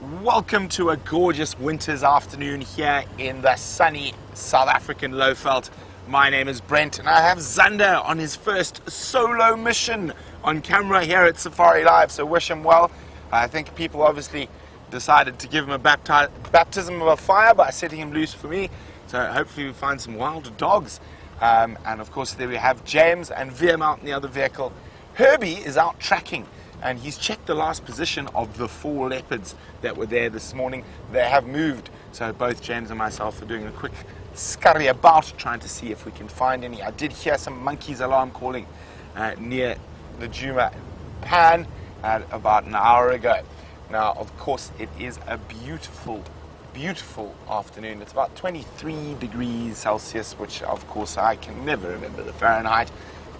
Welcome to a gorgeous winter's afternoon here in the sunny South African Lowveld. My name is Brent and I have Xander on his first solo mission on camera here at Safari Live, so wish him well. I think people obviously decided to give him a baptism of fire by setting him loose for me, so hopefully we find some wild dogs. And of course there we have James and VM out in the other vehicle. Herbie is out tracking and he's checked the last position of the 4 leopards that were there this morning. They have moved, so both James and myself are doing a quick scurry about trying to see if we can find any. I did hear some monkeys alarm calling near the Juma pan about an hour ago. Now of course it is a beautiful afternoon. It's about 23 degrees Celsius, which of course I can never remember the Fahrenheit,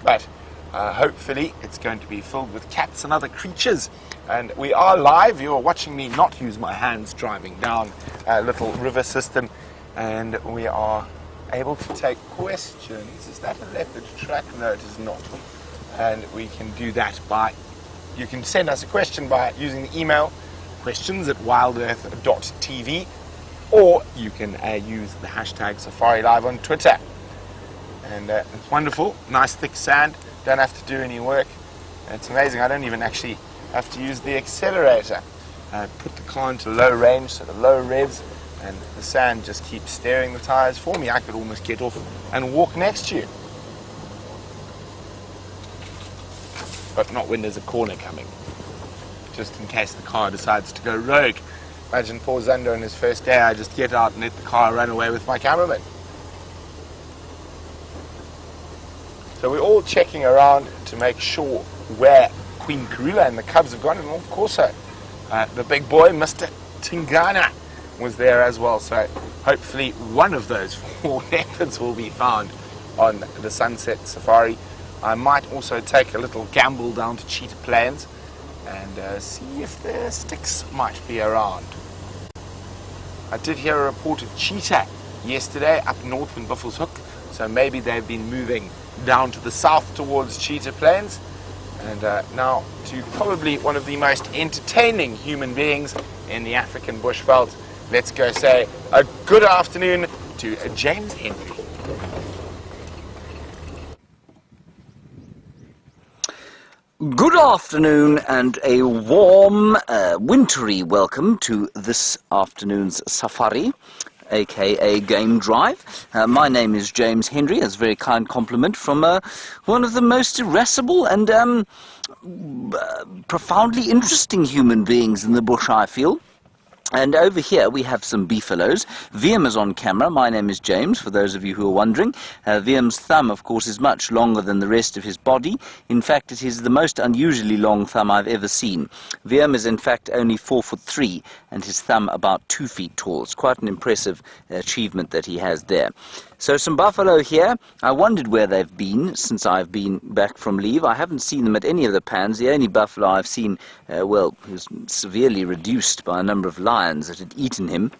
but hopefully it's going to be filled with cats and other creatures. And we are live. You're watching me not use my hands driving down a little river system, and we are able to take questions. Is that a leopard track? No, it is not. And we can do that by, you can send us a question by using the email questions@wildearth.tv, or you can use the hashtag Safari Live on Twitter. And it's wonderful, nice thick sand. Don't have to do any work. It's amazing. I don't even actually have to use the accelerator. Put the car into low range, so the low revs, and the sand just keeps steering the tires for me. I could almost get off and walk next to you. But not when there's a corner coming, just in case the car decides to go rogue. Imagine poor Xander on his first day. I just get out and let the car run away with my cameraman. So we're all checking around to make sure where Queen Karula and the cubs have gone, and of course the big boy, Mr. Tingana, was there as well. So hopefully one of those 4 leopards will be found on the Sunset Safari. I might also take a little gamble down to Cheetah Plains and see if the sticks might be around. I did hear a report of cheetah yesterday up north in Buffelshoek, so maybe they've been moving down to the south towards Cheetah Plains. And now to probably one of the most entertaining human beings in the African bushveld. Let's go say a good afternoon to James Henry. Good afternoon and a warm, wintry welcome to this afternoon's safari, aka game drive. My name is James Henry. That's a very kind compliment from one of the most irascible and profoundly interesting human beings in the bush, I feel. And over here we have some beefaloes. VM is on camera. My name is James, for those of you who are wondering. VM's thumb, of course, is much longer than the rest of his body. In fact, it is the most unusually long thumb I've ever seen. VM is in fact only 4'3", and his thumb about 2 feet tall. It's quite an impressive achievement that he has there. So some buffalo here. I wondered where they've been since I've been back from leave. I haven't seen them at any of the pans. The only buffalo I've seen, he was severely reduced by a number of lions that had eaten him.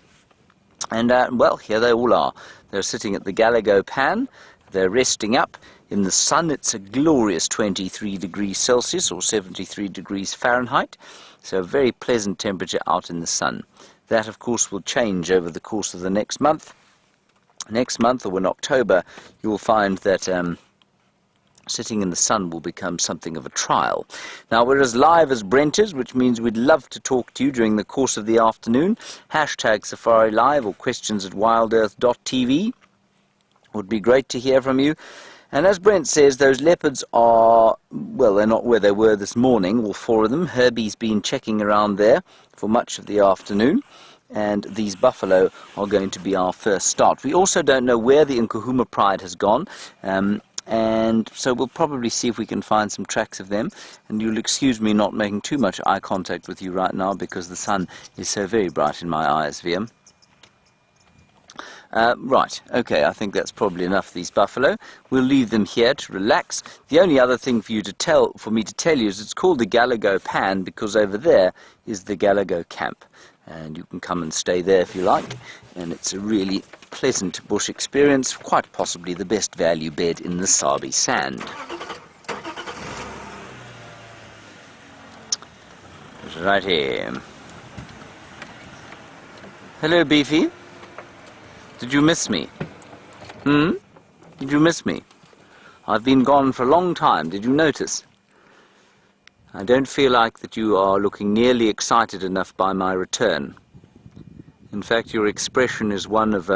And, well, here they all are. They're sitting at the Galago pan. They're resting up in the sun. It's a glorious 23 degrees Celsius or 73 degrees Fahrenheit. So a very pleasant temperature out in the sun. That, of course, will change over the course of the next month. Next month, or in October, you will find that sitting in the sun will become something of a trial. Now, we're as live as Brent is, which means we'd love to talk to you during the course of the afternoon. Hashtag Safari Live or questions@wildearth.tv. Would be great to hear from you. And as Brent says, those leopards are, well, they're not where they were this morning, all 4 of them. Herbie's been checking around there for much of the afternoon. And these buffalo are going to be our first start. We also don't know where the Nkuhuma pride has gone, and so we'll probably see if we can find some tracks of them. And you'll excuse me not making too much eye contact with you right now because the sun is so very bright in my eyes, VM. Right, okay, I think that's probably enough, these buffalo. We'll leave them here to relax. The only other thing for me to tell you is it's called the Galago Pan because over there is the Galago camp. And you can come and stay there if you like. And it's a really pleasant bush experience, quite possibly the best value bed in the Sabi sand. Right here. Hello, Beefy. Did you miss me? Did you miss me? I've been gone for a long time. Did you notice? I don't feel like that you are looking nearly excited enough by my return. In fact, your expression is one of,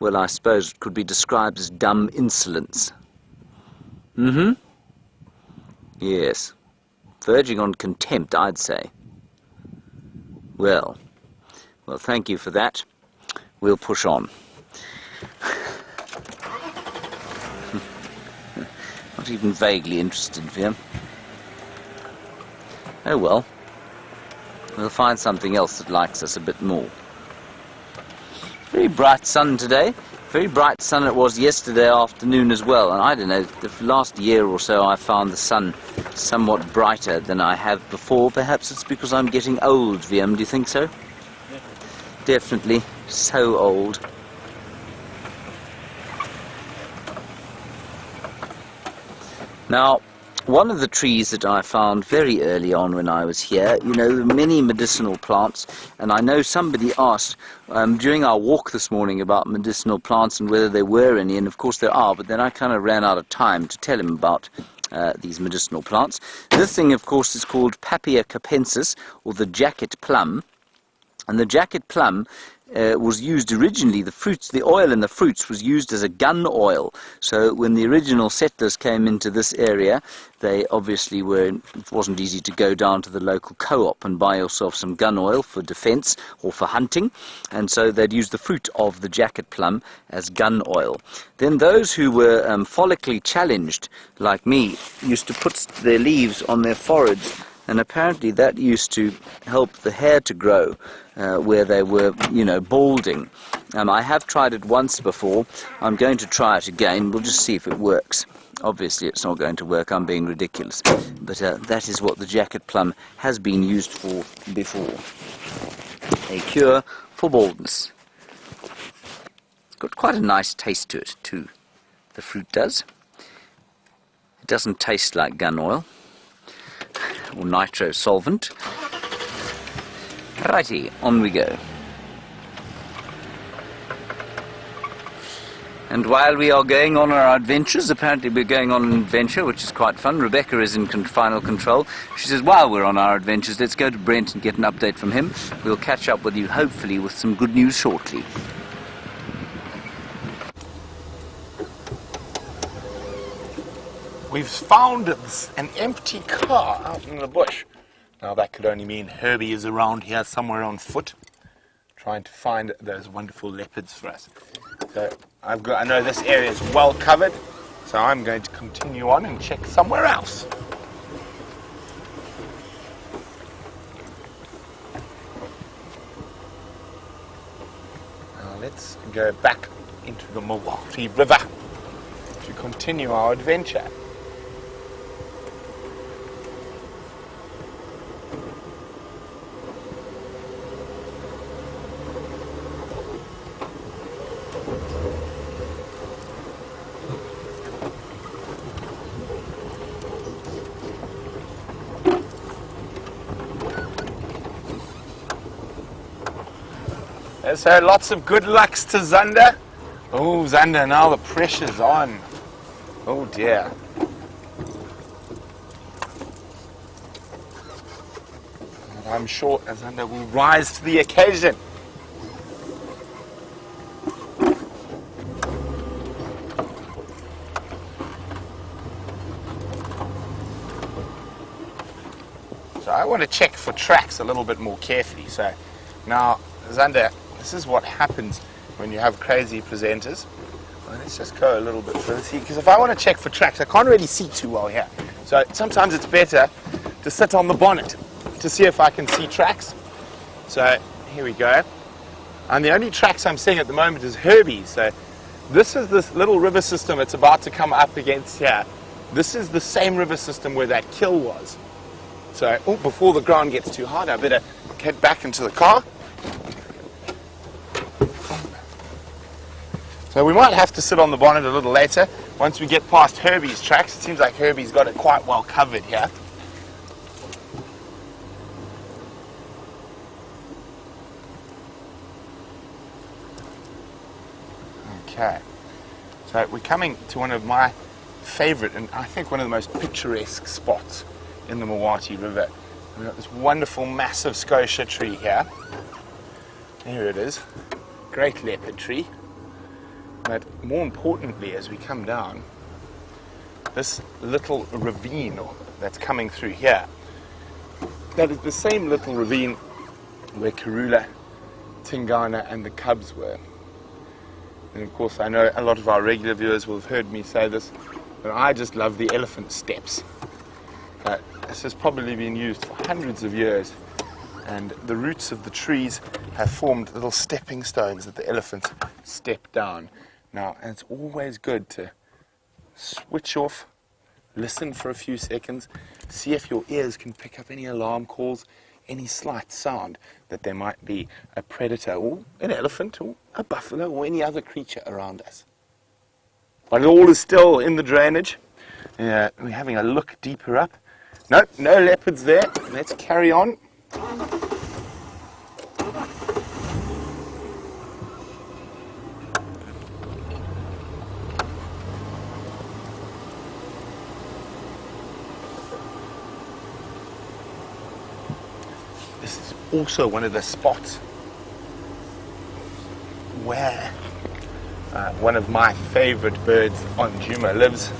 well, I suppose it could be described as dumb insolence. Yes. Verging on contempt, I'd say. Well, thank you for that. We'll push on. Not even vaguely interested, Vim. Oh well. We'll find something else that likes us a bit more. Very bright sun today. Very bright sun it was yesterday afternoon as well. And I don't know, the last year or so I found the sun somewhat brighter than I have before. Perhaps it's because I'm getting old, VM. Do you think so? Definitely. So old. Now, one of the trees that I found very early on when I was here, you know, many medicinal plants, and I know somebody asked during our walk this morning about medicinal plants and whether there were any, and of course there are, but then I kind of ran out of time to tell him about these medicinal plants. This thing, of course, is called Papia capensis, or the jacket plum, and the jacket plum was used originally, the oil in the fruits was used as a gun oil. So when the original settlers came into this area, they obviously it wasn't easy to go down to the local co-op and buy yourself some gun oil for defense or for hunting. And so they'd use the fruit of the jacket plum as gun oil. Then those who were follically challenged, like me, used to put their leaves on their foreheads, and apparently that used to help the hair to grow where they were, you know, balding. I have tried it once before. I'm going to try it again. We'll just see if it works. Obviously it's not going to work. I'm being ridiculous. But that is what the jacket plum has been used for before. A cure for baldness. It's got quite a nice taste to it too. The fruit does. It doesn't taste like gun oil or nitro solvent. Righty, on we go. And while we are going on our adventures, apparently we're going on an adventure, which is quite fun. Rebecca is in final control. She says, while we're on our adventures, let's go to Brent and get an update from him. We'll catch up with you, hopefully, with some good news shortly. We've found an empty car out in the bush. Now that could only mean Herbie is around here somewhere on foot, trying to find those wonderful leopards for us. So I know this area is well covered, so I'm going to continue on and check somewhere else. Now let's go back into the Milwaukee River to continue our adventure. So lots of good lucks to Zander. Oh, Zander, now the pressure's on. Oh dear. And I'm sure Zander will rise to the occasion. So I want to check for tracks a little bit more carefully. So now, Zander, this is what happens when you have crazy presenters. Well, let's just go a little bit further, see, because if I want to check for tracks, I can't really see too well here. So sometimes it's better to sit on the bonnet to see if I can see tracks. So here we go. And the only tracks I'm seeing at the moment is Herbie's. So this is this little river system it's about to come up against here. This is the same river system where that kill was. So before the ground gets too hard, I better get back into the car. So we might have to sit on the bonnet a little later once we get past Herbie's tracks. It seems like Herbie's got it quite well covered here. Okay, so we're coming to one of my favorite and I think one of the most picturesque spots in the Mawati River. We've got this wonderful massive scotia tree here. There it is, great leopard tree. But more importantly, as we come down, this little ravine that's coming through here, that is the same little ravine where Karula, Tingana and the cubs were. And of course I know a lot of our regular viewers will have heard me say this, but I just love the elephant steps. This has probably been used for hundreds of years, and the roots of the trees have formed little stepping stones that the elephants step down. Now, and it's always good to switch off, listen for a few seconds, see if your ears can pick up any alarm calls, any slight sound that there might be a predator or an elephant or a buffalo or any other creature around us. But it all is still in the drainage. We're having a look deeper up. No leopards there. Let's carry on. This is also one of the spots where one of my favorite birds on Djuma lives.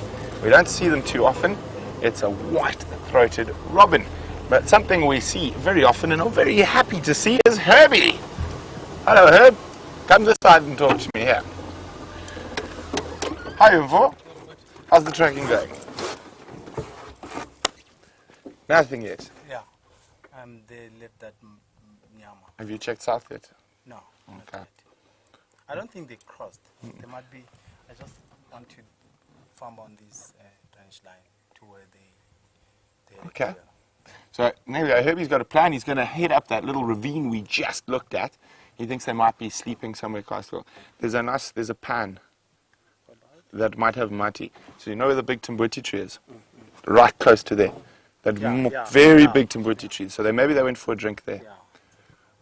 We don't see them too often. It's a white-throated robin. But something we see very often and are very happy to see is Herbie. Hello, Herb. Come this side and talk to me here. Hi, Umvo. How's the trekking going? Nothing yet. Yeah, they left that nyama. Have you checked south yet? No, not Okay. yet. I don't think they crossed. They might be. I just want to farm on this branch line to where they. Okay. So maybe Herbie's got a plan. He's going to head up that little ravine we just looked at. He thinks they might be sleeping somewhere close. There's a pan that might have mati. So you know where the big Timbuti tree is? Right close to there. That very big Timbuti tree. So maybe they went for a drink there.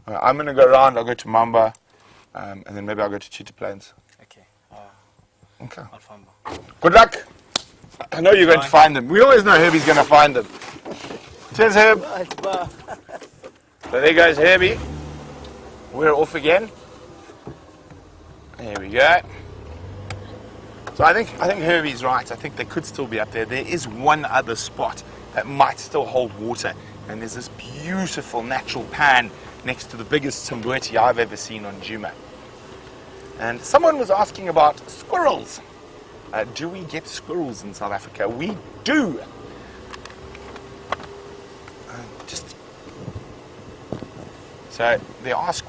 Yeah. I'm going to go around. I'll go to Mamba, and then maybe I'll go to Cheetah Plains. Okay. Okay. I'll farm. Good luck. I know you're going to find them. We always know Herbie's going to find them. Cheers, Herb. So there goes Herbie. We're off again. There we go. So I think Herbie's right. I think they could still be up there. There is one other spot that might still hold water, and there's this beautiful natural pan next to the biggest Timbuti I've ever seen on Djuma. And someone was asking about squirrels. Do we get squirrels in South Africa? We do. So they ask.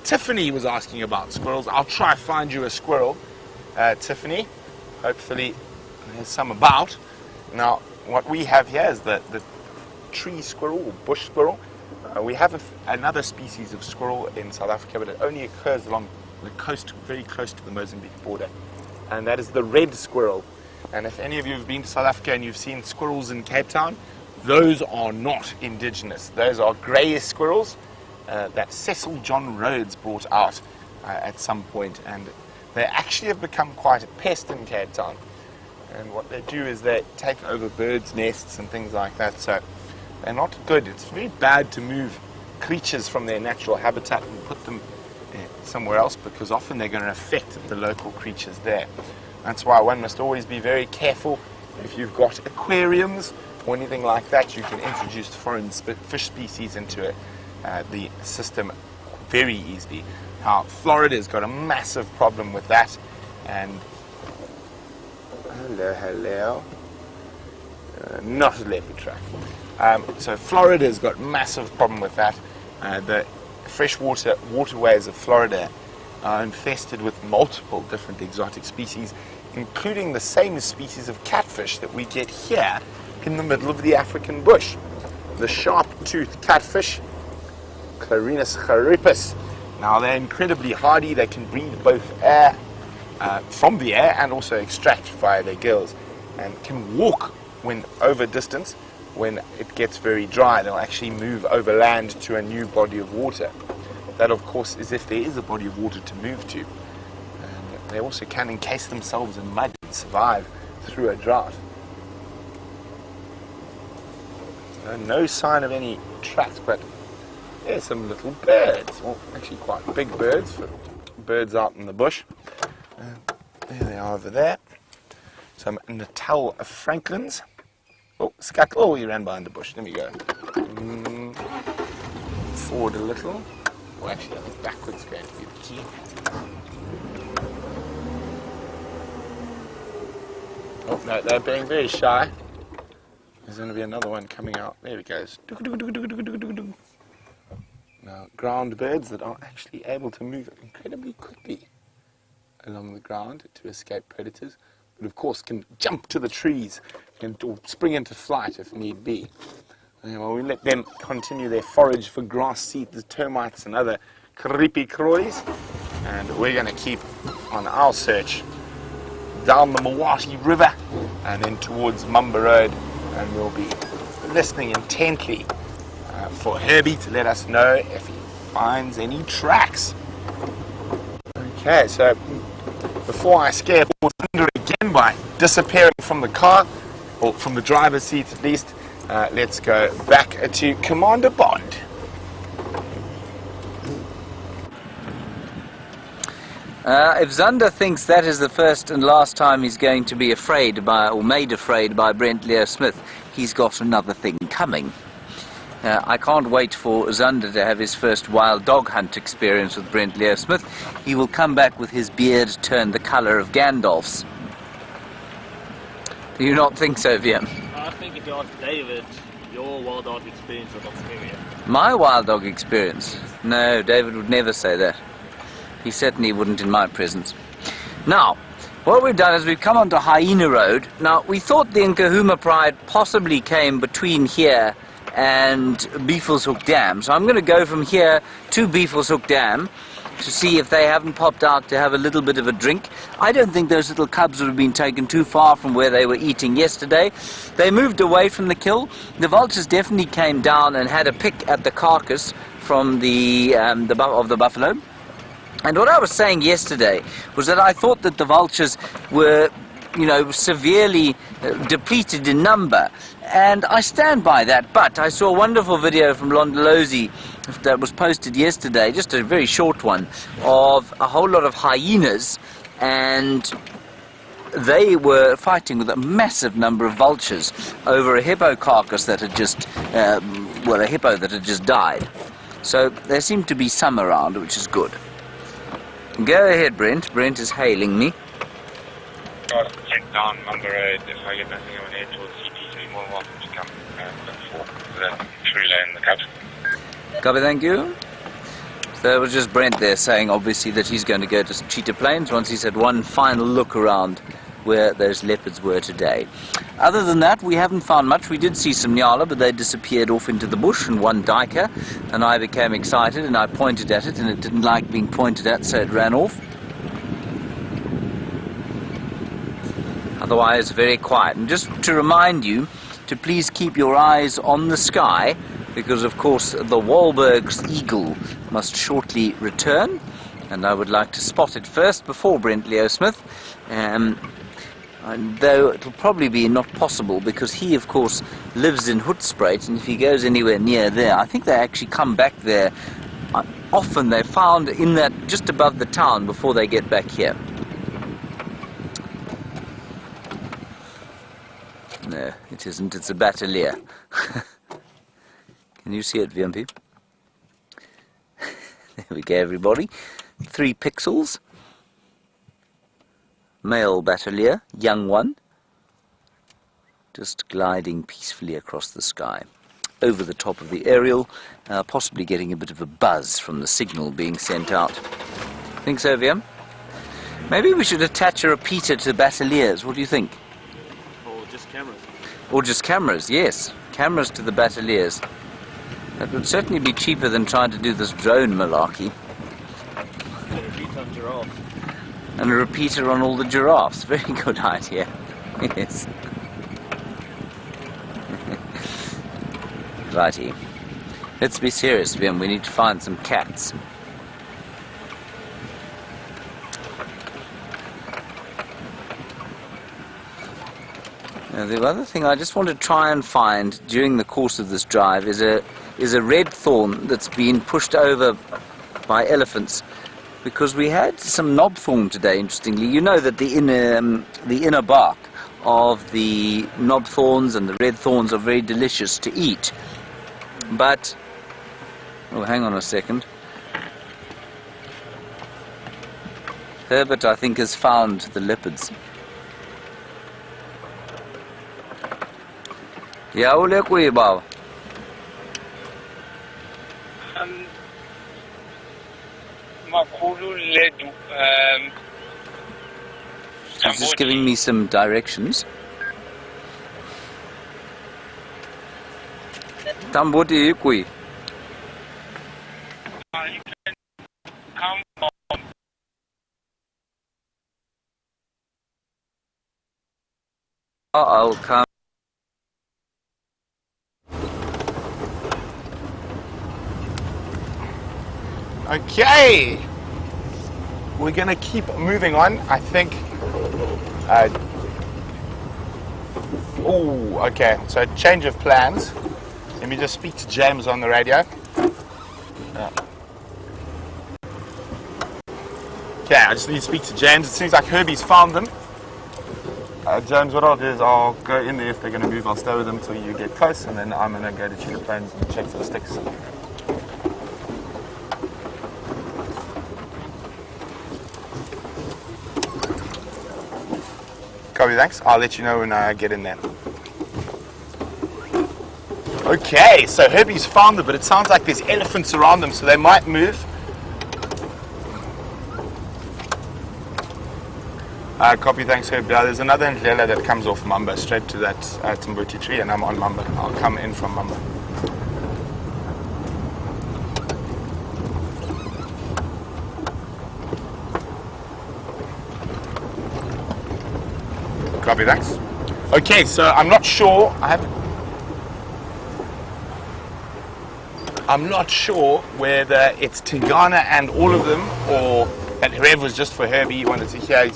Tiffany was asking about squirrels. I'll try find you a squirrel, Tiffany. Hopefully there's some about. Now what we have here is the tree squirrel or bush squirrel. We have another species of squirrel in South Africa, but it only occurs along the coast, very close to the Mozambique border, and that is the red squirrel. And if any of you have been to South Africa and you've seen squirrels in Cape Town, those are not indigenous. Those are grey squirrels that Cecil John Rhodes brought out at some point, and they actually have become quite a pest in Cape Town. And what they do is they take over birds' nests and things like that, so they're not good. It's very bad to move creatures from their natural habitat and put them somewhere else, because often they're going to affect the local creatures there. That's why one must always be very careful. If you've got aquariums or anything like that, you can introduce foreign fish species into the system very easily. Now, Florida's got a massive problem with that, and hello, not a leopard track. So Florida's got massive problem with that. The freshwater waterways of Florida are infested with multiple different exotic species, including the same species of catfish that we get here in the middle of the African bush. The sharp-toothed catfish, Clarinus charybdis. Now they're incredibly hardy. They can breathe both air from the air and also extract via their gills, and can walk when over distance. When it gets very dry, they'll actually move over land to a new body of water. That, of course, is if there is a body of water to move to. And they also can encase themselves in mud and survive through a drought. No sign of any tracks, but there's some little birds. Well, actually quite big birds for birds out in the bush. There they are over there. Some Natal Franklins. Oh, scuckle. Oh, he ran behind the bush. There we go. Forward a little. Well, actually, I think backwards going to be the key. Oh, no, they're being very shy. There's going to be another one coming out. There he goes. Now, ground birds that are actually able to move incredibly quickly along the ground to escape predators, but of course can jump to the trees or spring into flight if need be. And well, we let them continue their forage for grass seeds, termites and other creepy crawlies, and we're going to keep on our search down the Mawati River and then towards Mumba Road, and we'll be listening intently for Herbie to let us know if he finds any tracks. Okay, so before I scare Thunder again by disappearing from the car, or from the driver's seat at least, let's go back to Commander Bond. If Zander thinks that is the first and last time he's going to be afraid by, or made afraid by Brent Leo Smith, he's got another thing coming. I can't wait for Zander to have his first wild dog hunt experience with Brent Leo Smith. He will come back with his beard turned the colour of Gandalf's. Do you not think so, Viam? I think if you ask David, your wild dog experience was not scarier. My wild dog experience? No, David would never say that. He certainly wouldn't in my presence. Now, what we've done is we've come onto Hyena Road. Now, we thought the Nkahuma Pride possibly came between here and Beefleshoek Dam. So I'm going to go from here to Beefleshoek Dam to see if they haven't popped out to have a little bit of a drink. I don't think those little cubs would have been taken too far from where they were eating yesterday. They moved away from the kill. The vultures definitely came down and had a pick at the carcass from the buffalo. And what I was saying yesterday was that I thought that the vultures were, severely depleted in number. And I stand by that, but I saw a wonderful video from Londolozi that was posted yesterday, just a very short one, of a whole lot of hyenas, and they were fighting with a massive number of vultures over a hippo carcass that had just, a hippo that had just died. So there seemed to be some around, which is good. Go ahead, Brent. Brent is hailing me. I'll check down Mumba Road. If I get nothing, I'm going to head towards CP, so you're more than welcome to come look for the Karula and the cubs. Copy, thank you. So there was just Brent there saying, obviously, that he's going to go to Cheetah Plains once he's had one final look around where those leopards were today. Other than that, we haven't found much. We did see some nyala, but they disappeared off into the bush, and one duiker, and I became excited, and I pointed at it, and it didn't like being pointed at, so it ran off. Otherwise, very quiet. And just to remind you to please keep your eyes on the sky, because, of course, the Wahlberg's eagle must shortly return, and I would like to spot it first before Brent Leo Smith. Though it will probably be not possible because he, of course, lives in Hoedspruit, and if he goes anywhere near there, I think they actually come back there. Often they're found in that just above the town before they get back here. No, it isn't. It's a batalier. Can you see it, VMP? There we go, everybody. 3 pixels. Male batalier, young one, just gliding peacefully across the sky, over the top of the aerial, possibly getting a bit of a buzz from the signal being sent out. Think so, Viam? Maybe we should attach a repeater to the bataliers. What do you think? Or just cameras. Or just cameras, yes. Cameras to the bataliers. That would certainly be cheaper than trying to do this drone malarkey. A repeater on giraffes. And a repeater on all the giraffes. Very good idea. Yes. Righty. Let's be serious, Vim. We need to find some cats. Now, the other thing I just want to try and find during the course of this drive is a red thorn that's been pushed over by elephants, because we had some knob thorn today. Interestingly, you know that the inner bark of the knob thorns and the red thorns are very delicious to eat, but oh, hang on a second. Herbert, I think, has found the leopards. Yeah, ole kuyi baba. He's just giving me some directions. Tamboti kuyi. I'll come. Okay, we're gonna keep moving on. I think. Oh, okay. So change of plans. Let me just speak to James on the radio. Okay, I just need to speak to James. It seems like Herbie's found them. James, what I'll do is I'll go in there. If they're going to move, I'll stay with them until you get close, and then I'm going to go to check the planes and check for the sticks. Copy, thanks. I'll let you know when I get in there. Okay, so Herbie's found them, but it sounds like there's elephants around them, so they might move. Copy, thanks, Herb. There's another nyala that comes off Mamba straight to that Timbuti tree, and I'm on Mamba. I'll come in from Mamba. Copy, thanks. Okay, so I'm not sure. I'm not sure whether it's Tingana and all of them, or that Rev was just for Herbie. He wanted to hear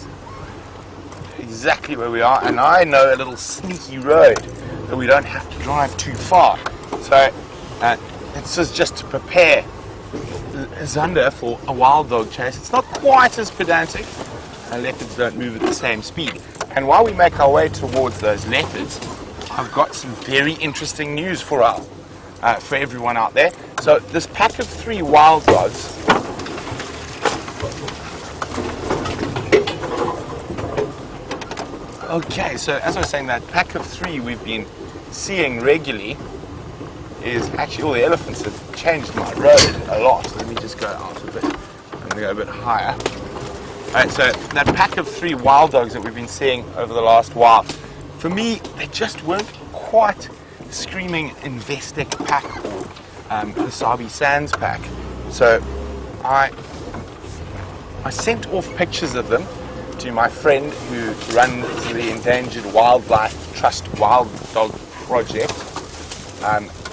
exactly where we are, and I know a little sneaky road that we don't have to drive too far. So this is just to prepare Zander for a wild dog chase. It's not quite as pedantic. Leopards don't move at the same speed. And while we make our way towards those leopards, I've got some very interesting news for everyone out there. So this pack of 3 wild dogs. Okay, so as I was saying, that pack of 3 we've been seeing regularly is actually all the elephants have changed my road a lot. Let me just go out a bit. I'm going to go a bit higher. Alright, so that pack of 3 wild dogs that we've been seeing over the last while, for me, they just weren't quite screaming Investec pack or Wasabi Sands pack. So I sent off pictures of them to my friend who runs the Endangered Wildlife Trust Wild Dog Project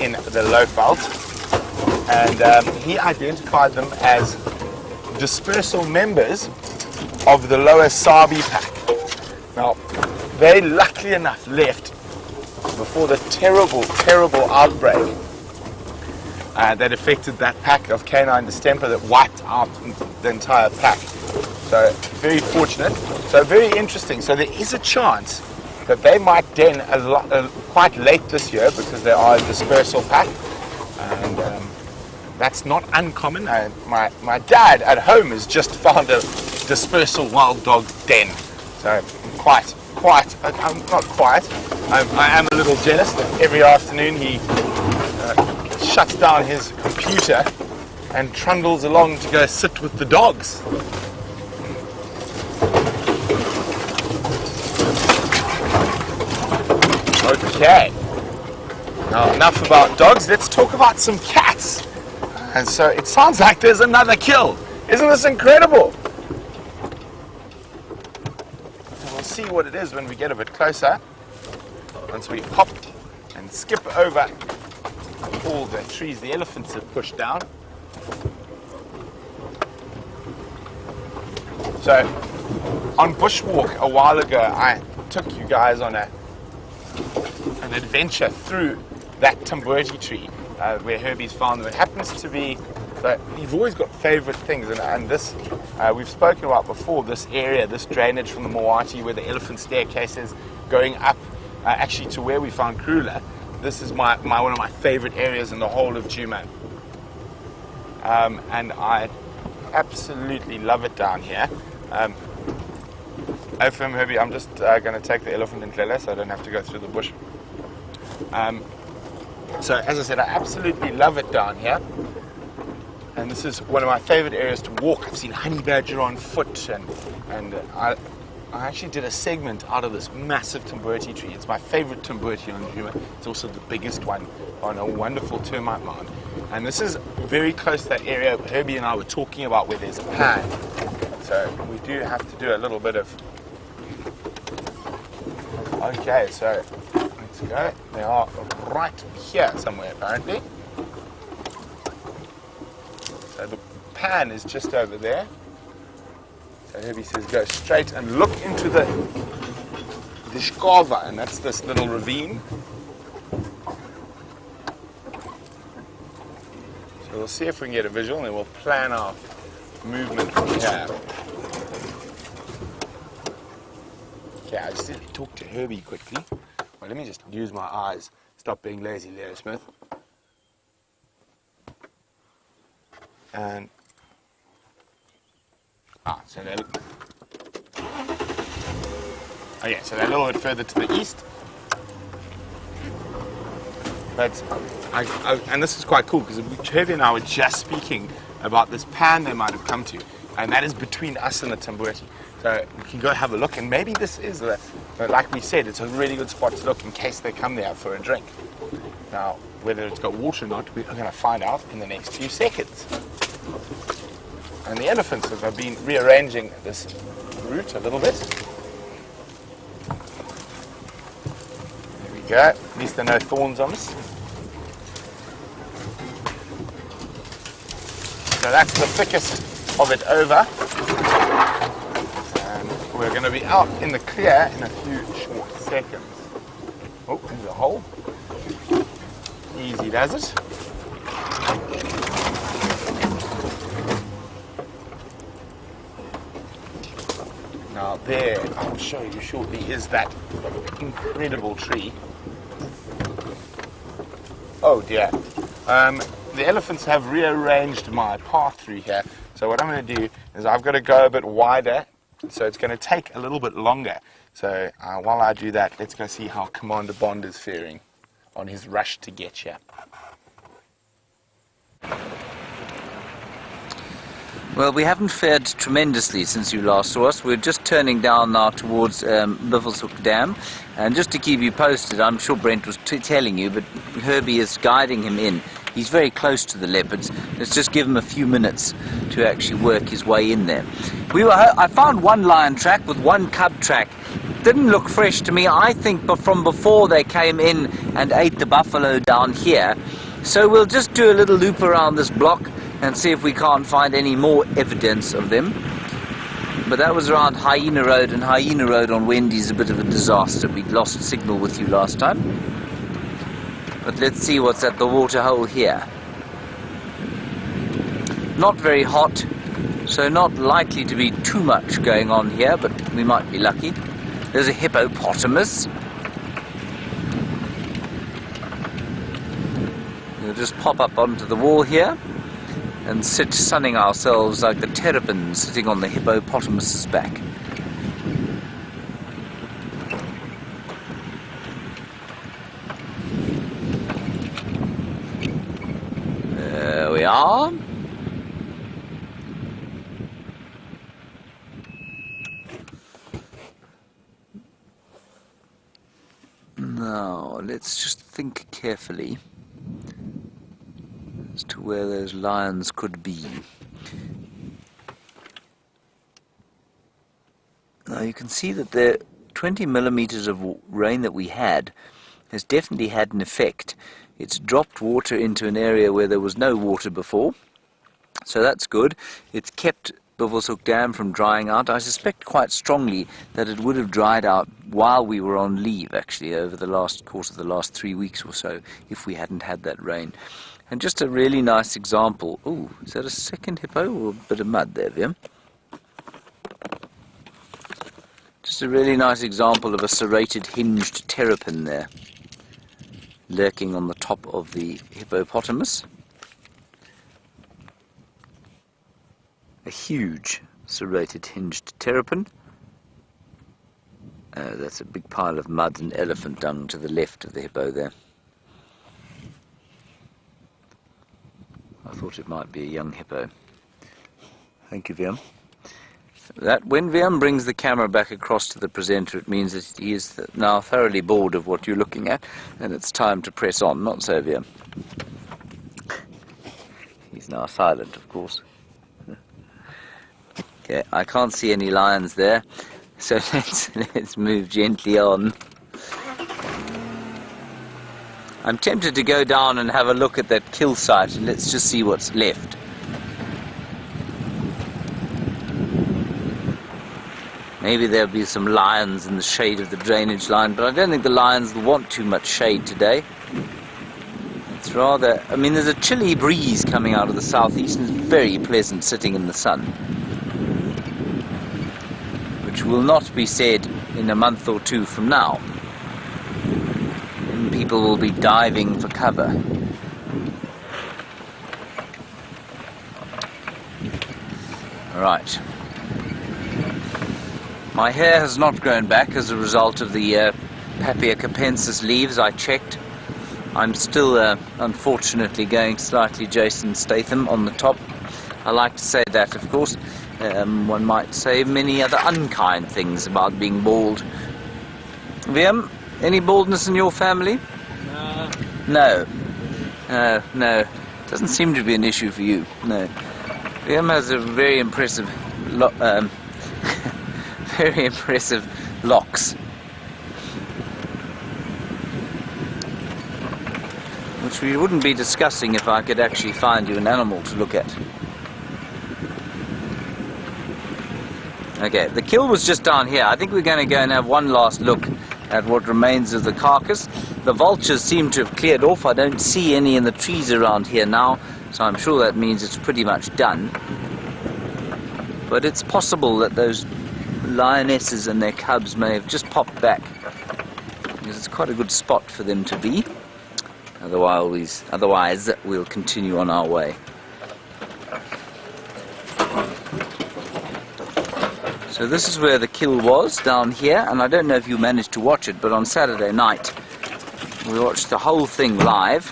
in the Lowveld, and he identified them as dispersal members of the lower Sabi pack. Now, they luckily enough left before the terrible outbreak that affected that pack of canine distemper that wiped out the entire pack. So very fortunate. So very interesting. So there is a chance that they might den quite late this year because they are a dispersal pack, and that's not uncommon. My dad at home has just found a dispersal wild dog den. So I'm not quite. I am a little jealous that every afternoon he shuts down his computer and trundles along to go sit with the dogs. Okay, now enough about dogs, let's talk about some cats. And so it sounds like there's another kill. Isn't this incredible? We'll see what it is when we get a bit closer. Once we hop and skip over all the trees the elephants have pushed down. So on Bushwalk a while ago, I took you guys on a adventure through that Tumbuerty tree where Herbie's found them. It happens to be that you've always got favorite things, and this we've spoken about before, this area, this drainage from the Moati where the elephant staircase is going up actually to where we found Karula. This is one of my favorite areas in the whole of Djuma. And I absolutely love it down here. FM Herbie, I'm just going to take the elephant in Ndlela so I don't have to go through the bush. So as I said, I absolutely love it down here. And this is one of my favorite areas to walk. I've seen honey badger on foot, and I actually did a segment out of this massive Tumbuerty tree. It's my favorite Tumbuerty on Djuma. It's also the biggest one on a wonderful termite mound. And this is very close to that area Herbie and I were talking about where there's a pan. So we do have to do a little bit of... Okay, so let's go. They are right here somewhere apparently. So the pan is just over there. So Herbie says go straight and look into the Shkava, and that's this little ravine. So we'll see if we can get a visual, and then we'll plan our movement from here. Okay, I just need to talk to Herbie quickly. Well, let me just use my eyes. Stop being lazy, Leo Smith. And so they're so they're a little bit further to the east. But and this is quite cool because Herbie and I were just speaking about this pan they might have come to, and that is between us and the Tumbuerty. So we can go have a look, and maybe this is, like we said, it's a really good spot to look in case they come there for a drink. Now, whether it's got water or not, we're going to find out in the next few seconds. And the elephants have been rearranging this route a little bit. There we go. At least there are no thorns on us. So that's the thickest of it over. And we're going to be out in the clear in a few short seconds. Oh, there's a hole. Easy does it. Now there, I'll show you shortly, is that incredible tree. Oh dear. The elephants have rearranged my path through here. So what I'm going to do is I've got to go a bit wider, so it's going to take a little bit longer. So while I do that, let's go see how Commander Bond is faring on his rush to get here. Well, we haven't fared tremendously since you last saw us. We're just turning down now towards Buffelshoek Dam. And just to keep you posted, I'm sure Brent was telling you, but Herbie is guiding him in. He's very close to the leopards. Let's just give him a few minutes to actually work his way in there. I found one lion track with one cub track. Didn't look fresh to me, I think, but from before they came in and ate the buffalo down here. So we'll just do a little loop around this block and see if we can't find any more evidence of them. But that was around Hyena Road, and Hyena Road on Wendy's a bit of a disaster. We lost signal with you last time. But let's see what's at the waterhole here. Not very hot, so not likely to be too much going on here, but we might be lucky. There's a hippopotamus. We'll just pop up onto the wall here and sit sunning ourselves like the terrapins sitting on the hippopotamus's back. There we are. Now, let's just think carefully as to where those lions could be. Now you can see that the 20 millimeters of rain that we had has definitely had an effect. It's dropped water into an area where there was no water before, so that's good. It's kept Buffelshoek Dam from drying out. I suspect quite strongly that it would have dried out while we were on leave, actually, over the course of the last 3 weeks or so, if we hadn't had that rain. And just a really nice example. Oh, is that a second hippo or a bit of mud there, Vim? Just a really nice example of a serrated hinged terrapin there, lurking on the top of the hippopotamus. A huge serrated hinged terrapin. That's a big pile of mud and elephant dung to the left of the hippo there. I thought it might be a young hippo. Thank you, Viam. When Viam brings the camera back across to the presenter, it means that he is now thoroughly bored of what you're looking at, and it's time to press on. Not so, Viam. He's now silent, of course. Okay, I can't see any lions there, so let's move gently on. I'm tempted to go down and have a look at that kill site, and let's just see what's left. Maybe there'll be some lions in the shade of the drainage line, but I don't think the lions will want too much shade today. It's rather, I mean, there's a chilly breeze coming out of the southeast, and it's very pleasant sitting in the sun. Which will not be said in a month or two from now. And people will be diving for cover. Right. My hair has not grown back as a result of the Papia capensis leaves. I checked. I'm still, unfortunately, going slightly Jason Statham on the top. I like to say that, of course. One might say many other unkind things about being bald. Viam, any baldness in your family? No. No. Doesn't seem to be an issue for you. No. Viam has a very impressive, very impressive locks, which we wouldn't be discussing if I could actually find you an animal to look at. Okay, the kill was just down here. I think we're going to go and have one last look at what remains of the carcass. The vultures seem to have cleared off. I don't see any in the trees around here now, so I'm sure that means it's pretty much done. But it's possible that those lionesses and their cubs may have just popped back, because it's quite a good spot for them to be. Otherwise we'll continue on our way. So this is where the kill was, down here, and I don't know if you managed to watch it, but on Saturday night we watched the whole thing live.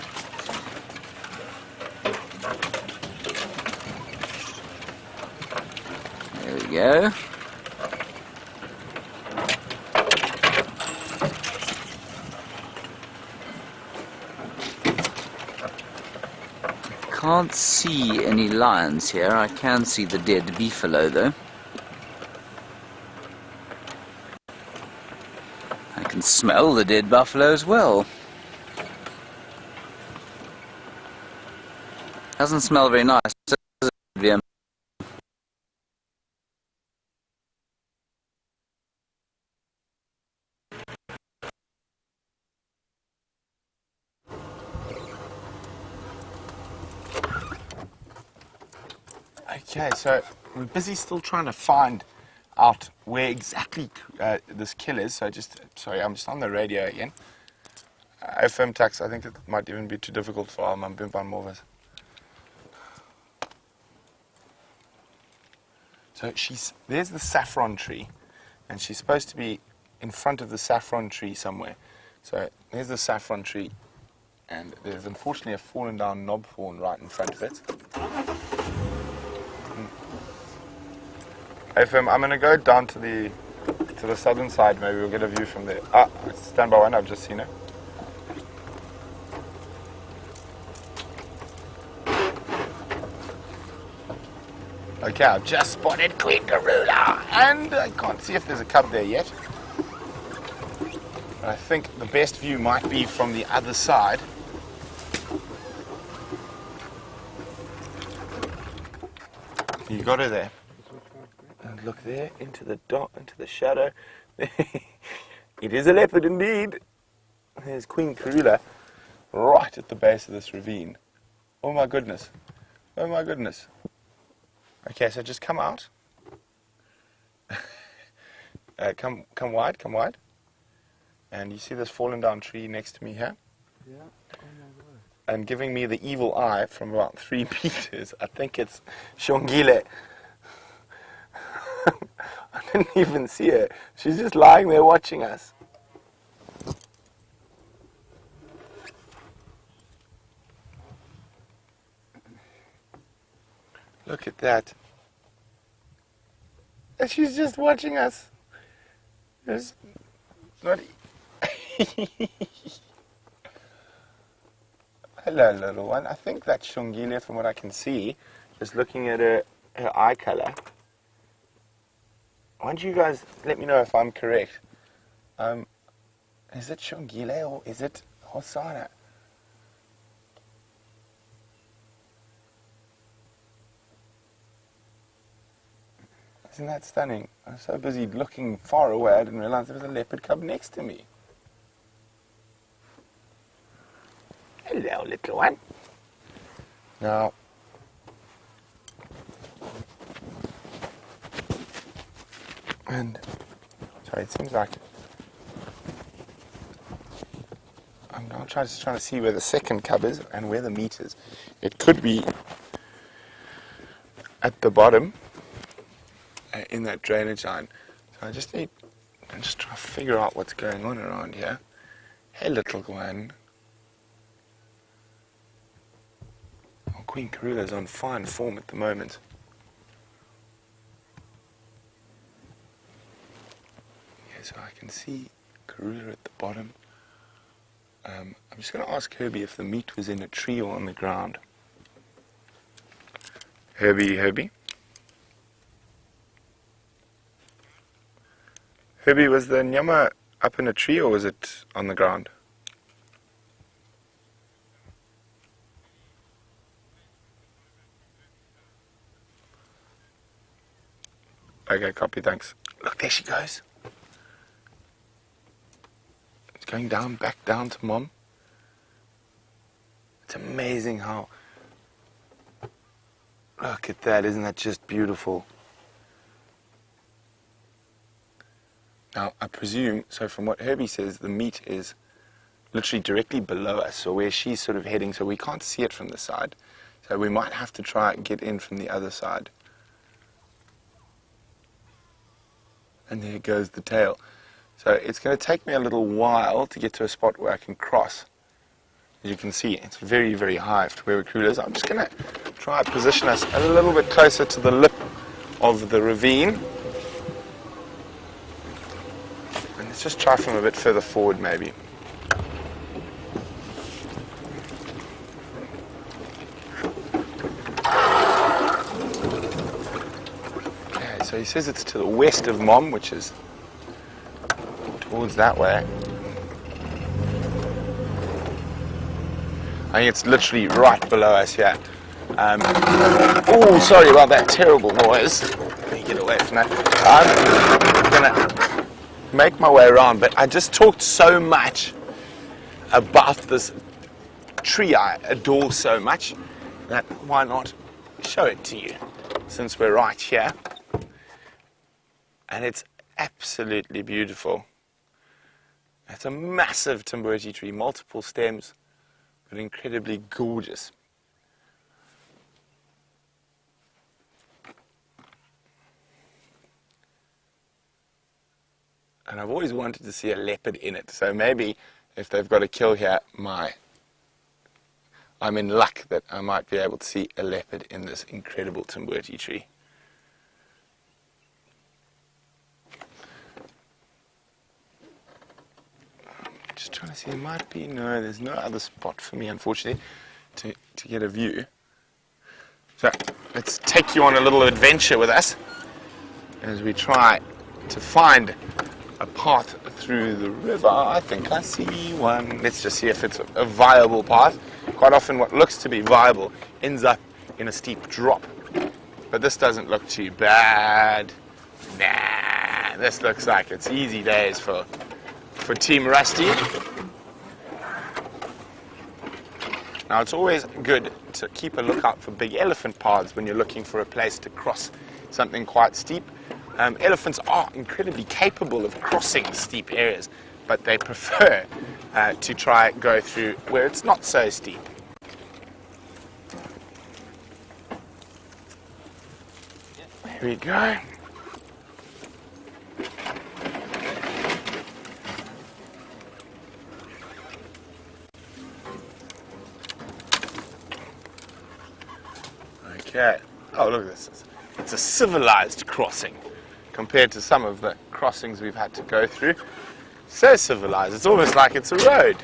There we go. Can't see any lions here. I can see the dead beefalo though. I can smell the dead buffalo as well. Doesn't smell very nice, does it, Liam? Okay, so we're busy still trying to find out where exactly this kill is. So sorry, I'm just on the radio again. FM tax, I think it might even be too difficult for my Bimpan Morvis. So there's the saffron tree, and she's supposed to be in front of the saffron tree somewhere. So there's the saffron tree, and there's unfortunately a fallen down knob thorn right in front of it. FM, I'm going to go down to the southern side. Maybe we'll get a view from there. Stand by one. I've just seen it. Okay, I've just spotted Queen Karula, and I can't see if there's a cub there yet. But I think the best view might be from the other side. You got her there. And look there, into the shadow. It is a leopard indeed. There's Queen Karula right at the base of this ravine. Oh my goodness. Oh my goodness. Okay, so just come out. Come wide, come wide. And you see this fallen down tree next to me here? Yeah. Oh my God. And giving me the evil eye from about 3 meters. I think it's Xongile. I didn't even see her. She's just lying there watching us. Look at that. And she's just watching us. There's not. Hello, little one. I think that's Xongile from what I can see. Just looking at her eye color. Why don't you guys let me know if I'm correct? Is it Xongile or is it Hosana? Isn't that stunning? I was so busy looking far away, I didn't realize there was a leopard cub next to me. Hello, little one. Now, and sorry, it seems like I'm now trying to see where the second cub is and where the meat is. It could be at the bottom in that drainage line. So I'm just trying to figure out what's going on around here. Hey, little one. Oh, Queen Karula's on fine form at the moment. Yeah, so I can see Karula at the bottom. I'm just going to ask Herbie if the meat was in a tree or on the ground. Herbie. Herbie, was the nyama up in a tree or was it on the ground? Okay, copy, thanks. Look, there she goes. It's going down, back down to Mom. It's amazing how... Look at that, isn't that just beautiful? Now, I presume, so from what Herbie says, the meat is literally directly below us, so where she's sort of heading, so we can't see it from the side. So we might have to try and get in from the other side. And there goes the tail. So it's going to take me a little while to get to a spot where I can cross. As you can see, it's very, very high to where Karula is. I'm just going to try and position us a little bit closer to the lip of the ravine. And let's just try from a bit further forward, maybe. Okay, so he says it's to the west of Mom, which is towards that way. I think it's literally right below us here. Oh, sorry about that terrible noise. Let me get away from that. I'm going to make my way around, but I just talked so much about this tree I adore so much that why not show it to you since we're right here. And it's absolutely beautiful. It's a massive Timberwolf tree, multiple stems, but incredibly gorgeous. And I've always wanted to see a leopard in it, so maybe if they've got a kill here, I'm in luck that I might be able to see a leopard in this incredible Timberwolf tree. Just trying to see, there might be, no, there's no other spot for me, unfortunately, to get a view. So let's take you on a little adventure with us as we try to find a path through the river. I think I see one. Let's just see if it's a viable path. Quite often what looks to be viable ends up in a steep drop. But this doesn't look too bad. Nah, this looks like it's easy days for Team Rusty. Now it's always good to keep a lookout for big elephant paths when you're looking for a place to cross something quite steep. Elephants are incredibly capable of crossing steep areas, but they prefer to try go through where it's not so steep. Here we go. Okay. Oh, look at this. It's a civilized crossing compared to some of the crossings we've had to go through. So civilized, it's almost like it's a road.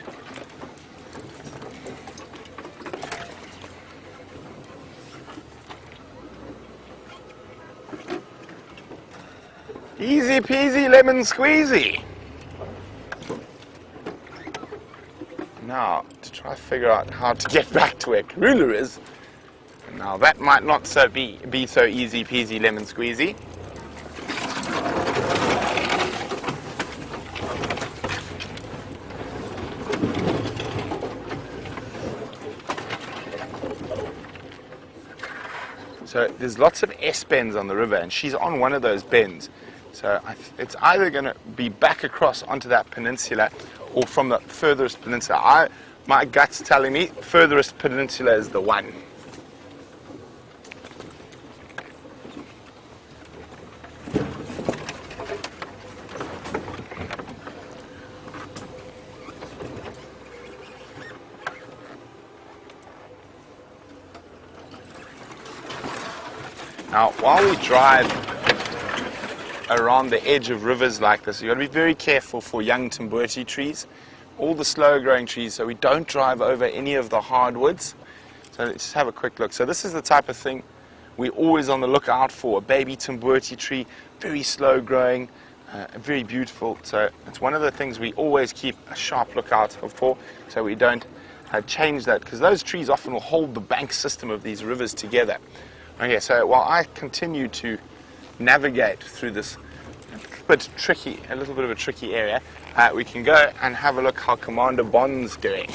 Easy peasy lemon squeezy. Now, to try to figure out how to get back to where Karula is, now that might not be so easy peasy lemon squeezy. So there's lots of S-bends on the river, and she's on one of those bends. So it's either going to be back across onto that peninsula or from the furthest peninsula. My gut's telling me furthest peninsula is the one. Now, while we drive around the edge of rivers like this, you've got to be very careful for young timbuti trees, all the slow-growing trees, so we don't drive over any of the hardwoods. So let's just have a quick look. So this is the type of thing we're always on the lookout for, a baby timbuti tree, very slow-growing, very beautiful. So it's one of the things we always keep a sharp lookout for, so we don't change that, because those trees often will hold the bank system of these rivers together. Okay, so while I continue to navigate through this a little bit of a tricky area, we can go and have a look how Commander Bond's doing.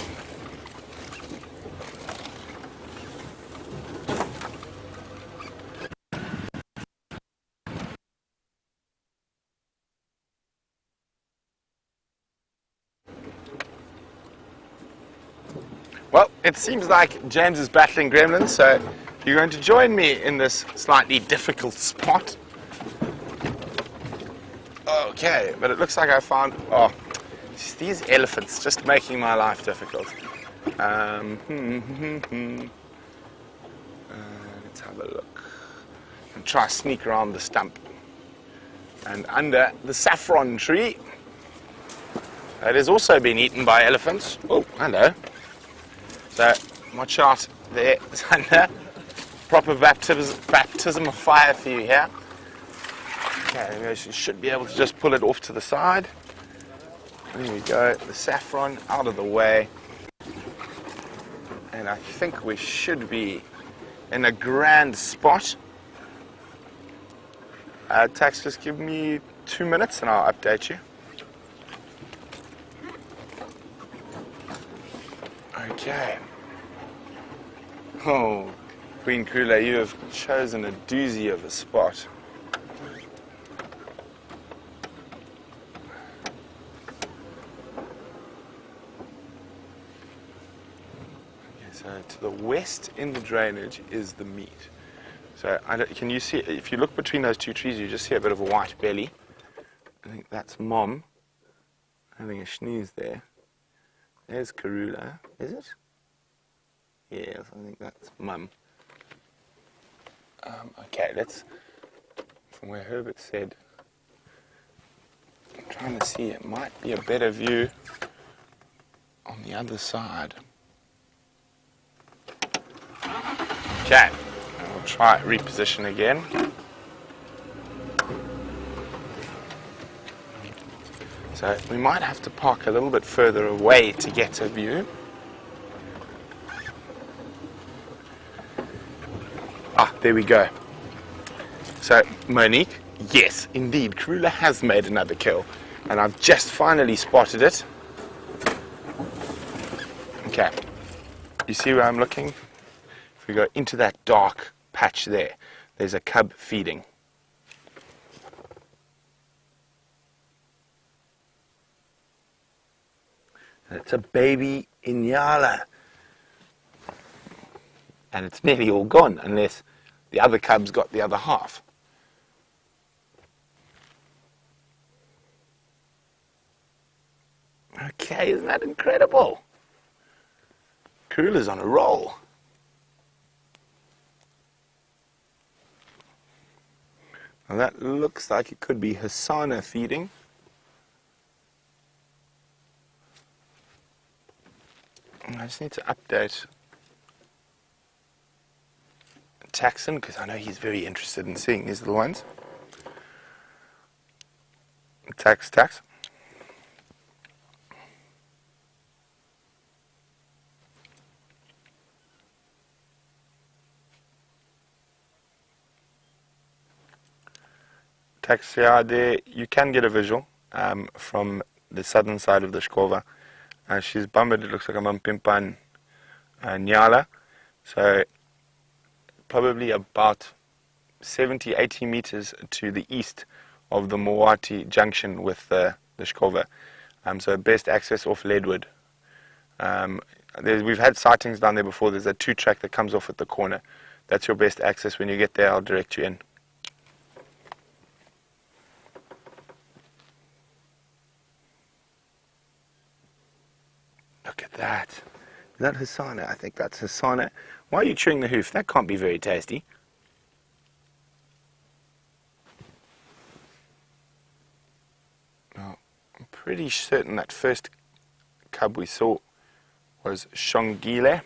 Well, it seems like James is battling gremlins, so you're going to join me in this slightly difficult spot. Okay, but it looks like I found... Oh, these elephants just making my life difficult. Let's have a look. And try to sneak around the stump. And under the saffron tree. That has also been eaten by elephants. Oh, hello. So, watch out there, Xander. Proper baptism of fire for you here. Okay, you should be able to just pull it off to the side. There we go, the saffron out of the way. And I think we should be in a grand spot. Tax, just give me 2 minutes and I'll update you. Okay. Oh, Queen Karula, you have chosen a doozy of a spot. So to the west in the drainage is the meat. So can you see, if you look between those two trees, you just see a bit of a white belly. I think that's Mom having a snooze there. There's Karula, is it? Yes, I think that's Mum. Okay, let's, from where Herbert said, I'm trying to see, it might be a better view on the other side. Okay, we'll try reposition again. So we might have to park a little bit further away to get a view. Ah, there we go. So Monique, Yes, indeed, Karula has made another kill, and I've just finally spotted it. Okay, you see where I'm looking? If we go into that dark patch there, there's a cub feeding. It's a baby nyala, and it's nearly all gone unless the other cub's got the other half. Okay, isn't that incredible? Karula's on a roll. Now that looks like it could be Hosana feeding. I just need to update Taxon because I know he's very interested in seeing these little ones. Tax. Tax, yeah, there you can get a visual from the southern side of the Xongile. She's bummed, it looks like a Mampimpan nyala. So probably about 70, 80 meters to the east of the Moati junction with the Xongile. So best access off Leadwood. We've had sightings down there before. There's a 2-track that comes off at the corner. That's your best access. When you get there, I'll direct you in. Look at that. Is that Hosana? I think that's Hosana. Why are you chewing the hoof? That can't be very tasty. Now, I'm pretty certain that first cub we saw was Xongile.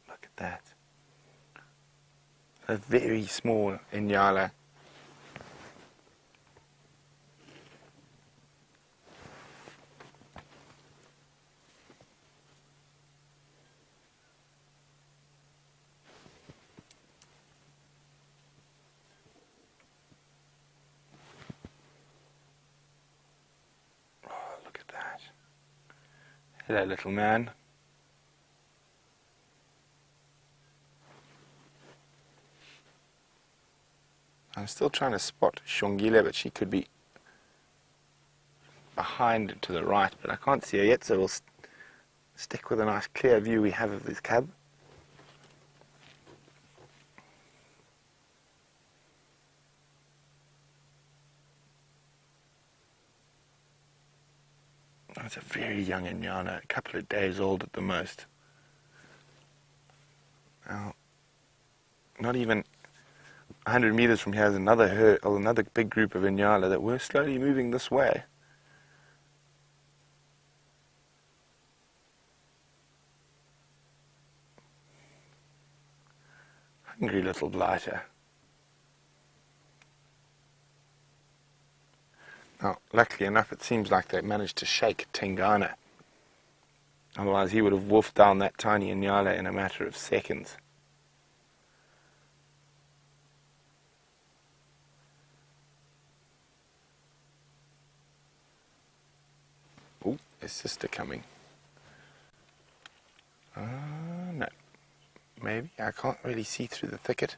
Look at that. A very small nyala. Oh, look at that. Hello, little man. I'm still trying to spot Xongile, but she could be behind to the right, but I can't see her yet, so we'll stick with a nice clear view we have of this cub. Oh, it's a very young nyala, a couple of days old at the most. Now, not even 100 meters from here is another big group of nyala that were slowly moving this way. Hungry little blighter. Now, luckily enough, it seems like they managed to shake Tingana. Otherwise, he would have wolfed down that tiny nyala in a matter of seconds. Oh, his sister coming. No. Maybe. I can't really see through the thicket.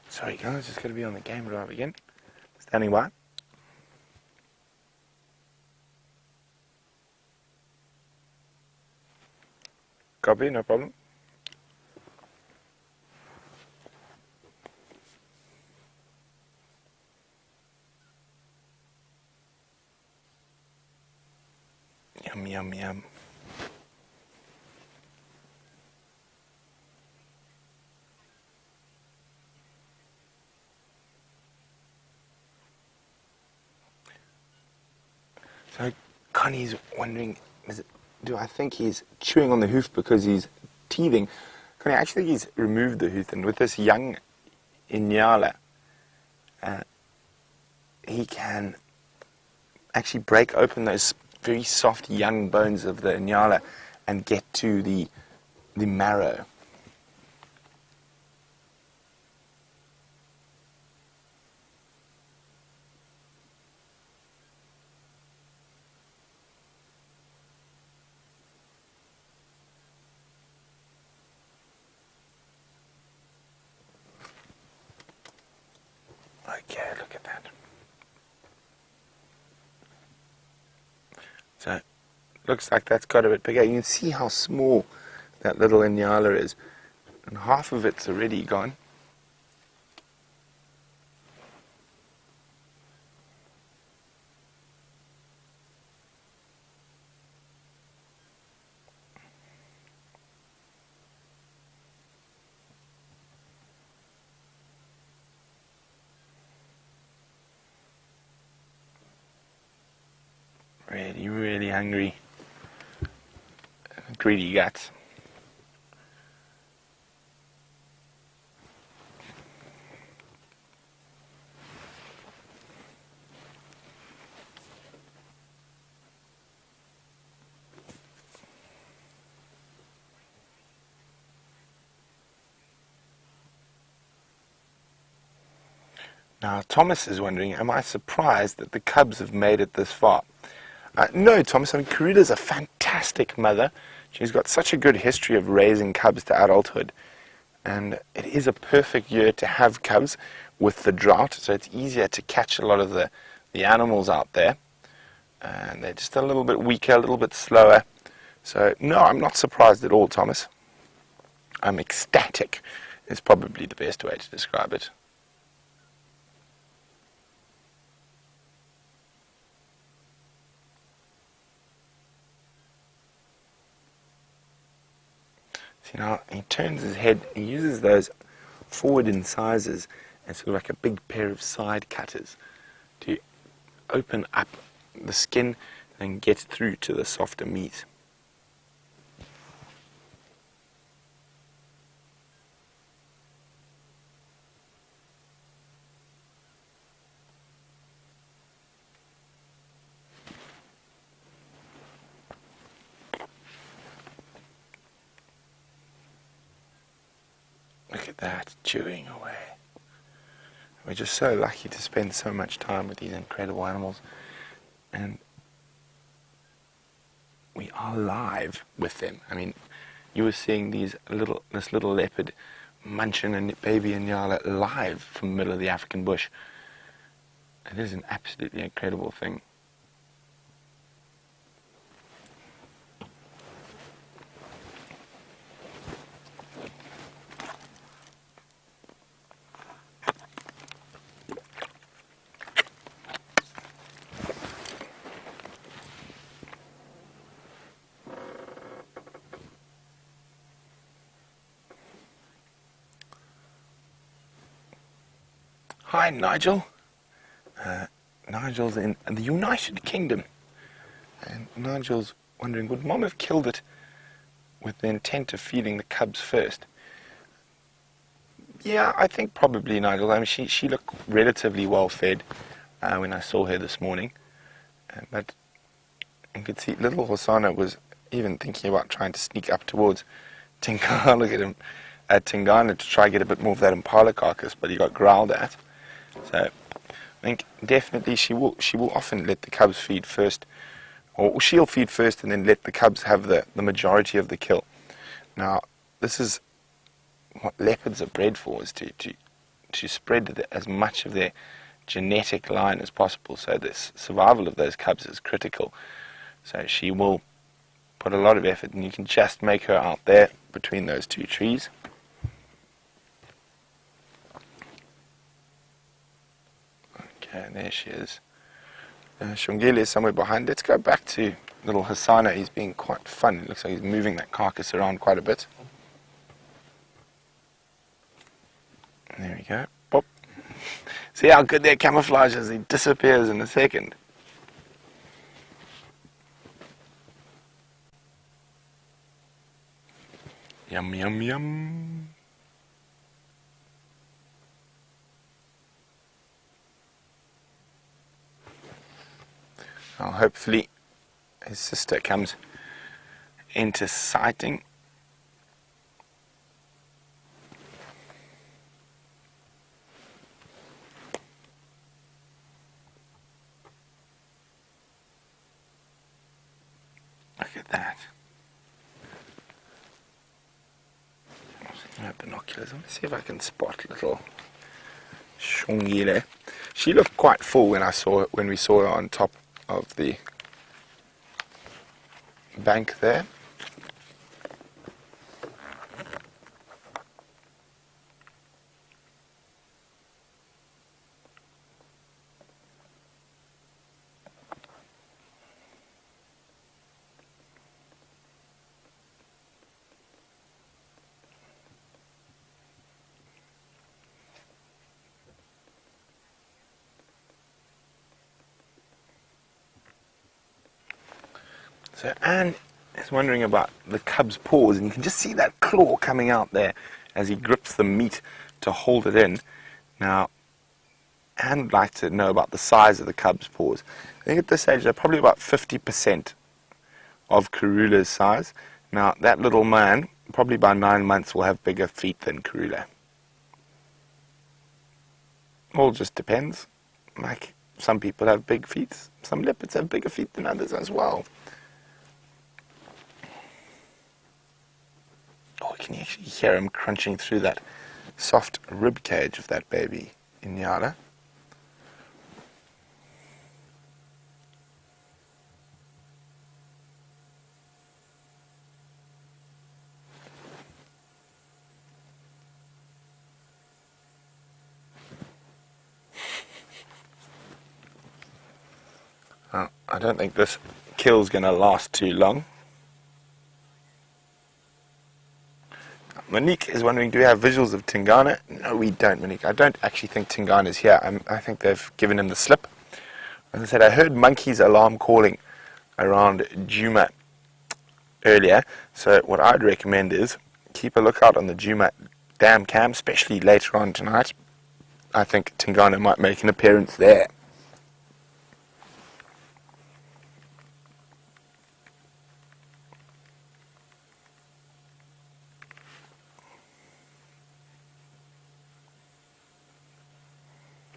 Sorry guys, just got to be on the game drive again. Standing by. Copy, no problem. Yum, yum, yum. So Connie's wondering, do I think he's chewing on the hoof because he's teething? Connie, actually he's removed the hoof, and with this young nyala, he can actually break open those very soft young bones of the nyala and get to the marrow. Okay, look at that. So, looks like that's got a bit bigger. You can see how small that little nyala is. And half of it's already gone. Really, really hungry. Greedy guts. Now, Thomas is wondering, am I surprised that the cubs have made it this far? No, Thomas. I mean, Karula's a fantastic mother. She's got such a good history of raising cubs to adulthood. And it is a perfect year to have cubs with the drought, so it's easier to catch a lot of the animals out there. And they're just a little bit weaker, a little bit slower. So, no, I'm not surprised at all, Thomas. I'm ecstatic is probably the best way to describe it. See, now he turns his head, he uses those forward incisors as sort of like a big pair of side cutters to open up the skin and get through to the softer meat. Look at that, chewing away. We're just so lucky to spend so much time with these incredible animals. And we are live with them. I mean, you were seeing this little leopard munching a baby nyala live from the middle of the African bush. It is an absolutely incredible thing. Hi, Nigel. Nigel's in the United Kingdom. And Nigel's wondering, would Mom have killed it with the intent of feeding the cubs first? Yeah, I think probably, Nigel. I mean, she looked relatively well fed when I saw her this morning. But you could see little Hosana was even thinking about trying to sneak up towards Tingana, look at him, Tingana, to try to get a bit more of that impala carcass, but he got growled at. So I think definitely she will often let the cubs feed first, or she'll feed first and then let the cubs have the majority of the kill. Now, this is what leopards are bred for, is to spread as much of their genetic line as possible, so the survival of those cubs is critical. So she will put a lot of effort, and you can just make her out there between those two trees. Okay, there she is. Xongile is somewhere behind. Let's go back to little Hosana. He's being quite fun. It looks like he's moving that carcass around quite a bit. There we go. Pop. See how good their camouflage is. He disappears in a second. Yum, yum, yum. Now hopefully his sister comes into sighting. Look at that. I have binoculars. Let me see if I can spot little Xongile. She looked quite full when we saw her on top of the bank there. So Anne is wondering about the cub's paws, and you can just see that claw coming out there as he grips the meat to hold it in. Now, Anne would like to know about the size of the cub's paws. I think at this stage they're probably about 50% of Karula's size. Now, that little man, probably by 9 months, will have bigger feet than Karula. All just depends. Like, some people have big feet. Some leopards have bigger feet than others as well. Oh, can you actually hear him crunching through that soft rib cage of that baby nyala? I don't think this kill's going to last too long. Monique is wondering, do we have visuals of Tingana? No, we don't, Monique. I don't actually think Tingana's here. I think they've given him the slip. As I said, I heard Monkey's alarm calling around Juma earlier. So what I'd recommend is keep a lookout on the Juma dam cam, especially later on tonight. I think Tingana might make an appearance there.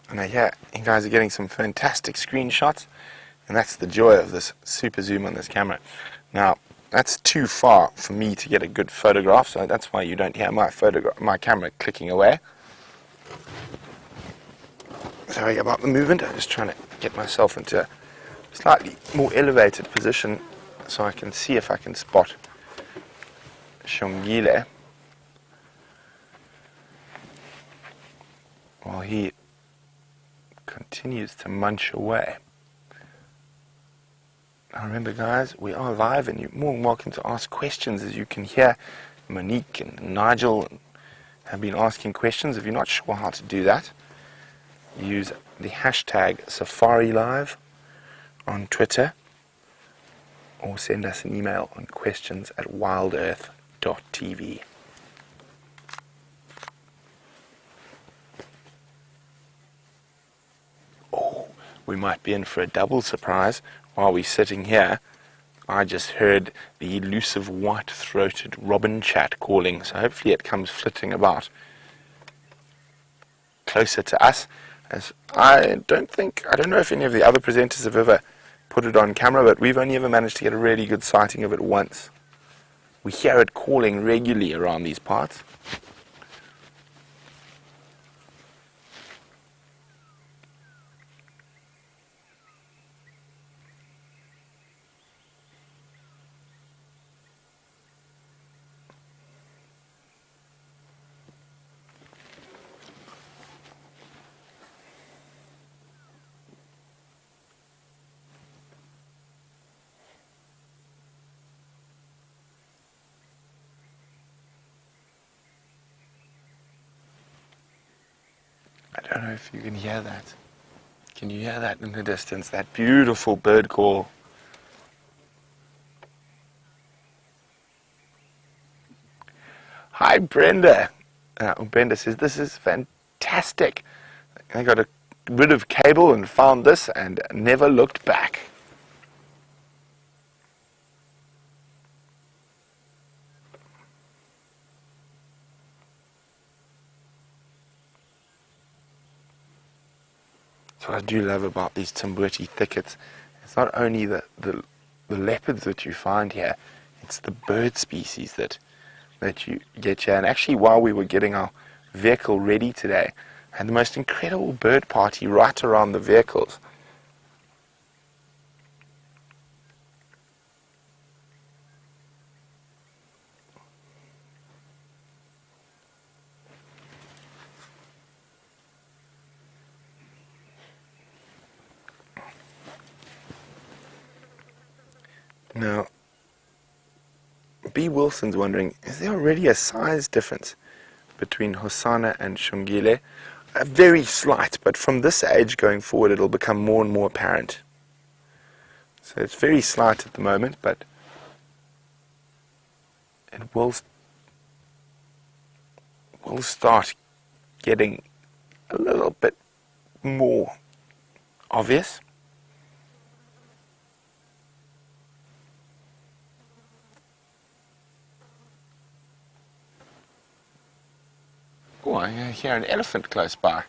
And I hear you guys are getting some fantastic screenshots, and that's the joy of this super zoom on this camera. Now, that's too far for me to get a good photograph, so that's why you don't hear my camera clicking away. Sorry about the movement. I'm just trying to get myself into a slightly more elevated position so I can see if I can spot Xongile while he continues to munch away. Now remember, guys, we are live and you're more than welcome to ask questions. As you can hear, Monique and Nigel have been asking questions. If you're not sure how to do that, use the hashtag SafariLive on Twitter or send us an email on questions@wildearth.tv. We might be in for a double surprise. While we're sitting here, I just heard the elusive white-throated robin chat calling, so hopefully it comes flitting about closer to us. As I don't know if any of the other presenters have ever put it on camera, but we've only ever managed to get a really good sighting of it once. We hear it calling regularly around these parts. I don't know if you can hear that. Can you hear that in the distance? That beautiful bird call. Hi, Brenda. Brenda says, this is fantastic. I got rid of cable and found this and never looked back. So what I do love about these Timberti thickets, it's not only the leopards that you find here, it's the bird species that you get here. And actually, while we were getting our vehicle ready today, I had the most incredible bird party right around the vehicles. Now, B. Wilson's wondering, is there already a size difference between Hosana and Xongile? Very slight, but from this age going forward, it'll become more and more apparent. So it's very slight at the moment, but it will start getting a little bit more obvious. Oh, I hear an elephant close by.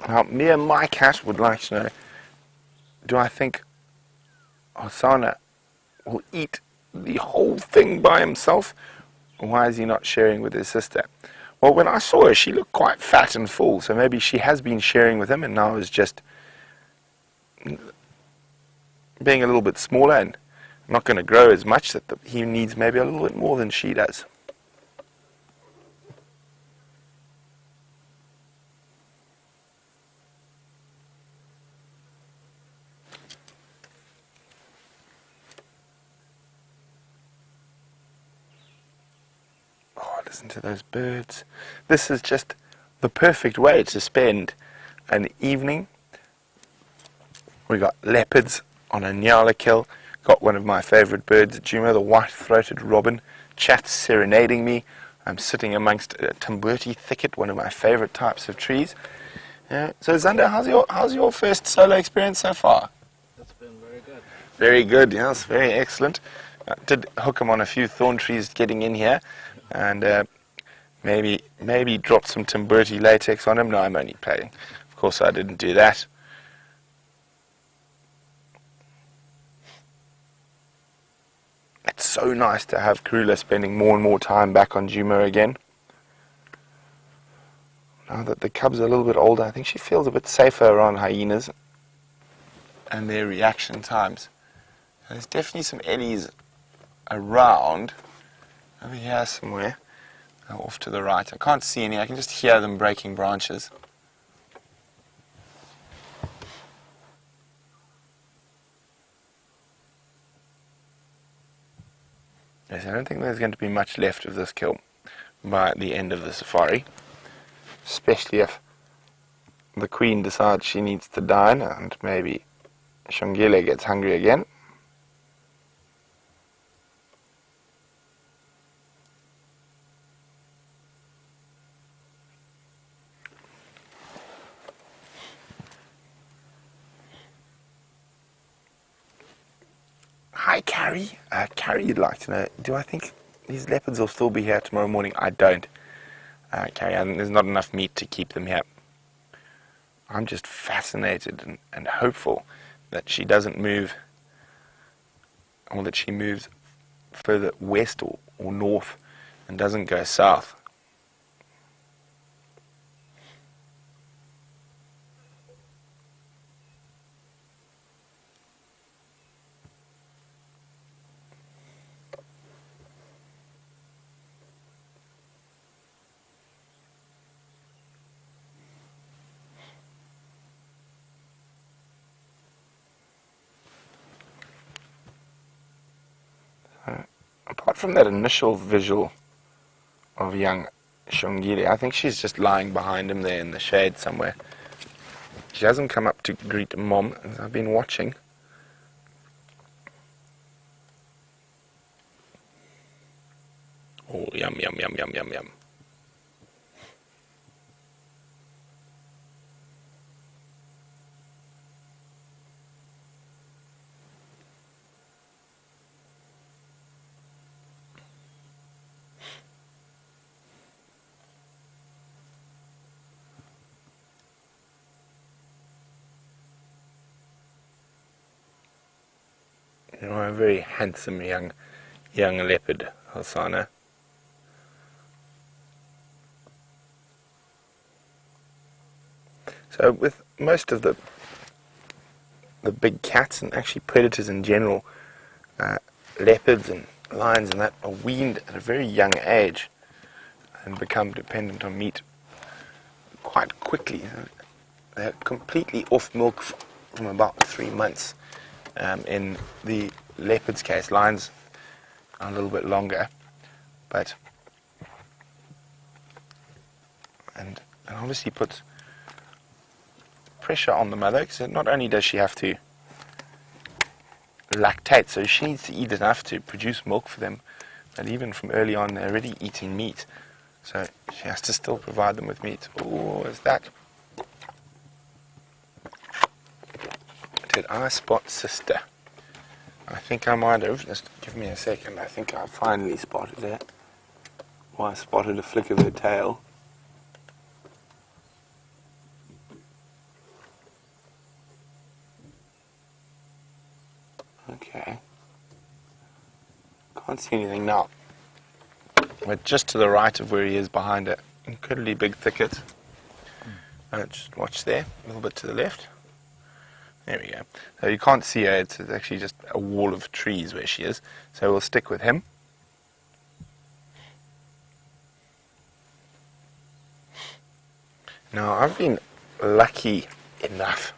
Now, me and my cat would like to know, do I think Hosana will eat the whole thing by himself? Or why is he not sharing with his sister? Well, when I saw her, she looked quite fat and full, so maybe she has been sharing with him and now is just being a little bit smaller and not going to grow as much, that he needs maybe a little bit more than she does. Oh, listen to those birds. This is just the perfect way to spend an evening. We got leopards on a nyala kill. Got one of my favorite birds, Juma, the white-throated robin, chats serenading me. I'm sitting amongst a Timberti thicket, one of my favorite types of trees. So Zander, how's your first solo experience so far? It's been very good. Very good, yes, very excellent. Did hook him on a few thorn trees getting in here, and maybe drop some Timberti latex on him. No, I'm only playing. Of course, I didn't do that. It's so nice to have Karula spending more and more time back on Juma again. Now that the cubs are a little bit older, I think she feels a bit safer around hyenas and their reaction times. There's definitely some eddies around, over here somewhere, off to the right. I can't see any, I can just hear them breaking branches. Yes, I don't think there's going to be much left of this kill by the end of the safari, especially if the queen decides she needs to dine and maybe Xongile gets hungry again. Hi, Carrie. Carrie, you'd like to know, do I think these leopards will still be here tomorrow morning? I don't. Carrie, there's not enough meat to keep them here. I'm just fascinated and hopeful that she doesn't move, or that she moves further west or north and doesn't go south. Apart from that initial visual of young Xongile. I think she's just lying behind him there in the shade somewhere. She hasn't come up to greet Mom, as I've been watching. Oh, yum, yum, yum, yum, yum, yum. You know, a very handsome young leopard, Hosana. So with most of the big cats and actually predators in general, leopards and lions and that are weaned at a very young age and become dependent on meat quite quickly. They're completely off milk from about 3 months. In the leopard's case, lions are a little bit longer, but and obviously puts pressure on the mother, because not only does she have to lactate, so she needs to eat enough to produce milk for them, but even from early on they're already eating meat, so she has to still provide them with meat. Oh, is that? Did I spot sister? I think I might have. Just give me a second. I think I finally spotted her. Well, I spotted a flick of her tail. Okay. Can't see anything now. But just to the right of where he is, behind an incredibly big thicket. Just watch there, a little bit to the left. There we go. So you can't see her, it's actually just a wall of trees where she is. So we'll stick with him. Now, I've been lucky enough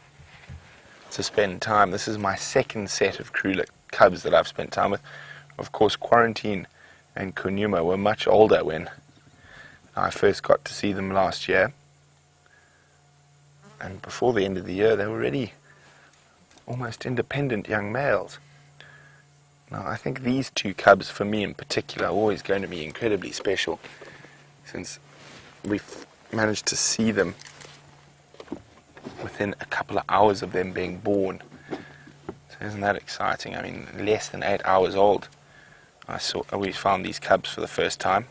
to spend time. This is my second set of Karula cubs that I've spent time with. Of course, Quarantine and Kunuma were much older when I first got to see them last year. And before the end of the year, they were already almost independent young males. Now, I think these two cubs, for me in particular, are always going to be incredibly special, since we've managed to see them within a couple of hours of them being born. So isn't that exciting? I mean, less than 8 hours old, we found these cubs for the first time.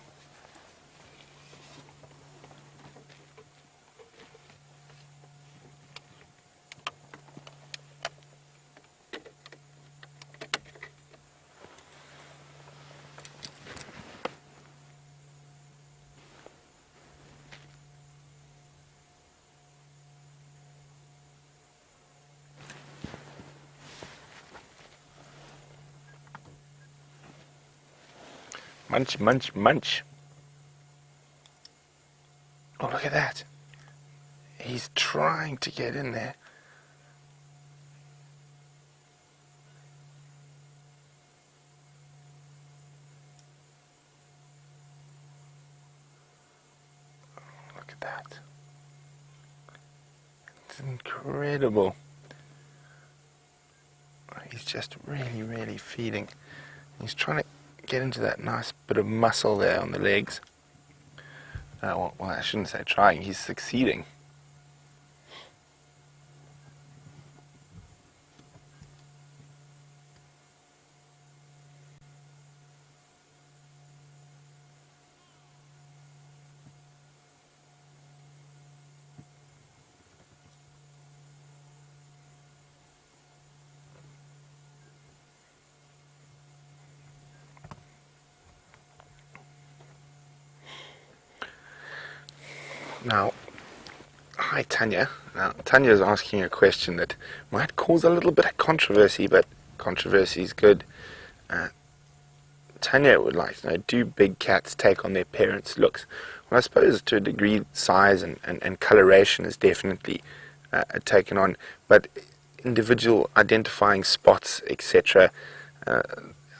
Munch, munch, munch. Oh, look at that. He's trying to get in there. Oh, look at that. It's incredible. He's just really, really feeding. He's trying to get into that nice bit of muscle there on the legs. Well, I shouldn't say trying, he's succeeding. Now, hi Tanya. Now, Tanya is asking a question that might cause a little bit of controversy, but controversy is good. Tanya would like to know, do big cats take on their parents' looks? Well, I suppose to a degree size and coloration is definitely taken on, but individual identifying spots, etc.,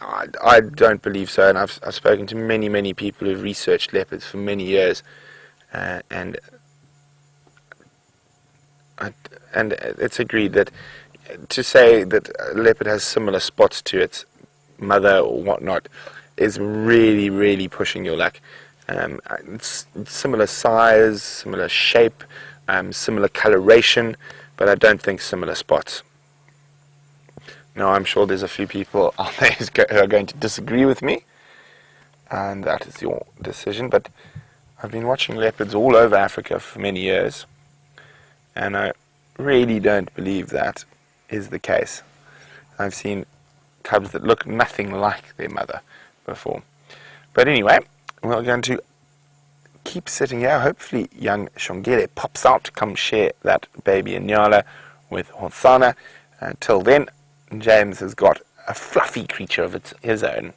I don't believe so, and I've spoken to many people who've researched leopards for many years, and it's agreed that to say that a leopard has similar spots to its mother or whatnot is really pushing your luck. It's similar size, similar shape, similar coloration, but I don't think similar spots. Now, I'm sure there's a few people out there who are going to disagree with me, and that is your decision, but I've been watching leopards all over Africa for many years, and I really don't believe that is the case. I've seen cubs that look nothing like their mother before. But anyway, we're going to keep sitting here. Hopefully young Xongile pops out to come share that baby nyala with Hosana. Until then, James has got a fluffy creature of his own.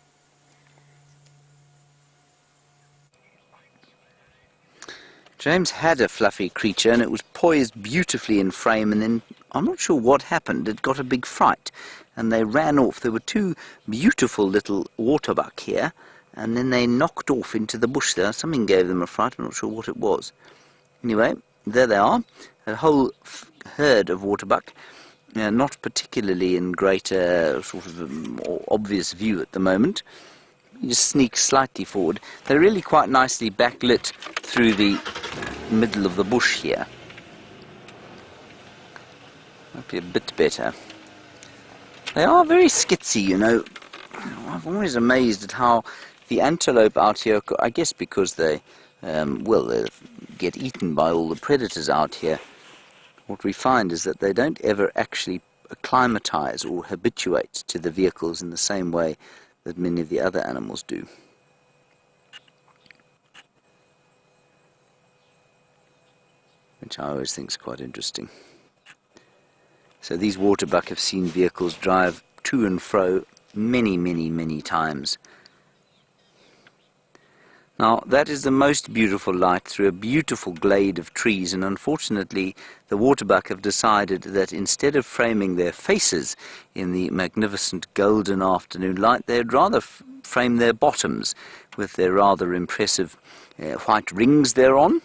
James had a fluffy creature and it was poised beautifully in frame, and then I'm not sure what happened. It got a big fright and they ran off. There were two beautiful little waterbuck here, and then they knocked off into the bush there. Something gave them a fright. I'm not sure what it was. Anyway, there they are, a whole herd of waterbuck. Not particularly in great sort of obvious view at the moment. You just sneak slightly forward. They're really quite nicely backlit through the middle of the bush here. Might be a bit better. They are very skitsy, you know. I'm always amazed at how the antelope out here, I guess because they get eaten by all the predators out here. What we find is that they don't ever actually acclimatize or habituate to the vehicles in the same way that many of the other animals do. Which I always think is quite interesting. So these waterbuck have seen vehicles drive to and fro many times. Now, that is the most beautiful light through a beautiful glade of trees, and unfortunately the waterbuck have decided that instead of framing their faces in the magnificent golden afternoon light, they'd rather frame their bottoms with their rather impressive white rings they're on.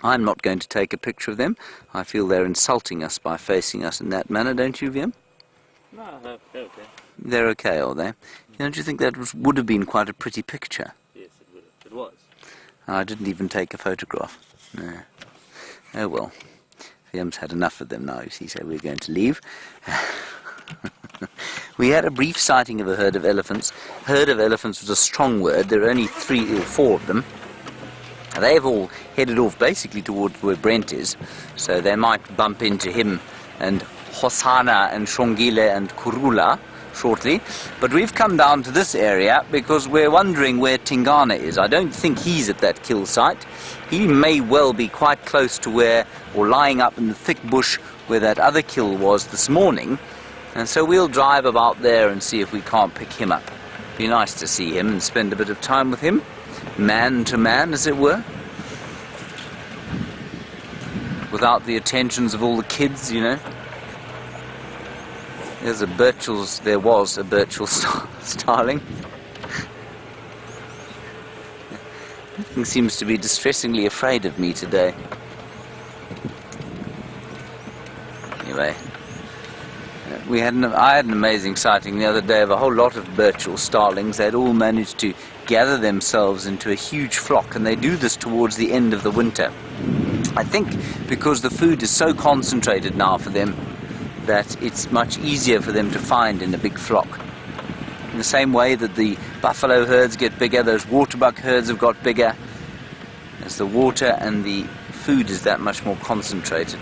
I'm not going to take a picture of them. I feel they're insulting us by facing us in that manner, don't you, Wiem? No, they're okay. They're okay, are they? Don't you think that would have been quite a pretty picture? It was. I didn't even take a photograph. No. Oh well. Viem's had enough of them now, you see, so we're going to leave. We had a brief sighting of a herd of elephants. Herd of elephants was a strong word. There are only 3 or 4 of them. They've all headed off basically towards where Brent is, so they might bump into him and Hosana and Xongile and Karula shortly, but we've come down to this area because we're wondering where Tingana is. I don't think he's at that kill site. He may well be quite close to where, or lying up in the thick bush where that other kill was this morning, and so we'll drive about there and see if we can't pick him up. Be nice to see him and spend a bit of time with him, man to man as it were, without the attentions of all the kids, you know. There was a Birchall starling. Everything seems to be distressingly afraid of me today. Anyway, I had an amazing sighting the other day of a whole lot of Birchall starlings. They'd all managed to gather themselves into a huge flock, and they do this towards the end of the winter. I think because the food is so concentrated now for them that it's much easier for them to find in a big flock. In the same way that the buffalo herds get bigger, those waterbuck herds have got bigger, as the water and the food is that much more concentrated.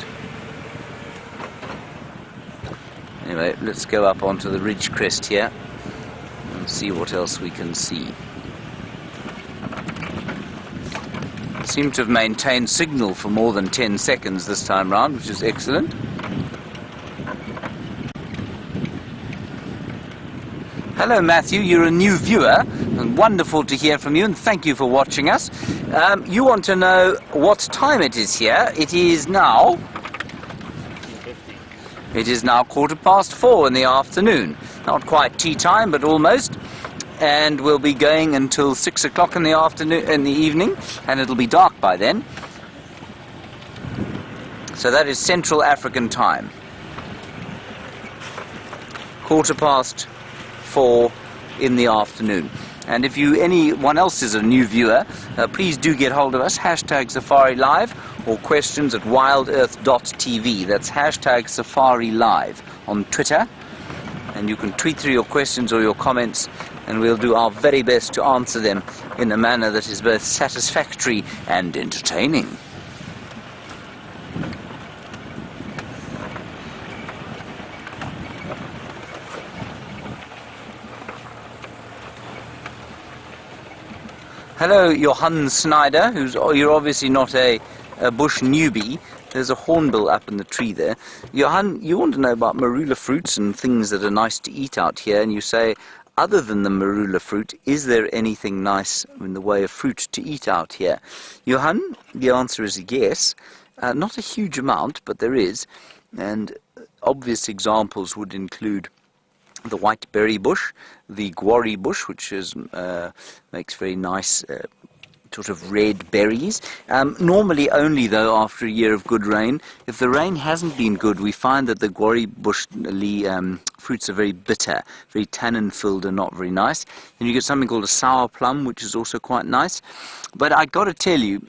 Anyway, let's go up onto the ridge crest here and see what else we can see. Seem to have maintained signal for more than 10 seconds this time round, which is excellent. Hello Matthew, you're a new viewer, and wonderful to hear from you, and thank you for watching us. You want to know what time it is here. It is now It is now 4:15 in the afternoon. Not quite tea time, but almost. And we'll be going until 6 o'clock in the afternoon, in the evening, and it'll be dark by then. So that is Central African time. 4:15 in the afternoon. And if anyone else is a new viewer, please do get hold of us, #SafariLive, or questions at wildearth.tv. That's #SafariLive on Twitter. And you can tweet through your questions or your comments, and we'll do our very best to answer them in a manner that is both satisfactory and entertaining. Hello, Johan Snyder, you're obviously not a bush newbie. There's a hornbill up in the tree there. Johan, you want to know about marula fruits and things that are nice to eat out here, and you say, other than the marula fruit, is there anything nice in the way of fruit to eat out here? Johan, the answer is yes. Not a huge amount, but there is. And obvious examples would include the white berry bush, the guarri bush, which makes very nice sort of red berries. Normally only, though, after a year of good rain. If the rain hasn't been good, we find that the guarri bush fruits are very bitter, very tannin-filled and not very nice. And you get something called a sour plum, which is also quite nice. But I got to tell you,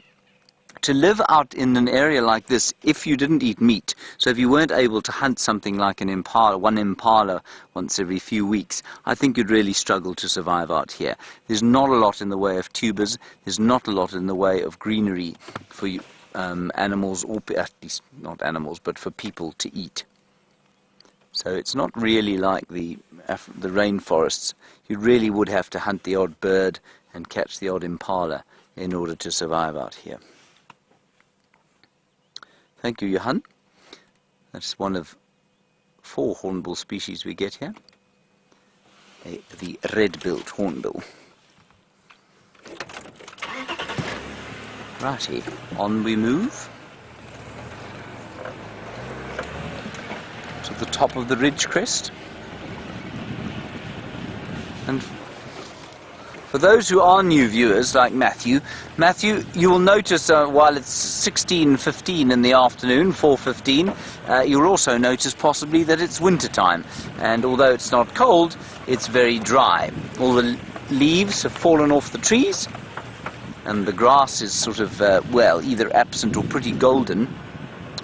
to live out in an area like this, if you didn't eat meat, so if you weren't able to hunt something like one impala once every few weeks, I think you'd really struggle to survive out here. There's not a lot in the way of tubers, there's not a lot in the way of greenery for animals, or at least not animals, but for people to eat. So it's not really like the rainforests. You really would have to hunt the odd bird and catch the odd impala in order to survive out here. Thank you, Johan. That's one of 4 hornbill species we get here. The red-billed hornbill. Righty, on we move to the top of the ridge crest. And for those who are new viewers, like Matthew, you will notice while it's 16:15 in the afternoon, 4:15, you'll also notice possibly that it's winter time. And although it's not cold, it's very dry. All the leaves have fallen off the trees, and the grass is sort of, either absent or pretty golden.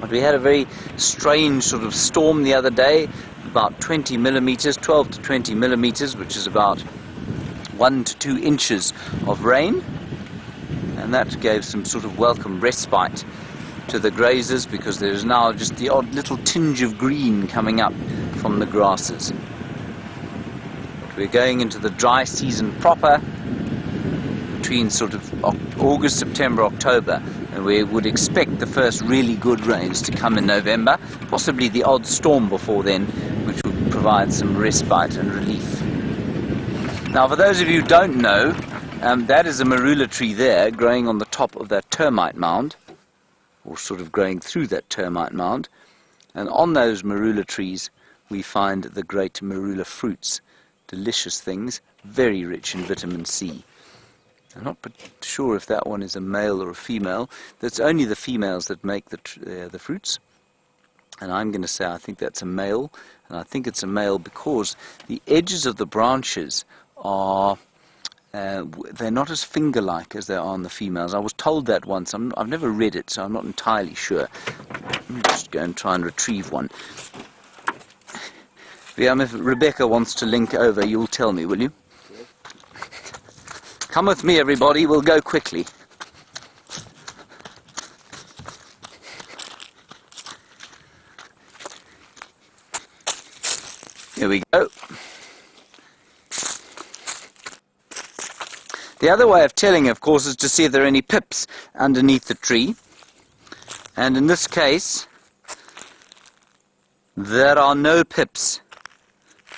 But we had a very strange sort of storm the other day, about 20 millimeters, 12 to 20 millimeters, which is about 1 to 2 inches of rain, and that gave some sort of welcome respite to the grazers, because there is now just the odd little tinge of green coming up from the grasses. But we're going into the dry season proper, between sort of August, September, October, and we would expect the first really good rains to come in November, possibly the odd storm before then, which would provide some respite and relief. Now, for those of you who don't know, that is a marula tree there, growing on the top of that termite mound, or sort of growing through that termite mound. And on those marula trees, we find the great marula fruits, delicious things, very rich in vitamin C. I'm not sure if that one is a male or a female. That's only the females that make the fruits. And I'm going to say I think that's a male, and I think it's a male because the edges of the branches are they're not as finger-like as they are on the females. I was told that once. I've never read it, so I'm not entirely sure. Let me just go and try and retrieve one. If Rebecca wants to link over, you'll tell me, will you? Come with me, everybody. We'll go quickly. Here we go. The other way of telling, of course, is to see if there are any pips underneath the tree. And in this case, there are no pips.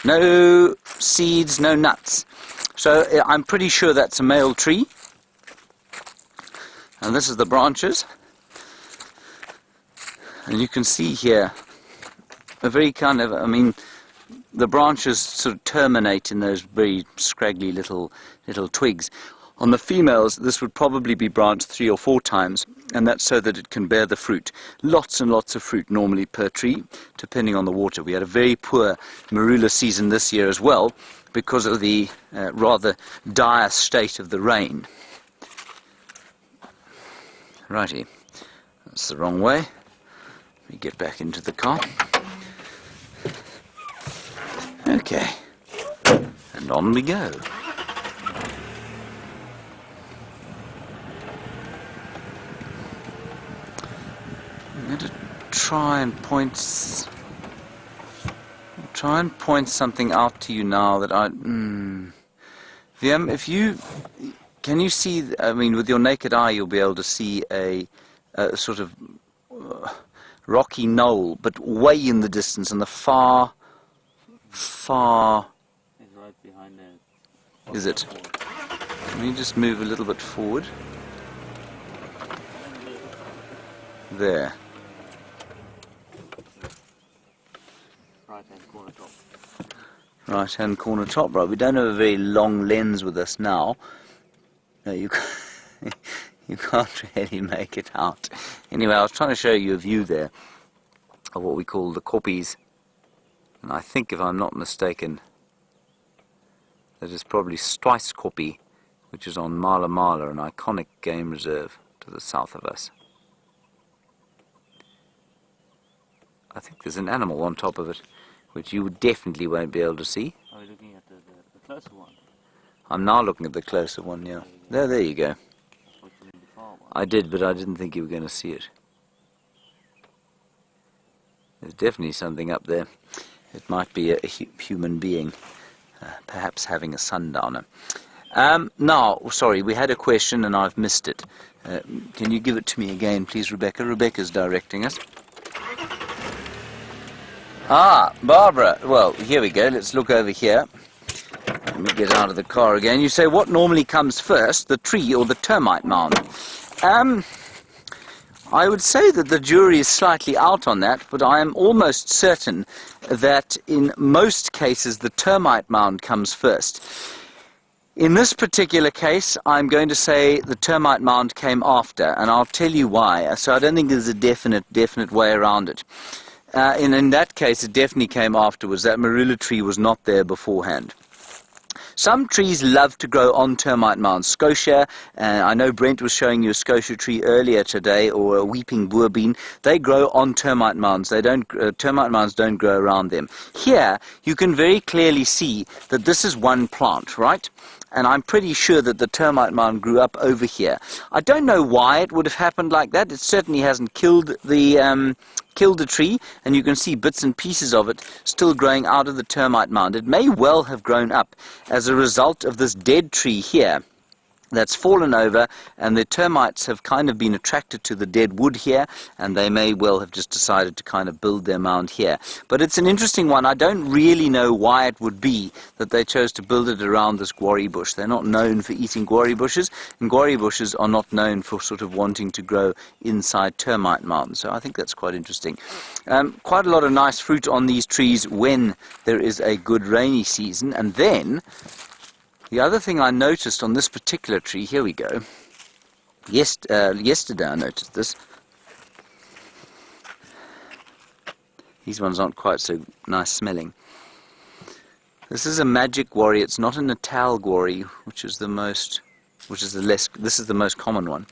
No seeds, no nuts. So I'm pretty sure that's a male tree. And this is the branches. And you can see here a very kind of, I mean, the branches sort of terminate in those very scraggly little twigs. On the females, this would probably be branched 3 or 4 times, and that's so that it can bear the fruit. Lots and lots of fruit normally per tree, depending on the water. We had a very poor marula season this year as well, because of the rather dire state of the rain. Righty, that's the wrong way. Let me get back into the car. Okay, and on we go. I'm going to try and point something out to you now that I... Wiem, can you see, I mean, with your naked eye you'll be able to see a sort of rocky knoll, but way in the distance, in the far... It's right behind there. Is it? Let me just move a little bit forward. There. Right-hand corner top. Right-hand corner top, right. We don't have a very long lens with us now. No, you can't really make it out. Anyway, I was trying to show you a view there of what we call the koppies. And I think, if I'm not mistaken, that is probably Struiskoppie, which is on Mala Mala, an iconic game reserve to the south of us. I think there's an animal on top of it, which you definitely won't be able to see. Are we looking at the closer one? I'm now looking at the closer one, yeah. There you go. What you mean the far one? I did, but I didn't think you were going to see it. There's definitely something up there. It might be a human being, perhaps having a sundowner. Now, sorry, we had a question and I've missed it. Can you give it to me again, please, Rebecca? Rebecca's directing us. Ah, Barbara. Well, here we go. Let's look over here. Let me get out of the car again. You say, what normally comes first, the tree or the termite mound? I would say that the jury is slightly out on that, but I am almost certain that in most cases the termite mound comes first. In this particular case, I'm going to say the termite mound came after, and I'll tell you why. So I don't think there's a definite way around it. In that case, it definitely came afterwards. That marula tree was not there beforehand. Some trees love to grow on termite mounds. Scotia, I know Brent was showing you a scotia tree earlier today, or a weeping boerbean. They grow on termite mounds. Termite mounds don't grow around them. Here, you can very clearly see that this is one plant, right? And I'm pretty sure that the termite mound grew up over here. I don't know why it would have happened like that. It certainly hasn't killed the tree, and you can see bits and pieces of it still growing out of the termite mound. It may well have grown up as a result of this dead tree here that's fallen over, and the termites have kind of been attracted to the dead wood here, and they may well have just decided to kind of build their mound here. But it's an interesting one. I don't really know why it would be that they chose to build it around this guarri bush. They're not known for eating guarri bushes, and guarri bushes are not known for sort of wanting to grow inside termite mounds. So I think that's quite interesting. Quite a lot of nice fruit on these trees when there is a good rainy season. And then the other thing I noticed on this particular tree, here we go. Yesterday I noticed this. These ones aren't quite so nice smelling. This is a magic guarri. It's not a natal guarri, this is the most common one.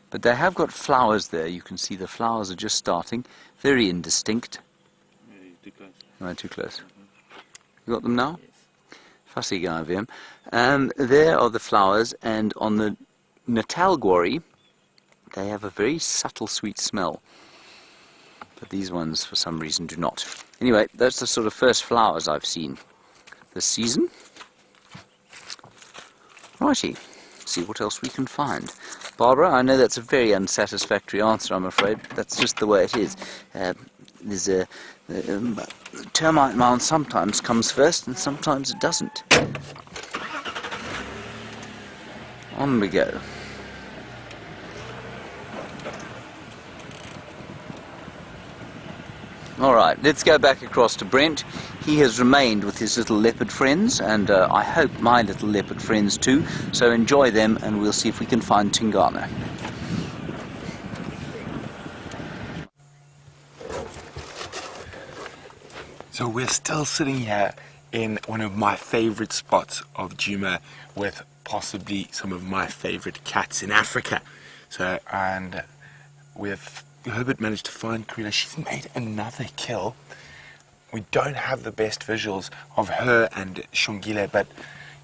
But they have got flowers there. You can see the flowers are just starting. Very indistinct. Yeah, too close. No, too close. You got them now? Fussy guy, Wiem. There are the flowers, and on the natal guarri, they have a very subtle sweet smell. But these ones, for some reason, do not. Anyway, that's the sort of first flowers I've seen this season. Righty, see what else we can find. Barbara, I know that's a very unsatisfactory answer, I'm afraid. That's just the way it is. There's a termite mound sometimes comes first and sometimes it doesn't. On we go. All right, let's go back across to Brent. He has remained with his little leopard friends, and I hope my little leopard friends too. So enjoy them, and we'll see if we can find Tingana. So we're still sitting here in one of my favorite spots of Djuma with possibly some of my favorite cats in Africa. So, and Herbert managed to find Karula. She's made another kill. We don't have the best visuals of her and Xongile, but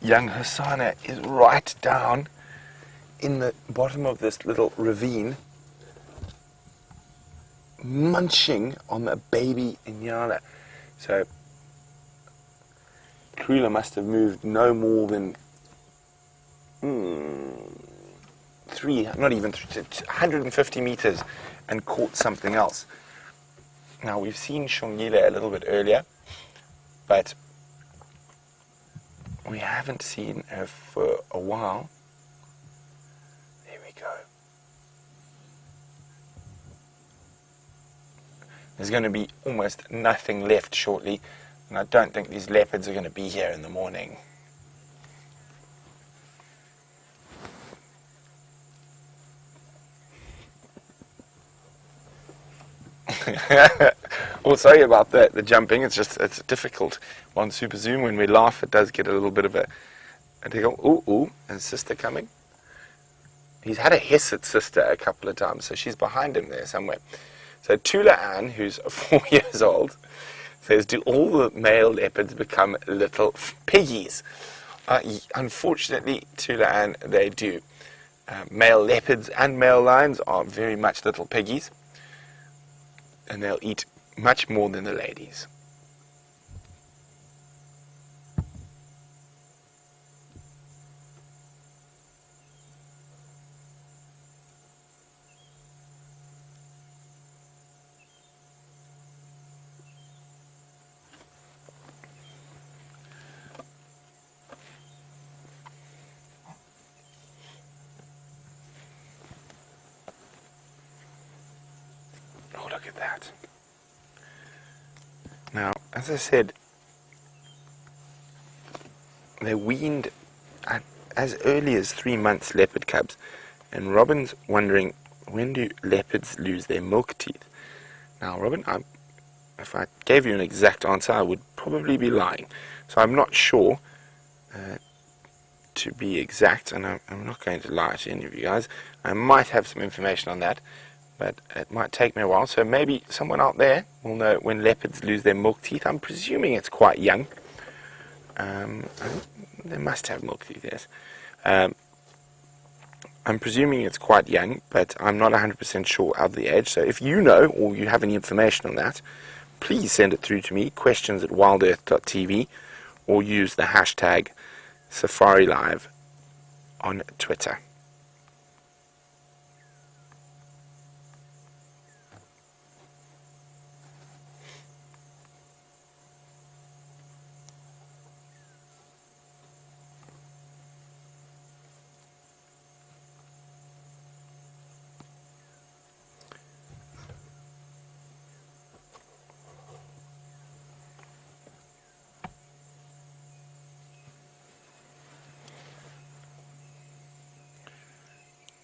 young Hosana is right down in the bottom of this little ravine, munching on the baby nyala. So Karula must have moved no more than 150 meters and caught something else. Now we've seen Xongile a little bit earlier, but we haven't seen her for a while. There we go. There's going to be almost nothing left shortly, and I don't think these leopards are going to be here in the morning. Well, sorry about the jumping. It's difficult on Super Zoom. When we laugh, it does get a little bit of a tickle. Ooh, and sister coming. He's had a hiss at sister a couple of times, so she's behind him there somewhere. So Tula Ann, who's 4 years old, says, do all the male leopards become little piggies? Unfortunately, Tula Ann, they do. Male leopards and male lions are very much little piggies, and they'll eat much more than the ladies. Oh, look at that. Now, as I said, they're weaned at as early as 3 months, leopard cubs. And Robin's wondering, when do leopards lose their milk teeth? Now, Robin, if I gave you an exact answer, I would probably be lying. So I'm not sure, to be exact, and I'm not going to lie to any of you guys. I might have some information on that, but it might take me a while. So maybe someone out there will know when leopards lose their milk teeth. I'm presuming it's quite young. They must have milk teeth, yes. I'm presuming it's quite young, but I'm not 100% sure of the age. So if you know, or you have any information on that, please send it through to me, questions@wildearth.tv, or use the hashtag #SafariLive on Twitter.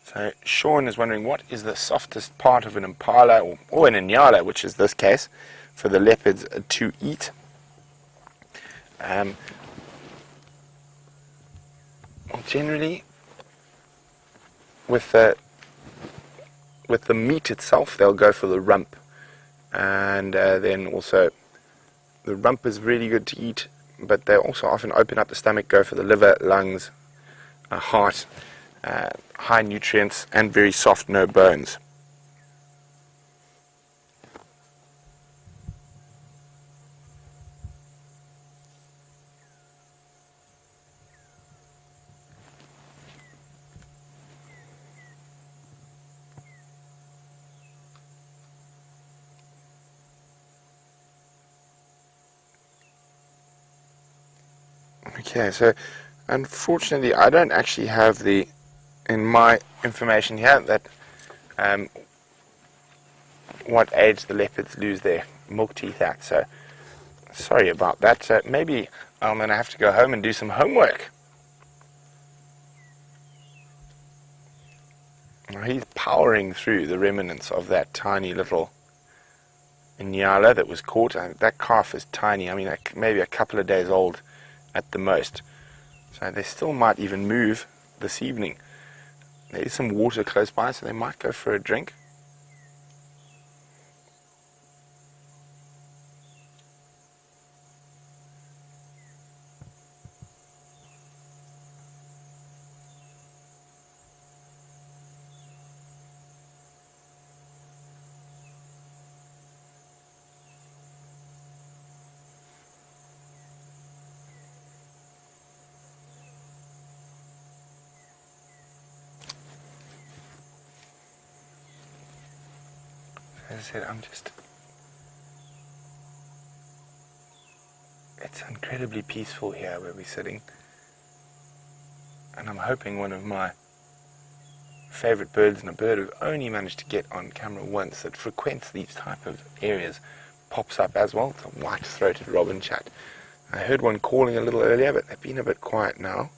So Sean is wondering, what is the softest part of an impala or an nyala, which is this case, for the leopards to eat? Well, generally, with the meat itself, they'll go for the rump, and then also the rump is really good to eat, but they also often open up the stomach, go for the liver, lungs, heart. High nutrients and very soft, no bones. Okay, so unfortunately I don't actually have in my information here that what age the leopards lose their milk teeth at. So sorry about that. So maybe I'm going to have to go home and do some homework. Now he's powering through the remnants of that tiny little nyala that was caught. That calf is tiny. I mean, maybe a couple of days old at the most. So they still might even move this evening. There is some water close by, so they might go for a drink. As I said, it's incredibly peaceful here where we're sitting. And I'm hoping one of my favorite birds, and a bird we've only managed to get on camera once that frequents these type of areas, pops up as well. It's a white-throated robin chat. I heard one calling a little earlier, but they've been a bit quiet now.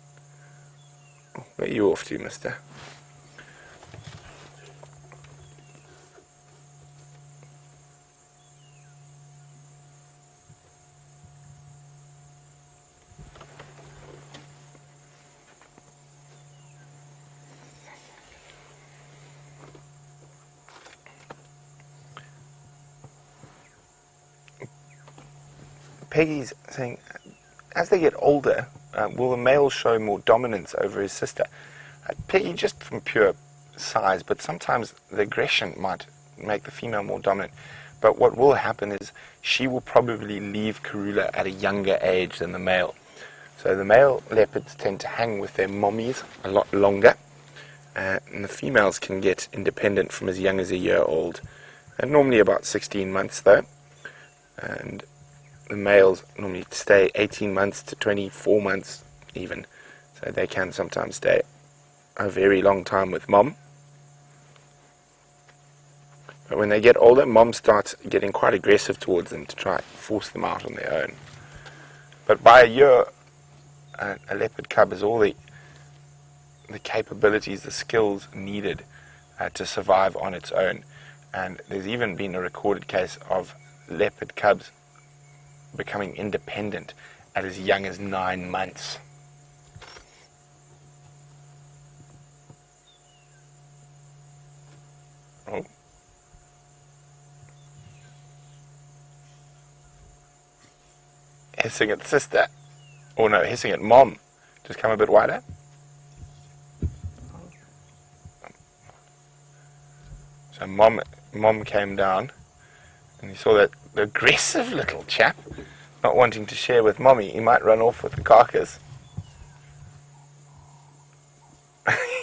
Oh, where are you off to, mister? Peggy's saying, as they get older, will the male show more dominance over his sister? Peggy, just from pure size, but sometimes the aggression might make the female more dominant. But what will happen is she will probably leave Karula at a younger age than the male. So the male leopards tend to hang with their mommies a lot longer, and the females can get independent from as young as a year old, and normally about 16 months though. And the males normally stay 18 months to 24 months even, so they can sometimes stay a very long time with mom. But when they get older, mom starts getting quite aggressive towards them to try and force them out on their own. But by a year, a leopard cub has all the capabilities, the skills needed to survive on its own. And there's even been a recorded case of leopard cubs becoming independent at as young as 9 months. Oh. Hissing at sister. Oh no, hissing at mom. Just come a bit wider. So mom came down, and you saw that the aggressive little chap not wanting to share with mommy. He might run off with the carcass.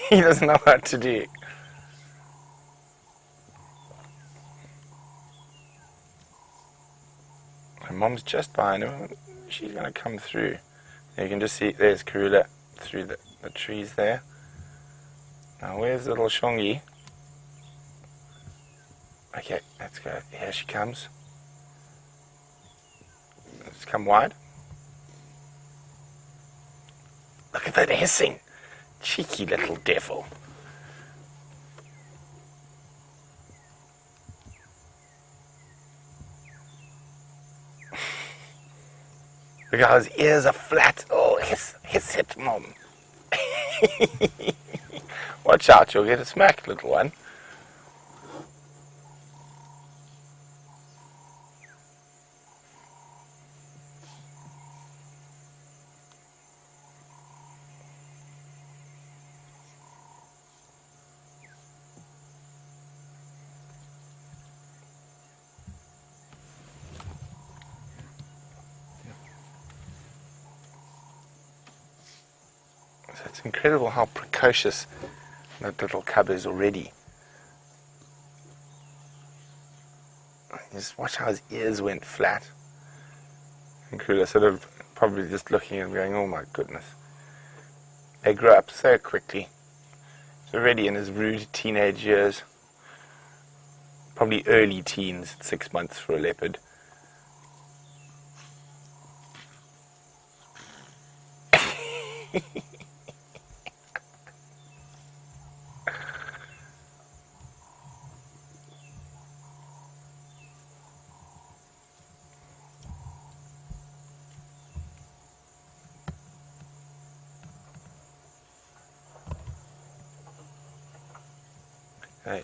He doesn't know what to do. And mom's just behind him. She's going to come through. You can just see there's Karula through the trees there. Now where's little Xongile? Okay, let's go. Here she comes. Let's come wide. Look at that hissing. Cheeky little devil. Look how his ears are flat. Oh, hiss it, mom. Watch out, you'll get a smack, little one. So it's incredible how precocious that little cub is already. Just watch how his ears went flat. And Karula sort of probably just looking and going, oh my goodness. They grow up so quickly. He's already in his rude teenage years. probably early teens, 6 months for a leopard.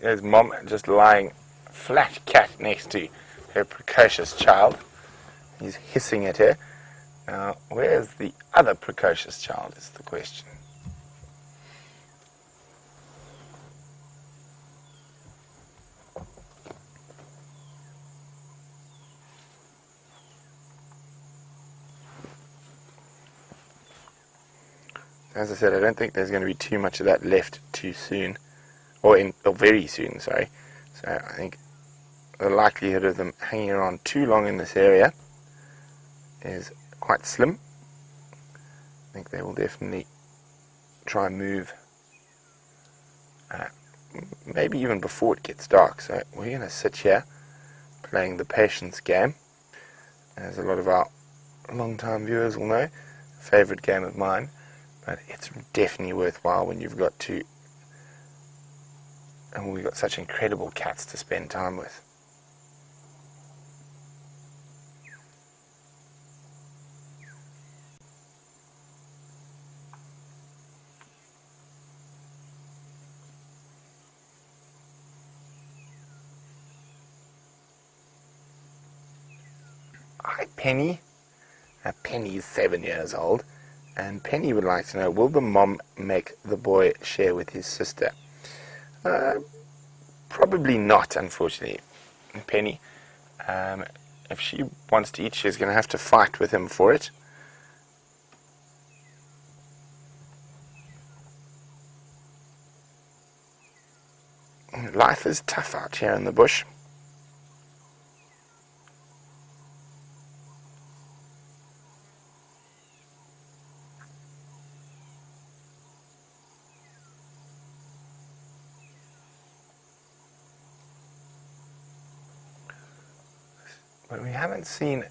There's Mom just lying flat cat next to her precocious child. He's hissing at her. Now, where's the other precocious child is the question. As I said, I don't think there's going to be too much of that left too soon, or very soon, sorry. So I think the likelihood of them hanging around too long in this area is quite slim. I think they will definitely try and move, maybe even before it gets dark. So we're going to sit here playing the patience game, as a lot of our long-time viewers will know, a favourite game of mine. But it's definitely worthwhile when you've got and we've got such incredible cats to spend time with. Hi, Penny. Penny's 7 years old. And Penny would like to know, will the mom make the boy share with his sister? Probably not, unfortunately, Penny. If she wants to eat, she's going to have to fight with him for it. Life is tough out here in the bush. But we haven't seen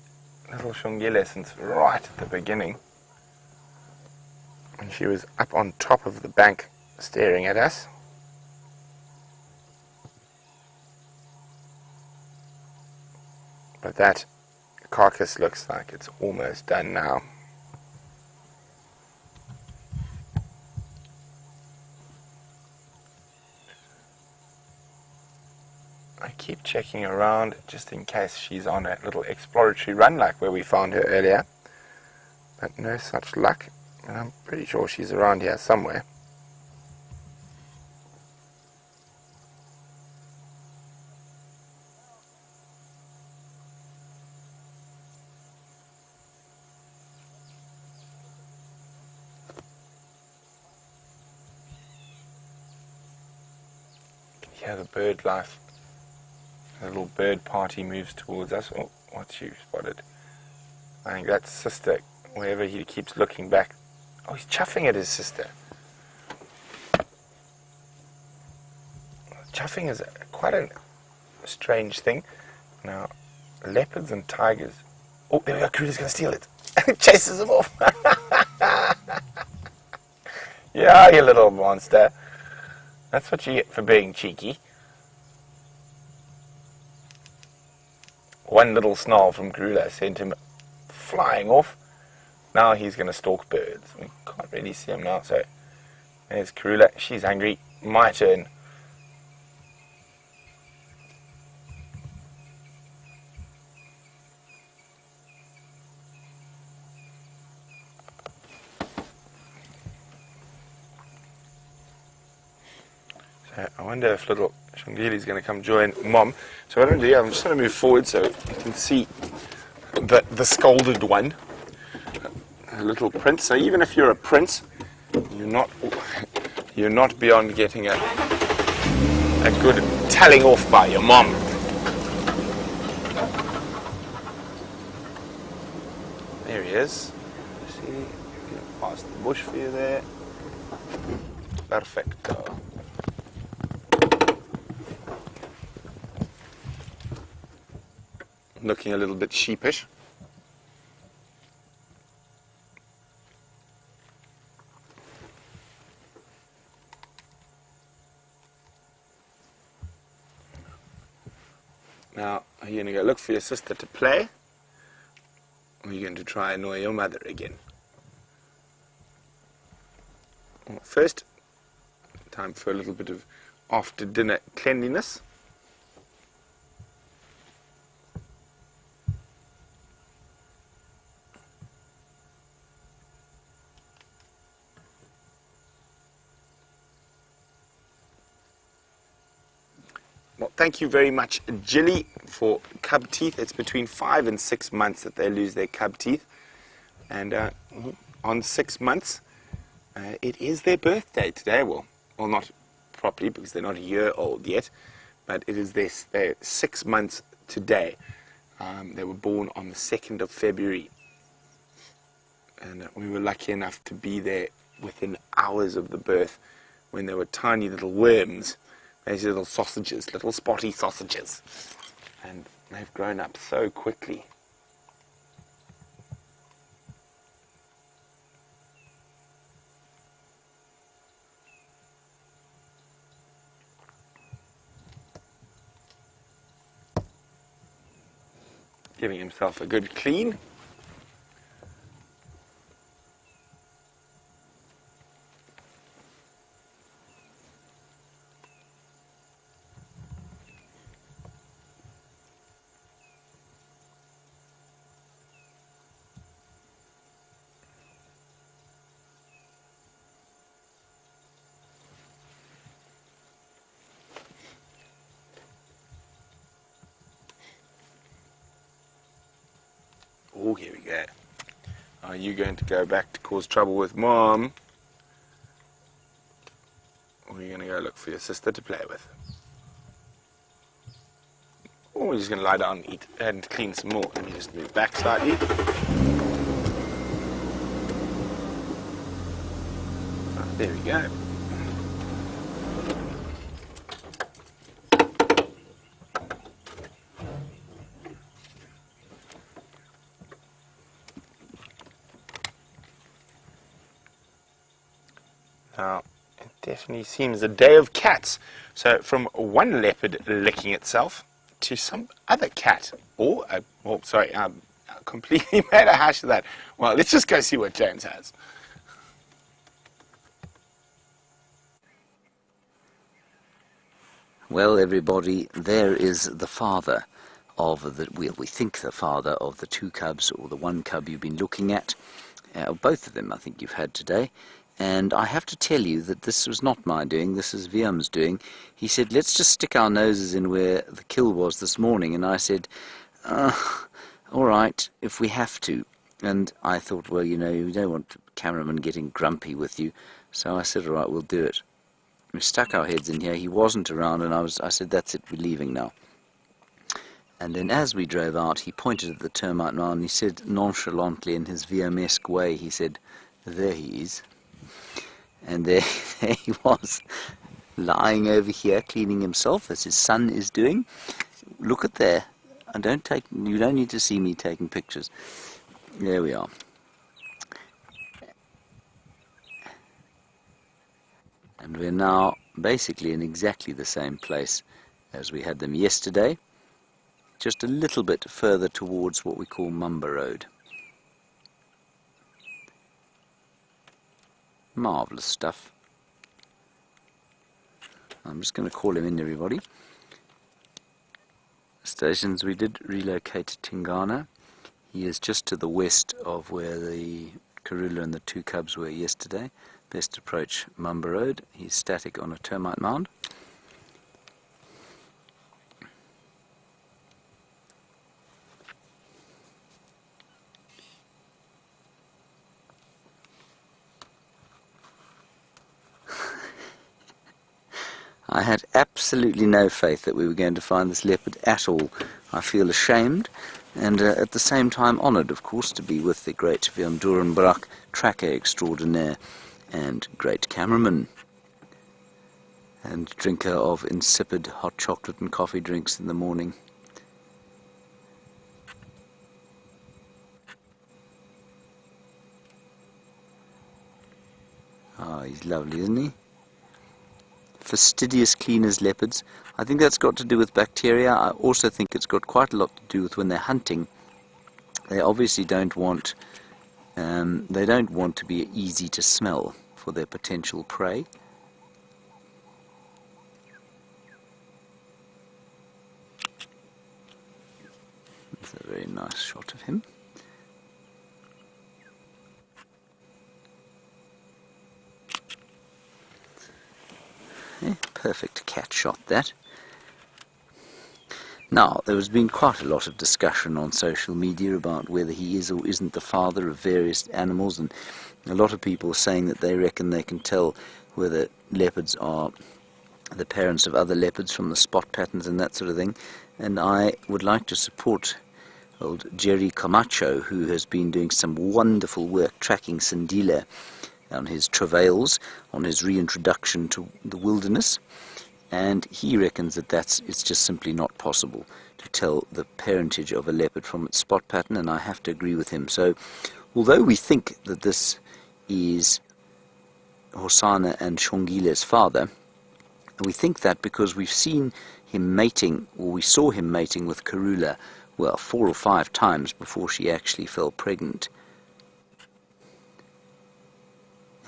little Xongile since right at the beginning. And she was up on top of the bank staring at us. But that carcass looks like it's almost done now. I keep checking around just in case she's on a little exploratory run like where we found her earlier. But no such luck, and I'm pretty sure she's around here somewhere. You can hear the bird life. The little bird party moves towards us. Oh, what's you spotted? I think that's sister, wherever he keeps looking back. Oh, he's chuffing at his sister. Chuffing is quite a strange thing. Now, leopards and tigers... Oh, there we go, Karula's going to steal it. And it chases him off. Yeah, you little monster. That's what you get for being cheeky. One little snarl from Karula sent him flying off. Now he's going to stalk birds. We can't really see him now, so there's Karula. She's hungry. My turn. So I wonder if little Xongile is going to come join Mom. So what I'm going to do, I'm just going to move forward so you can see the scolded one. A little prince. So even if you're a prince, you're not beyond getting a good telling off by your mom. There he is. See, past the bush for you there. Perfecto. looking a little bit sheepish. Now, are you going to go look for your sister to play? Or are you going to try and annoy your mother again? Well, first, time for a little bit of after dinner cleanliness. Well, thank you very much, Jilly, for cub teeth. It's between 5 and 6 months that they lose their cub teeth. And on 6 months, it is their birthday today. Well, not properly because they're not a year old yet, but it is their 6 months today. They were born on the 2nd of February. And we were lucky enough to be there within hours of the birth when they were tiny little worms. These little sausages, little spotty sausages. And they've grown up so quickly. Giving himself a good clean. Oh, here we go. Are you going to go back to cause trouble with Mom? Or are you going to go look for your sister to play with? Or we're just going to lie down and eat and clean some more. Let me just move back slightly. Ah, there we go. Now, it definitely seems a day of cats. So, from one leopard licking itself to some other cat, or, completely made a hash of that. Well, let's just go see what James has. Well, everybody, there is the father of the, well, we think the father of the 2 cubs, or the 1 cub you've been looking at. Both of them I think you've had today. And I have to tell you that this was not my doing, this is Viam's doing. He said, let's just stick our noses in where the kill was this morning. And I said, all right, if we have to. And I thought, well, you know, you don't want the cameraman getting grumpy with you. So I said, all right, we'll do it. We stuck our heads in here. He wasn't around, and I said, that's it, we're leaving now. And then as we drove out, he pointed at the termite mound, and he said nonchalantly in his Viam-esque way, he said, there he is. And there he was, lying over here, cleaning himself, as his son is doing. Look at there. You don't need to see me taking pictures. There we are. And we're now basically in exactly the same place as we had them yesterday, just a little bit further towards what we call Mumba Road. Marvellous stuff. I'm just going to call him in, everybody. Stations, we did relocate to Tingana. He is just to the west of where the Karula and the 2 cubs were yesterday. Best approach Mumba Road. He's static on a termite mound. I had absolutely no faith that we were going to find this leopard at all. I feel ashamed and at the same time honoured, of course, to be with the great Viam Durenbrock, tracker extraordinaire and great cameraman and drinker of insipid hot chocolate and coffee drinks in the morning. he's lovely, isn't he? Fastidious cleaners leopards. I think that's got to do with bacteria. I also think it's got quite a lot to do with when they're hunting. They obviously don't want to be easy to smell for their potential prey. That's a very nice shot of him. Perfect cat shot, that. Now, there has been quite a lot of discussion on social media about whether he is or isn't the father of various animals, and a lot of people are saying that they reckon they can tell whether leopards are the parents of other leopards from the spot patterns and that sort of thing. And I would like to support old Jerry Camacho, who has been doing some wonderful work tracking Xongile on his travails, on his reintroduction to the wilderness, and he reckons that it's just simply not possible to tell the parentage of a leopard from its spot pattern, and I have to agree with him. So although we think that this is Hosana and Xongile's father, we think that because we've seen him mating, or we saw him mating with Karula, well, 4 or 5 times before she actually fell pregnant.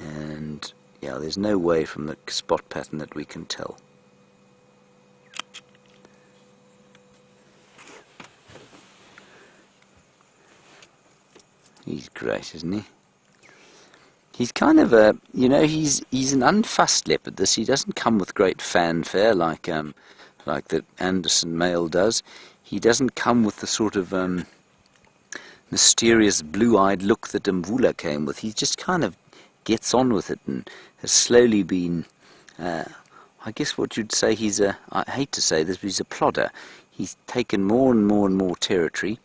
And yeah, there's no way from the spot pattern that we can tell. He's great, isn't he? He's kind of a, he's an unfussed leopard. He doesn't come with great fanfare like the Anderson male does. He doesn't come with the sort of mysterious blue-eyed look that Mvula came with. He just kind of gets on with it and has slowly been, I guess what you'd say I hate to say this, but he's a plodder. He's taken more and more and more territory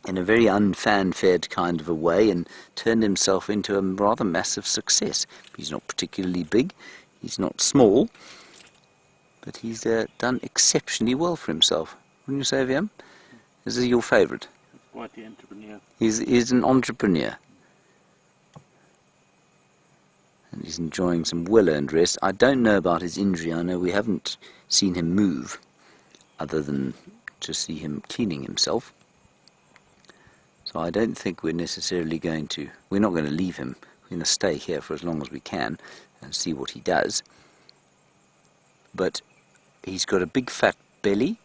in a very unfanfared kind of a way and turned himself into a rather massive success. He's not particularly big, he's not small, but he's done exceptionally well for himself. Wouldn't you say of him? Is he your favourite? Quite the entrepreneur. He's an entrepreneur. And he's enjoying some well-earned rest. I don't know about his injury. I know we haven't seen him move, other than to see him cleaning himself. So I don't think we're necessarily we're not going to leave him. We're going to stay here for as long as we can and see what he does. But he's got a big fat belly,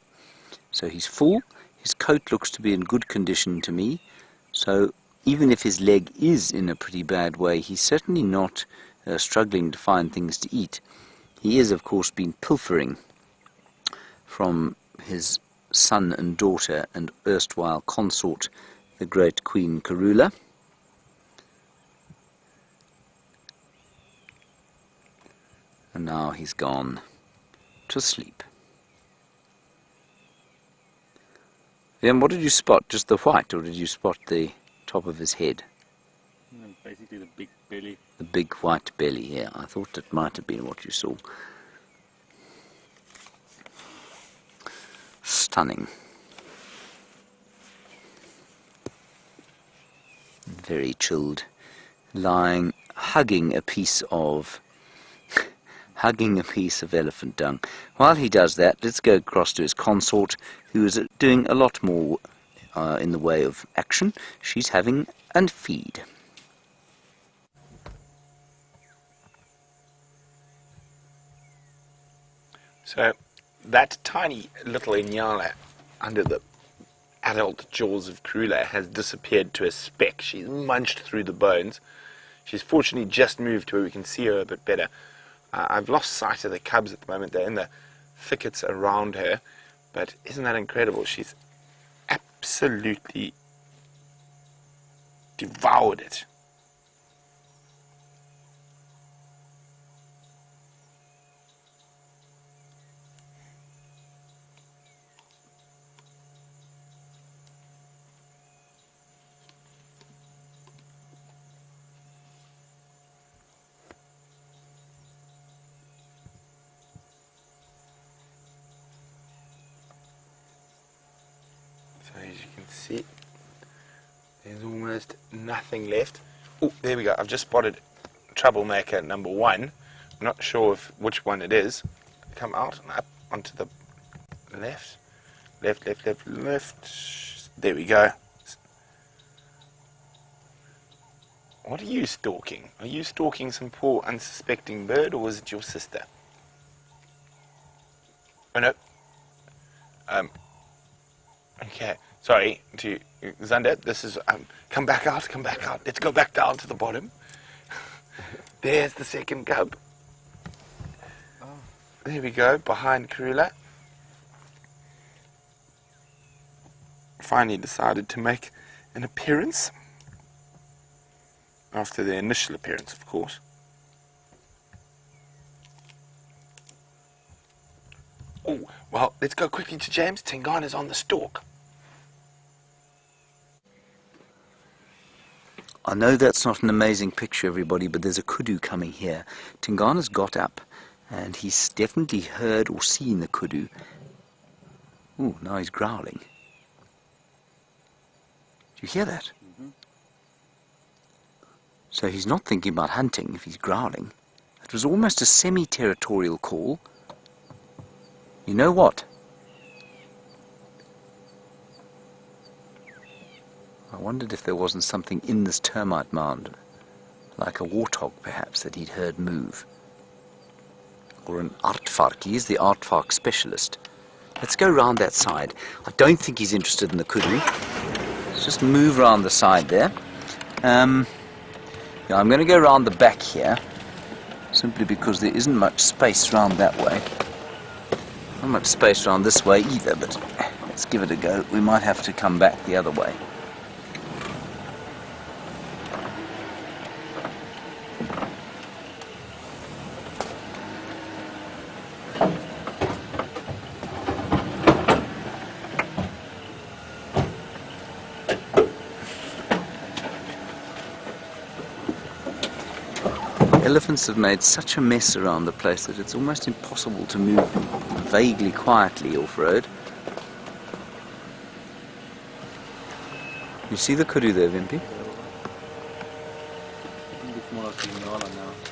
so he's full. His coat looks to be in good condition to me. So even if his leg is in a pretty bad way, he's certainly not struggling to find things to eat. He is, of course, been pilfering from his son and daughter and erstwhile consort, the great Queen Karula. And now he's gone to sleep. Then what did you spot? Just the white, or did you spot the top of his head? Basically the big belly. The big white belly, yeah. I thought that might have been what you saw. Stunning. Very chilled, lying, hugging a piece of elephant dung. While he does that, let's go across to his consort, who is doing a lot more in the way of action. She's having a feed. So that tiny little nyala under the adult jaws of Karula has disappeared to a speck. She's munched through the bones. She's fortunately just moved to where we can see her a bit better. I've lost sight of the cubs at the moment. They're in the thickets around her. But isn't that incredible? She's absolutely devoured it. So as you can see, there's almost nothing left. Oh, there we go. I've just spotted troublemaker number one. I'm not sure which one it is. Come out and up onto the left. Left. There we go. What are you stalking? Are you stalking some poor unsuspecting bird, or is it your sister? Oh no. Okay. Sorry to Zander. This is come back out. Let's go back down to the bottom. There's the second cub. There we go, behind Karula. Finally decided to make an appearance. After the initial appearance, of course. Oh, well, let's go quickly to James. Tingana's on the stalk. I know that's not an amazing picture, everybody, but there's a kudu coming here. Tingana's got up, and he's definitely heard or seen the kudu. Ooh, now he's growling. Do you hear that? Mm-hmm. So he's not thinking about hunting if he's growling. It was almost a semi-territorial call. You know what? I wondered if there wasn't something in this termite mound, like a warthog perhaps, that he'd heard move. Or an aardvark. He is the aardvark specialist. Let's go round that side. I don't think he's interested in the kudu. Let's just move around the side there. Yeah, I'm going to go round the back here, simply because there isn't much space round that way. Not much space around this way either, but let's give it a go. We might have to come back the other way. Elephants have made such a mess around the place that it's almost impossible to move vaguely quietly off-road. You see the kudu there, Wimpy?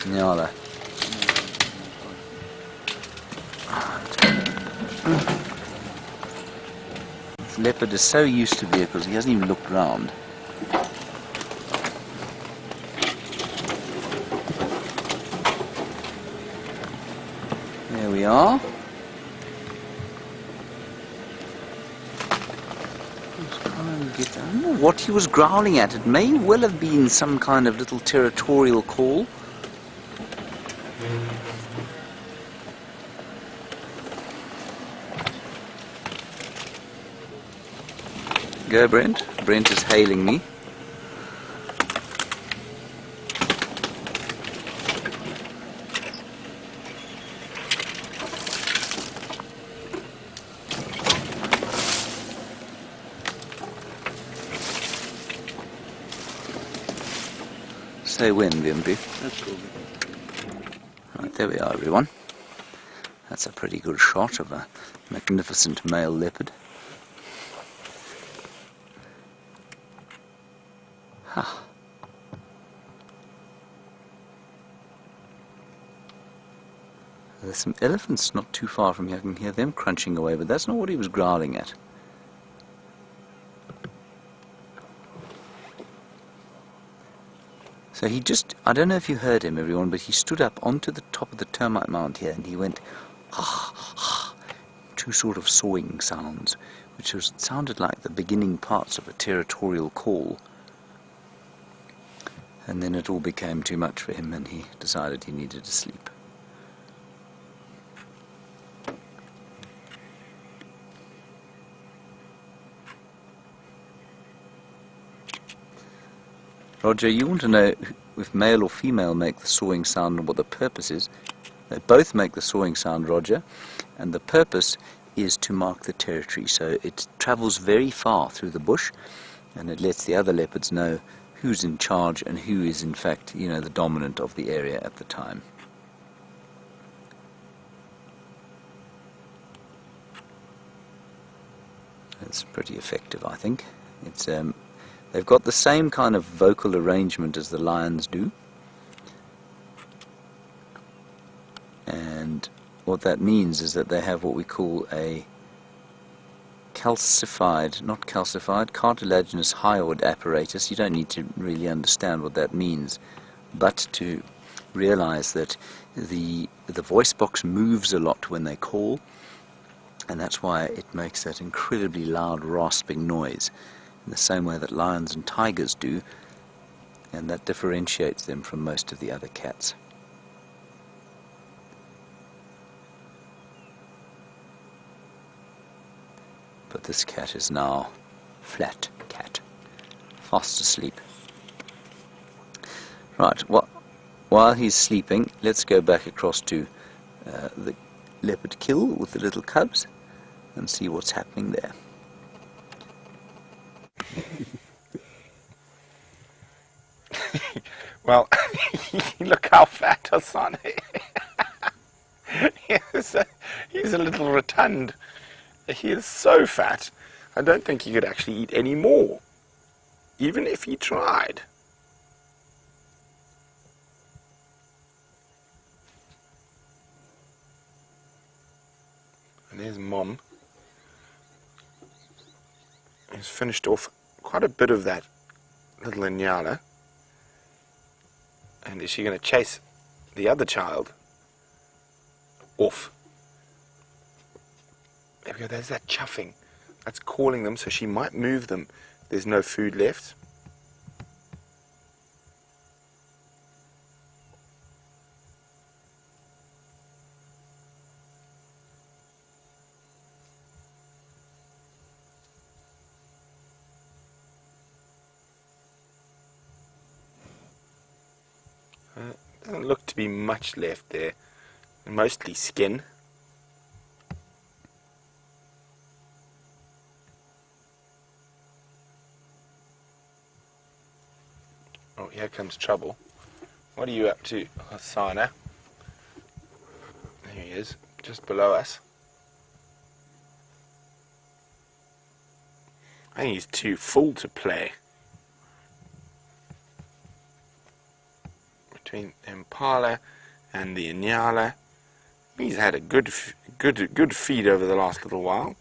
Nyala. This leopard is so used to vehicles, he hasn't even looked round. There we are. I don't know what he was growling at. It may well have been some kind of little territorial call. Go, Brent. Brent is hailing me. Say when, Wimpy. That's cool. Right, there we are, everyone. That's a pretty good shot of a magnificent male leopard. Huh. There's some elephants not too far from here. I can hear them crunching away, but that's not what he was growling at. So he just, I don't know if you heard him, everyone, but he stood up onto the top of the termite mound here and he went, two sort of sawing sounds, which sounded like the beginning parts of a territorial call. And then it all became too much for him and he decided he needed to sleep. Roger, you want to know if male or female make the sawing sound and what the purpose is? They both make the sawing sound, Roger, and the purpose is to mark the territory. So it travels very far through the bush and it lets the other leopards know who's in charge and who is in fact, the dominant of the area at the time. It's pretty effective, I think. They've got the same kind of vocal arrangement as the lions do, what that means is that they have what we call a not calcified, cartilaginous hyoid apparatus. You don't need to really understand what that means, but to realize that the voice box moves a lot when they call, and that's why it makes that incredibly loud rasping noise in the same way that lions and tigers do, and that differentiates them from most of the other cats. But this cat is now flat cat, fast asleep. Right, while he's sleeping, let's go back across to the leopard kill with the little cubs and see what's happening there. Well, look how fat Hosana is. He's a little rotund. He is so fat, I don't think he could actually eat any more, even if he tried. And there's Mom. He's finished off quite a bit of that little nyala. And is she going to chase the other child off? There we go, there's that chuffing. That's calling them, so she might move them. There's no food left. Doesn't look to be much left there. Mostly skin. Oh, here comes trouble. What are you up to, Hosana? There he is, just below us. I think he's too full to play. Between the impala and the nyala, he's had a good feed over the last little while.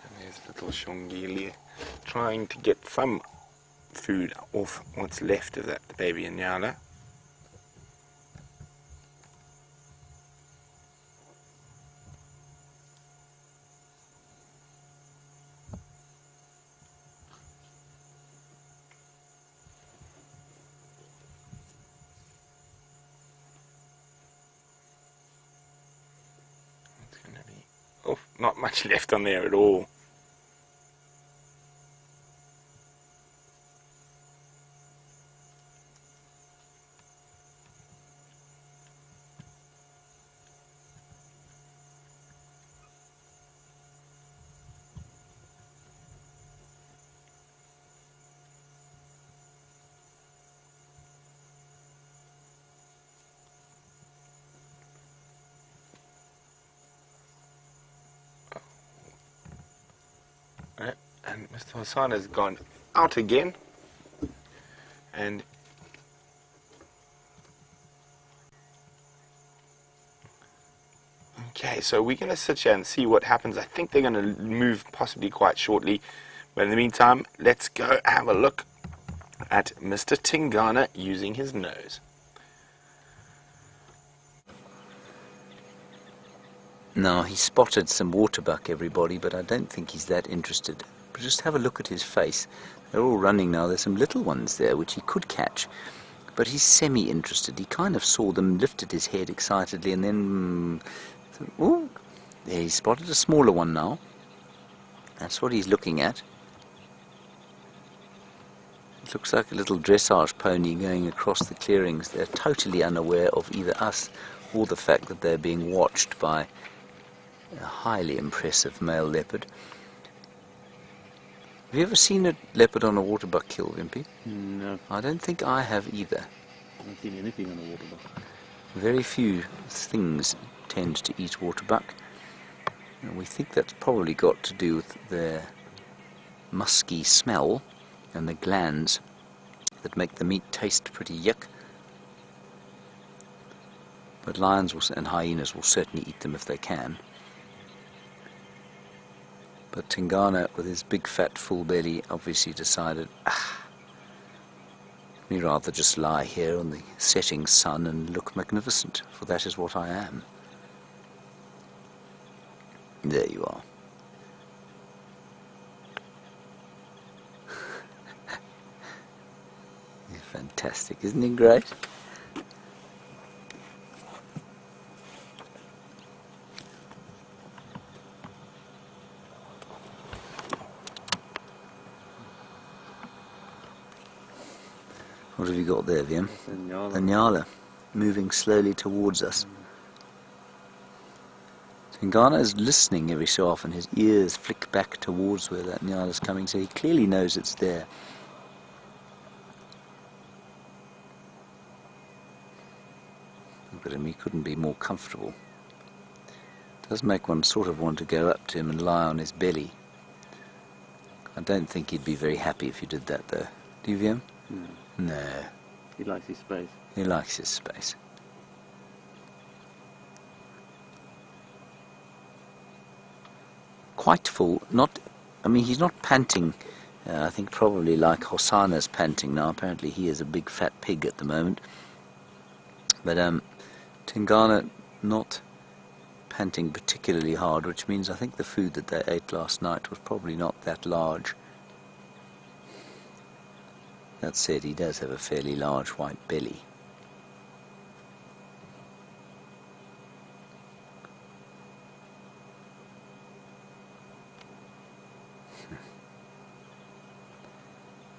And there's little Xongile trying to get some food off what's left of that baby nyala. Oh, not much left on there at all. And Mr. Hosana has gone out again, and okay, so we're going to sit here and see what happens. I think they're going to move possibly quite shortly, but in the meantime, let's go have a look at Mr. Tingana using his nose. Now, he spotted some waterbuck, everybody, but I don't think he's that interested. But just have a look at his face. They're all running now. There's some little ones there which he could catch, but he's semi-interested. He kind of saw them, lifted his head excitedly, and then, oh, there, he spotted a smaller one now. That's what he's looking at. It looks like a little dressage pony going across the clearings. They're totally unaware of either us or the fact that they're being watched by a highly impressive male leopard. Have you ever seen a leopard on a waterbuck kill, Wimpy? No, I don't think I have either. I haven't seen anything on a waterbuck. Very few things tend to eat waterbuck. And we think that's probably got to do with their musky smell and the glands that make the meat taste pretty yuck. But lions and hyenas will certainly eat them if they can. But Tingana, with his big fat full belly, obviously decided, me rather just lie here on the setting sun and look magnificent, for that is what I am. There you are. Fantastic, isn't he great? What have you got there, Viam? Nyala. The nyala, moving slowly towards us. Tingana is listening every so often. His ears flick back towards where that nyala is coming, so he clearly knows it's there. Look at him, he couldn't be more comfortable. It does make one sort of want to go up to him and lie on his belly. I don't think he'd be very happy if you did that, though. Do you, Viam? No. No. He likes his space. He likes his space. Quite full. He's not panting. I think probably like Hosana's panting now. Apparently he is a big fat pig at the moment. But Tingana not panting particularly hard, which means I think the food that they ate last night was probably not that large. That said, he does have a fairly large white belly.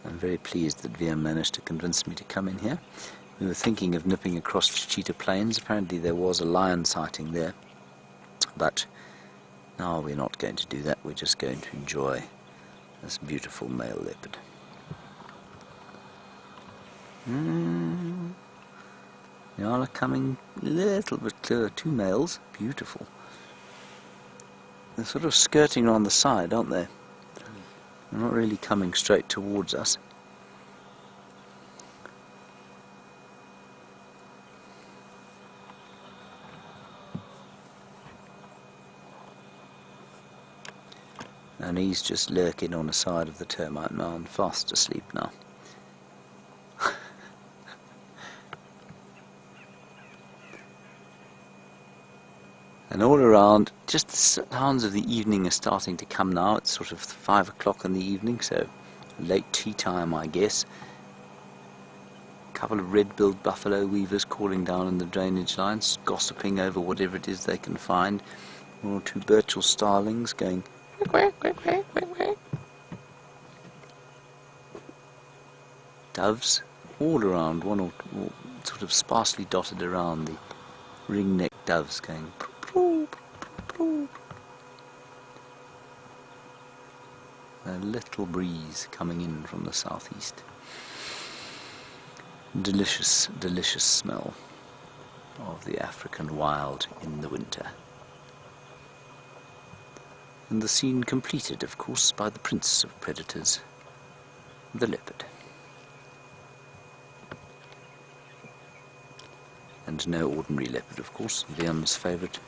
I'm very pleased that Viam managed to convince me to come in here. We were thinking of nipping across to Cheetah Plains. Apparently there was a lion sighting there. But no, we're not going to do that. We're just going to enjoy this beautiful male leopard. Nyala coming a little bit clearer. Two males. Beautiful. They're sort of skirting on the side, aren't they? They're not really coming straight towards us. And he's just lurking on the side of the termite mound, fast asleep now. And all around, just the sounds of the evening are starting to come now. It's sort of 5 o'clock in the evening, so late tea time, I guess. A couple of red-billed buffalo weavers calling down in the drainage lines, gossiping over whatever it is they can find. One or two Birchall starlings going quack, quack, quack, quack, quack. Doves all around, one or sort of sparsely dotted around, the ring-necked doves going proo, proo, proo. A little breeze coming in from the southeast. Delicious, delicious smell of the African wild in the winter. And the scene completed, of course, by the prince of predators, the leopard. And no ordinary leopard, of course, Viam's favourite,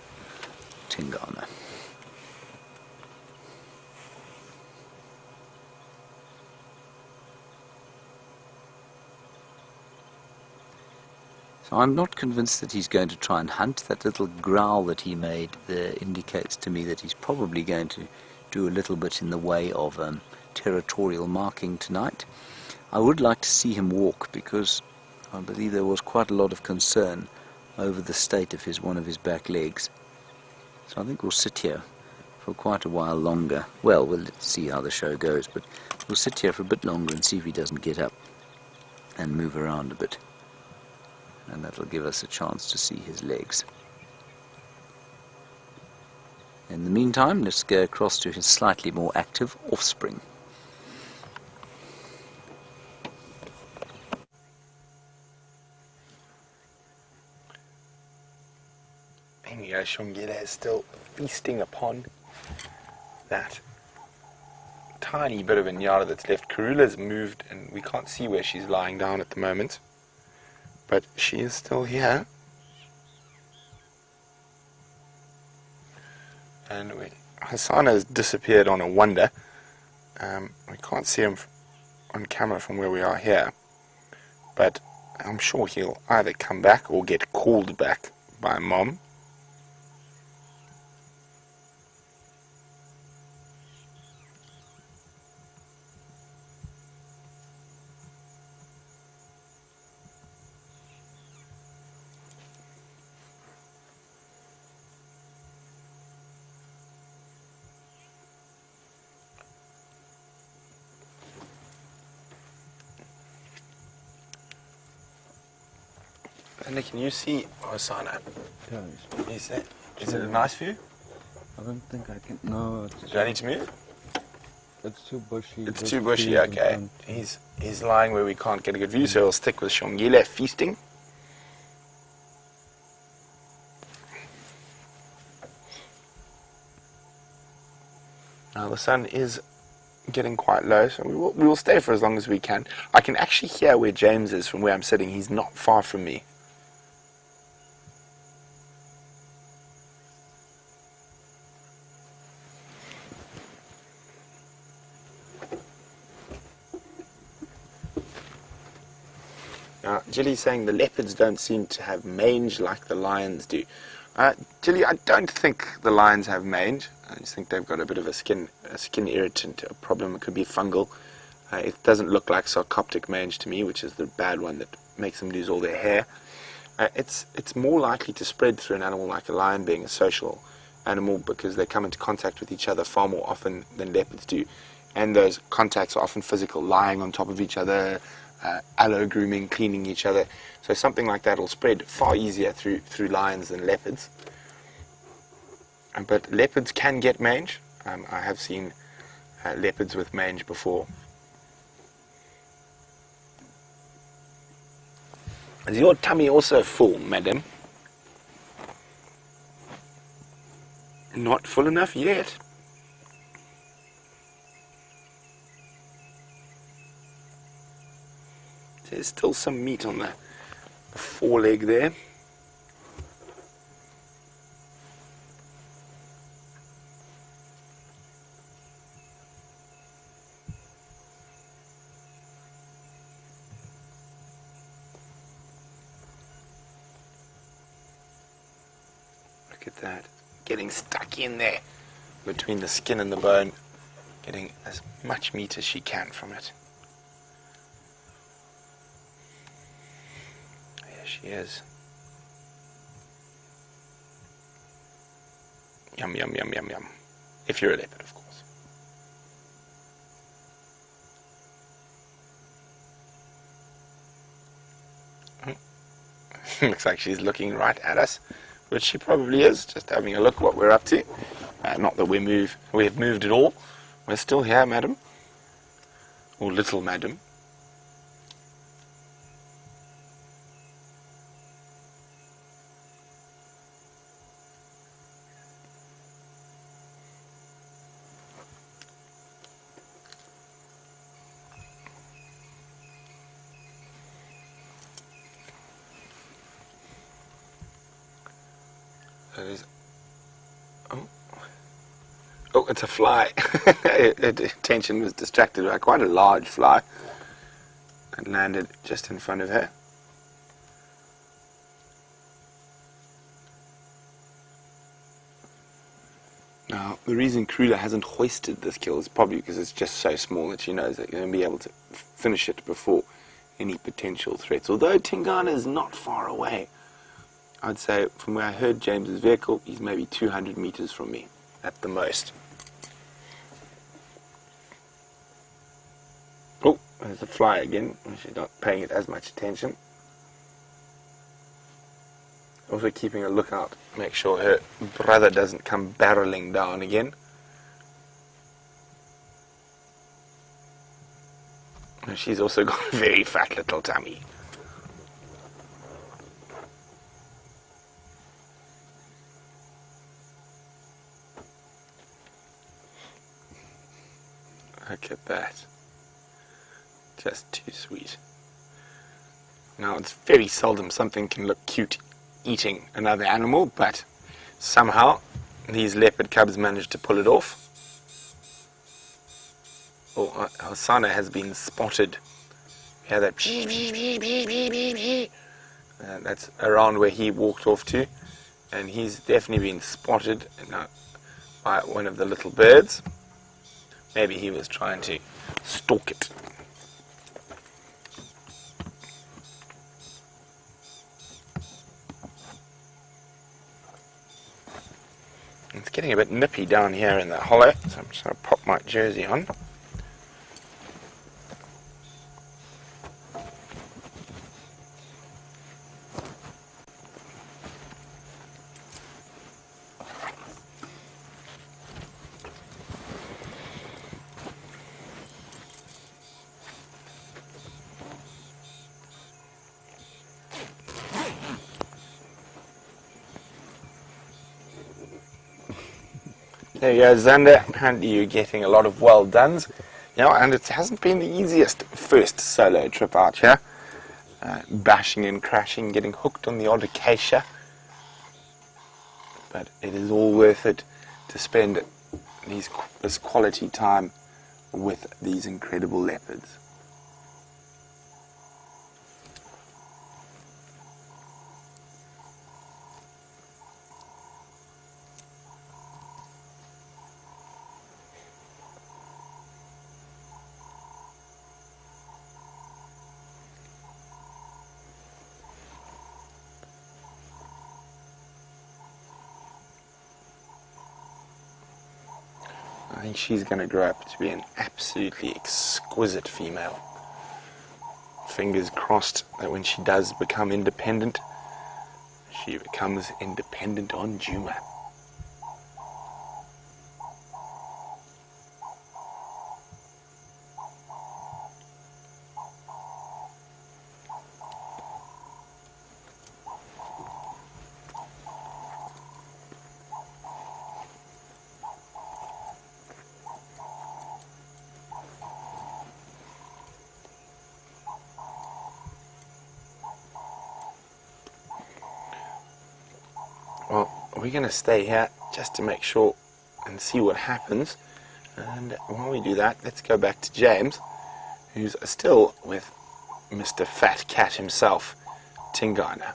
Tingana. So I'm not convinced that he's going to try and hunt. That little growl that he made there indicates to me that he's probably going to do a little bit in the way of territorial marking tonight. I would like to see him walk, because I believe there was quite a lot of concern over the state of one of his back legs. So I think we'll sit here for quite a while longer. Well, let's see how the show goes, but we'll sit here for a bit longer and see if he doesn't get up and move around a bit. And that'll give us a chance to see his legs. In the meantime, let's go across to his slightly more active offspring. And Xongile is still feasting upon that tiny bit of a nyala that's left. Karula's moved and we can't see where she's lying down at the moment, but she is still here. And Hosana has disappeared on a wonder. We can't see him on camera from where we are here, but I'm sure he'll either come back or get called back by Mom. And can you see Hosana? Is it a nice view? I don't think I can. No, Do I need to move? it's too bushy. It's There's too bushy, trees in okay. front. He's lying where we can't get a good view, so he'll stick with Xongile feasting. Now the sun is getting quite low, so we will stay for as long as we can. I can actually hear where James is from where I'm sitting. He's not far from me. Now, Jilly's saying the leopards don't seem to have mange like the lions do. Jilly, I don't think the lions have mange. I just think they've got a bit of a skin irritant, a problem. It could be fungal. It doesn't look like sarcoptic mange to me, which is the bad one that makes them lose all their hair. It's more likely to spread through an animal like a lion, being a social animal, because they come into contact with each other far more often than leopards do. And those contacts are often physical, lying on top of each other, aloe grooming, cleaning each other. So something like that will spread far easier through lions than leopards. But leopards can get mange. I have seen leopards with mange before. Is your tummy also full, madam? Not full enough yet. There's still some meat on the foreleg there. Look at that. Getting stuck in there between the skin and the bone. Getting as much meat as she can from it. There she is. Yum, yum, yum, yum, yum. If you're a leopard, of course. Looks like she's looking right at us, which she probably is, just having a look what we're up to. Not that we have moved at all. We're still here, madam. Or little madam. That is. Oh, it's a fly. Attention was distracted by quite a large fly. It landed just in front of her. Now, the reason Karula hasn't hoisted this kill is probably because it's just so small that she knows that you're going to be able to finish it before any potential threats. Although Tingana is not far away. I'd say from where I heard James's vehicle, he's maybe 200 meters from me at the most. Oh, there's a fly again. She's not paying it as much attention. Also keeping a lookout, make sure her brother doesn't come barreling down again. And she's also got a very fat little tummy. Look at that. Just too sweet. Now, it's very seldom something can look cute eating another animal, but somehow these leopard cubs managed to pull it off. Oh, Hosana has been spotted. You hear that? That's around where he walked off to, and he's definitely been spotted by one of the little birds. Maybe he was trying to stalk it. It's getting a bit nippy down here in the hollow, so I'm just going to pop my jersey on. There you go, Xander. Apparently you're getting a lot of well dones. And it hasn't been the easiest first solo trip out here. Bashing and crashing, getting hooked on the odd acacia. But it is all worth it to spend this quality time with these incredible leopards. I think she's going to grow up to be an absolutely exquisite female. Fingers crossed that when she does become independent, she becomes independent on Juma. Well, we're going to stay here just to make sure and see what happens. And while we do that, let's go back to James, who's still with Mr. Fat Cat himself, Tingana.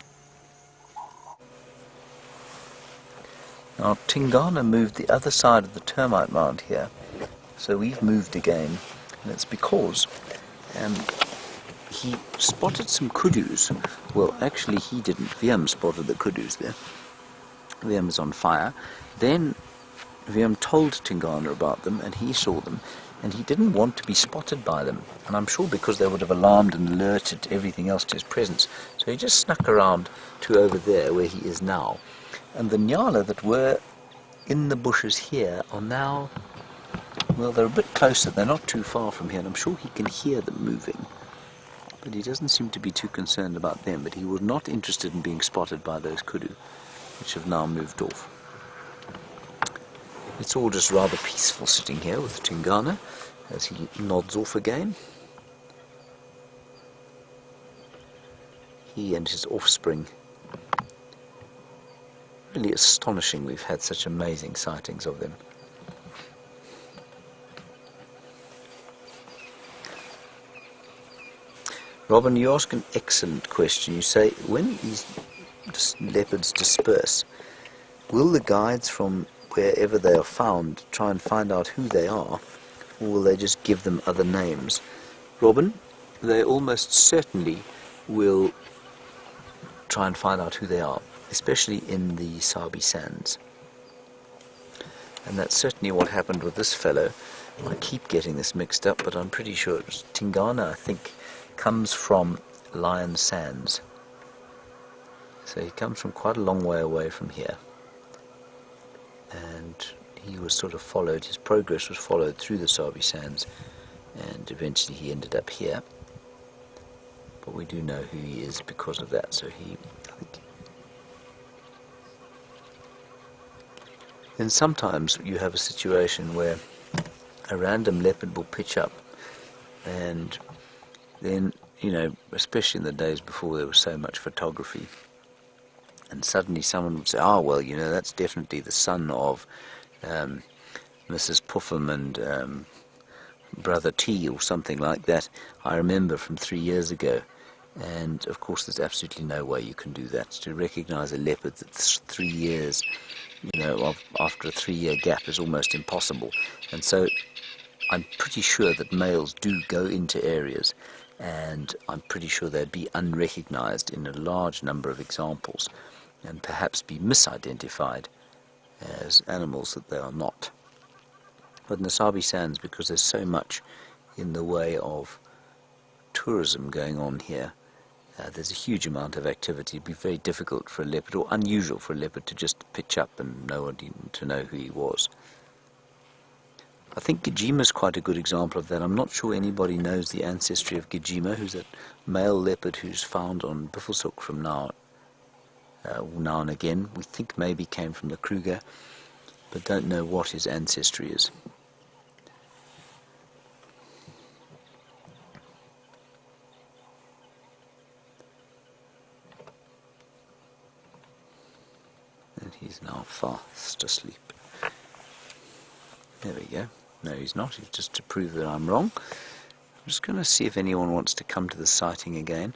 Now, Tingana moved the other side of the termite mound here, so we've moved again, and it's because he spotted some kudus. Well, actually he didn't. Wiem spotted the kudus there. Wiem is on fire. Then Wiem told Tingana about them, and he saw them, and he didn't want to be spotted by them, and I'm sure because they would have alarmed and alerted everything else to his presence. So he just snuck around to over there where he is now. And the nyala that were in the bushes here are now, well, they're a bit closer. They're not too far from here, and I'm sure he can hear them moving. But he doesn't seem to be too concerned about them, but he was not interested in being spotted by those kudu, which have now moved off. It's all just rather peaceful sitting here with Tingana as he nods off again. He and his offspring. Really astonishing we've had such amazing sightings of them. Robin, you ask an excellent question. You say, when these leopards disperse, will the guides from wherever they are found try and find out who they are, or will they just give them other names? Robin, they almost certainly will try and find out who they are, especially in the Sabi sands. And that's certainly what happened with this fellow. I keep getting this mixed up, but I'm pretty sure it was Tingana, I think, comes from Lion Sands. So he comes from quite a long way away from here. And he was sort of followed, his progress was followed through the Sabi sands, and eventually he ended up here. But we do know who he is because of that, so I think. And sometimes you have a situation where a random leopard will pitch up, and then, you know, especially in the days before there was so much photography, and suddenly someone would say, oh, well, you know, that's definitely the son of Mrs. Puffum and Brother T or something like that. I remember from 3 years ago. And of course there's absolutely no way you can do that. To recognize a leopard that's 3 years, you know, after a 3-year gap is almost impossible. And so I'm pretty sure that males do go into areas, and I'm pretty sure they'd be unrecognized in a large number of examples and perhaps be misidentified as animals that they are not. But in the Sabi Sands, because there's so much in the way of tourism going on here, there's a huge amount of activity. It'd be very difficult for a leopard, or unusual for a leopard, to just pitch up and no one to know who he was. I think Gijima's quite a good example of that. I'm not sure anybody knows the ancestry of Gijima, who's a male leopard who's found on Buffelshoek from now and again. We think maybe came from the Kruger, but don't know what his ancestry is. And he's now fast asleep. There we go. No, he's not. It's just to prove that I'm wrong. I'm just going to see if anyone wants to come to the sighting again.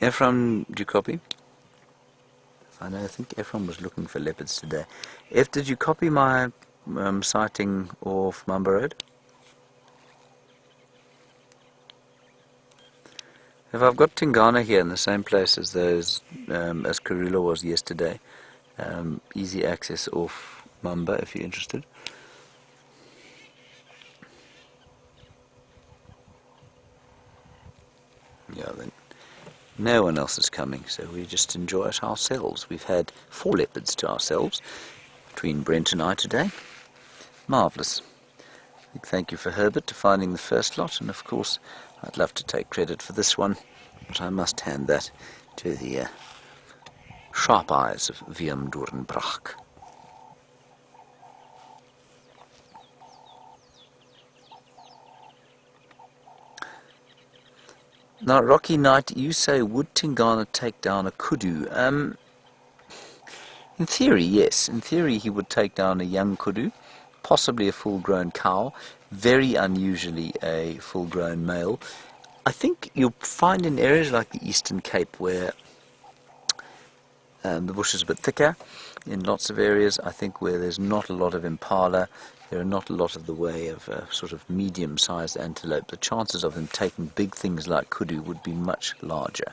Ephraim, do you copy? I think Ephraim was looking for leopards today. Did you copy my sighting off Mamba Road? If I've got Tingana here in the same place as those, as Karula was yesterday, easy access off Mamba if you're interested. Yeah, then no one else is coming, so we just enjoy it ourselves. We've had 4 leopards to ourselves between Brent and I today. Marvellous. Thank you for Herbert for finding the first lot, and of course I'd love to take credit for this one, but I must hand that to the sharp eyes of Willem Doornbraak. Now, Rocky Knight, you say, would Tingana take down a kudu? In theory, yes. In theory, he would take down a young kudu, possibly a full-grown cow, very unusually a full-grown male. I think you'll find in areas like the Eastern Cape where the bush is a bit thicker, in lots of areas, I think where there's not a lot of impala, there are not a lot of the way of sort of medium-sized antelope, the chances of them taking big things like kudu would be much larger.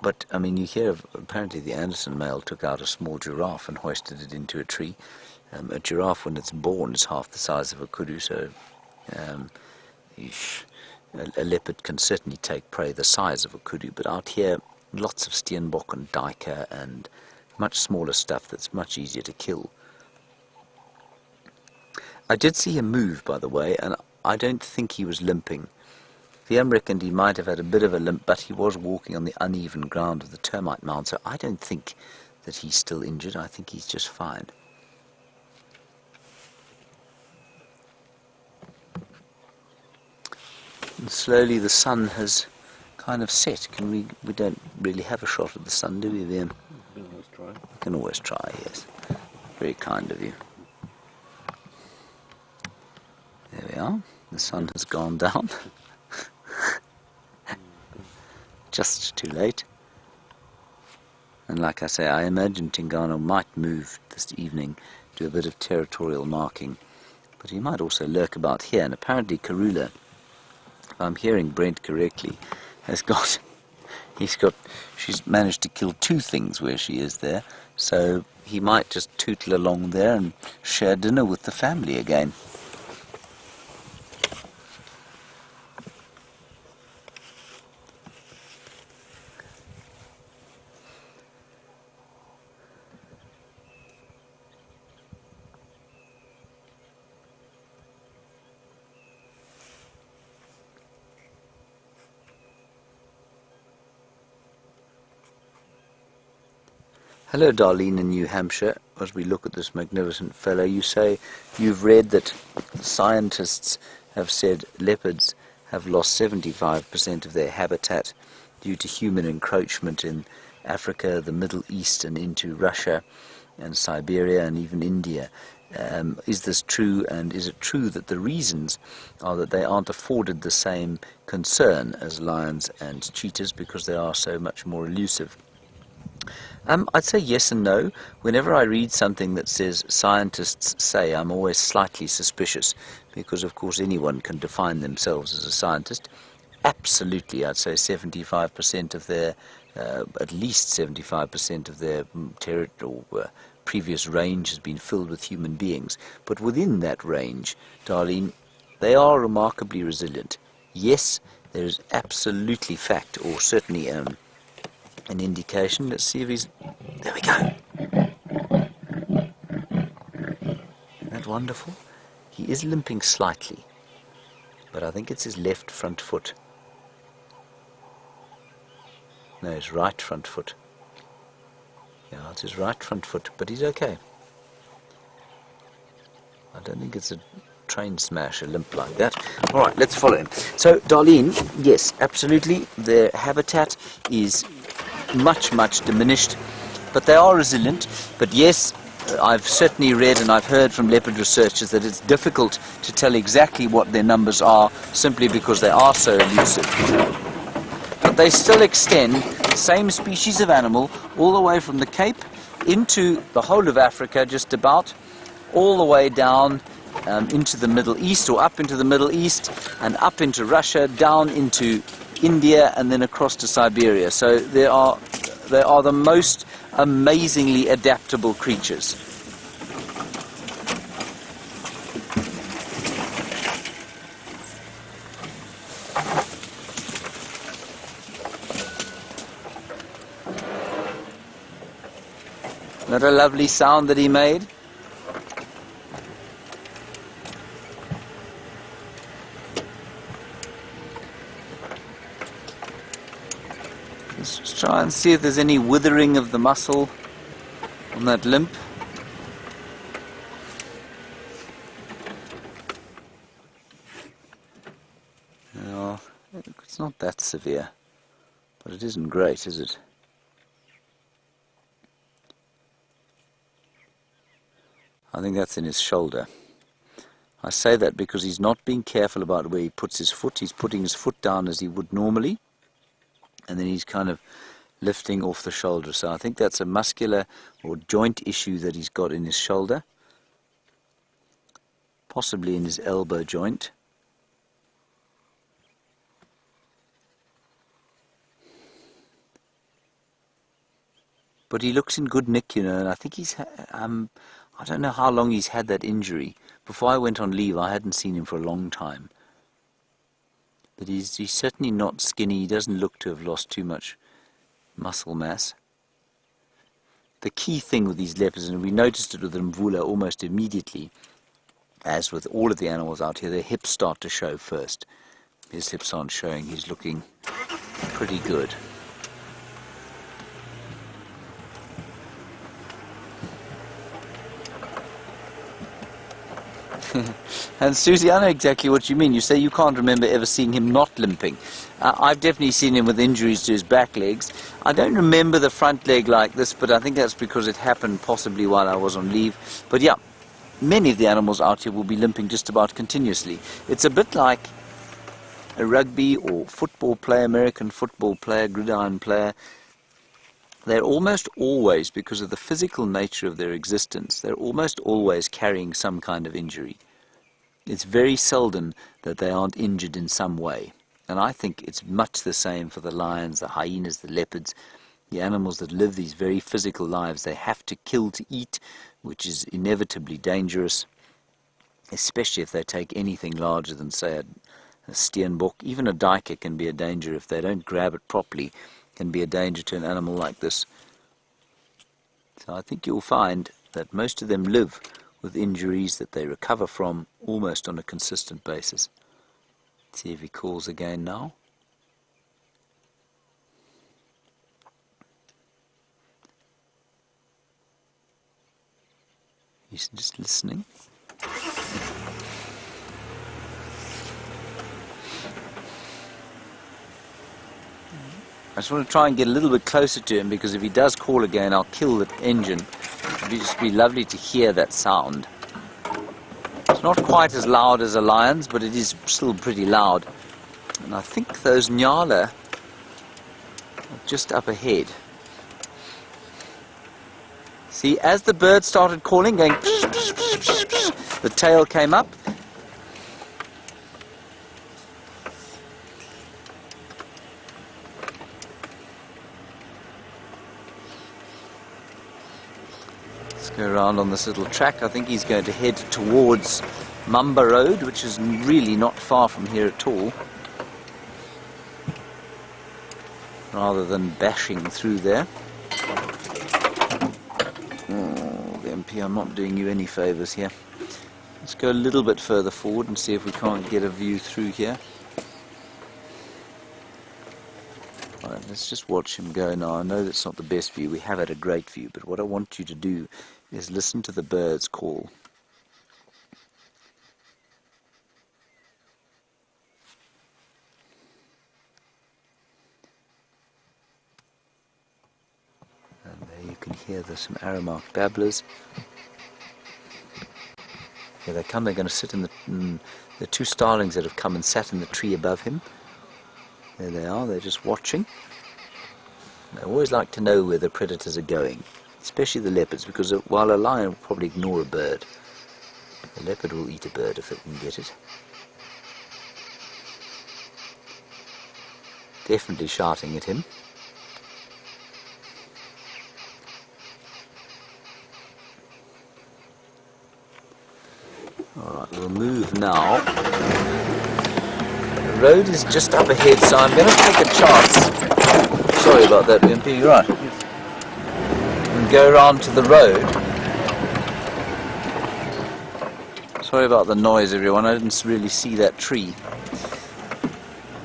But, I mean, you hear of, apparently the Anderson male took out a small giraffe and hoisted it into a tree. A giraffe, when it's born, is half the size of a kudu, so a leopard can certainly take prey the size of a kudu. But out here, lots of steenbok and duiker and much smaller stuff that's much easier to kill. I did see him move, by the way, and I don't think he was limping. Liam reckoned he might have had a bit of a limp, but he was walking on the uneven ground of the termite mound, so I don't think that he's still injured. I think he's just fine. And slowly the sun has kind of set. We don't really have a shot of the sun, do we, Liam? We can always try. We can always try, yes. Very kind of you. There we are. The sun has gone down. Just too late. And like I say, I imagine Tingana might move this evening, do a bit of territorial marking, but he might also lurk about here. And apparently Karula, if I'm hearing Brent correctly, she's managed to kill 2 things where she is there, so he might just tootle along there and share dinner with the family again. Hello, Darlene in New Hampshire. As we look at this magnificent fellow, you say you've read that scientists have said leopards have lost 75% of their habitat due to human encroachment in Africa, the Middle East, and into Russia and Siberia and even India. Is this true, and is it true that the reasons are that they aren't afforded the same concern as lions and cheetahs because they are so much more elusive? I'd say yes and no. Whenever I read something that says scientists say, I'm always slightly suspicious because, of course, anyone can define themselves as a scientist. Absolutely, I'd say 75% of their, at least 75% of their territory or previous range has been filled with human beings. But within that range, Darlene, they are remarkably resilient. Yes, there is absolutely fact, or certainly an indication. Let's see if he's... There we go. Isn't that wonderful? He is limping slightly, but I think it's his left front foot. No, his right front foot. Yeah, it's his right front foot, but he's okay. I don't think it's a train smash, a limp like that. All right, let's follow him. So, Darlene, yes, absolutely, their habitat is much, much diminished, but they are resilient. But yes, I've certainly read and I've heard from leopard researchers that it's difficult to tell exactly what their numbers are simply because they are so elusive. But they still extend, the same species of animal, all the way from the Cape into the whole of Africa, just about, all the way down into the Middle East, or up into the Middle East, and up into Russia, down into India, and then across to Siberia. So they are the most amazingly adaptable creatures. Not a lovely sound that he made? Let's just try and see if there's any withering of the muscle on that limp. No, it's not that severe, but it isn't great, is it? I think that's in his shoulder. I say that because he's not being careful about where he puts his foot. He's putting his foot down as he would normally, and then he's kind of lifting off the shoulder. So I think that's a muscular or joint issue that he's got in his shoulder, possibly in his elbow joint. But he looks in good nick, you know, and I think he's, I don't know how long he's had that injury. Before I went on leave, I hadn't seen him for a long time. But he's certainly not skinny. He doesn't look to have lost too much muscle mass. The key thing with these leopards, and we noticed it with the Mvula almost immediately, as with all of the animals out here, their hips start to show first. His hips aren't showing. He's looking pretty good. And Susie, I know exactly what you mean. You say you can't remember ever seeing him not limping. I've definitely seen him with injuries to his back legs. I don't remember the front leg like this, but I think that's because it happened possibly while I was on leave. But yeah, many of the animals out here will be limping just about continuously. It's a bit like a rugby or football player, American football player, gridiron player. They're almost always, because of the physical nature of their existence, they're almost always carrying some kind of injury. It's very seldom that they aren't injured in some way. And I think it's much the same for the lions, the hyenas, the leopards, the animals that live these very physical lives. They have to kill to eat, which is inevitably dangerous, especially if they take anything larger than, say, a steenbok. Even a duiker can be a danger if they don't grab it properly. Can be a danger to an animal like this. So I think you'll find that most of them live with injuries that they recover from almost on a consistent basis. Let's see if he calls again now. He's just listening. I just want to try and get a little bit closer to him, because if he does call again, I'll kill the engine. It'd just be lovely to hear that sound. It's not quite as loud as a lion's, but it is still pretty loud. And I think those nyala are just up ahead. See, as the bird started calling, going, the tail came up. Let's go around on this little track. I think he's going to head towards Mamba Road, which is really not far from here at all, rather than bashing through there. Oh, the MP, I'm not doing you any favours here. Let's go a little bit further forward and see if we can't get a view through here. Right, let's just watch him go now. I know that's not the best view. We have had a great view, but what I want you to do is listen to the birds call. And there you can hear there's some Aramark babblers. Here they come. They're going to sit in the two starlings that have come and sat in the tree above him. There they are. They're just watching. They always like to know where the predators are going, especially the leopards, because while a lion will probably ignore a bird, the leopard will eat a bird if it can get it. Definitely shouting at him. Alright, we'll move now. The road is just up ahead, so I'm going to take a chance. Sorry about that, BMP, you're right. And go around to the road. Sorry about the noise, everyone. I didn't really see that tree.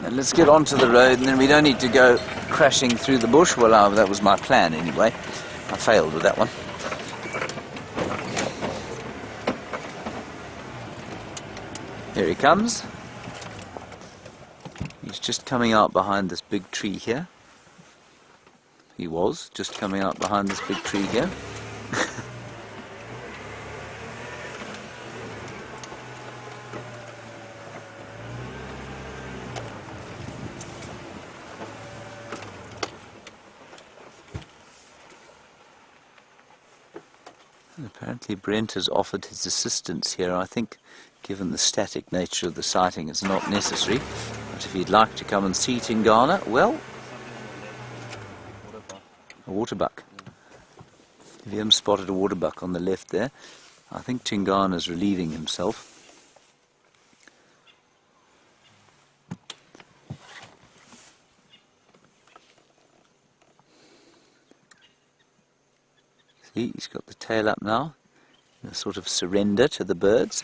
And let's get onto the road, and then we don't need to go crashing through the bush. Well, that was my plan anyway. I failed with that one. Here he comes. He's just coming out behind this big tree here. He was just coming out behind this big tree here. And apparently Brent has offered his assistance here. I think, given the static nature of the sighting, it's not necessary. But if he'd like to come and see Tingana, well, a waterbuck. Liam spotted a waterbuck on the left there. I think Tingana's relieving himself. See, he's got the tail up now, in a sort of surrender to the birds.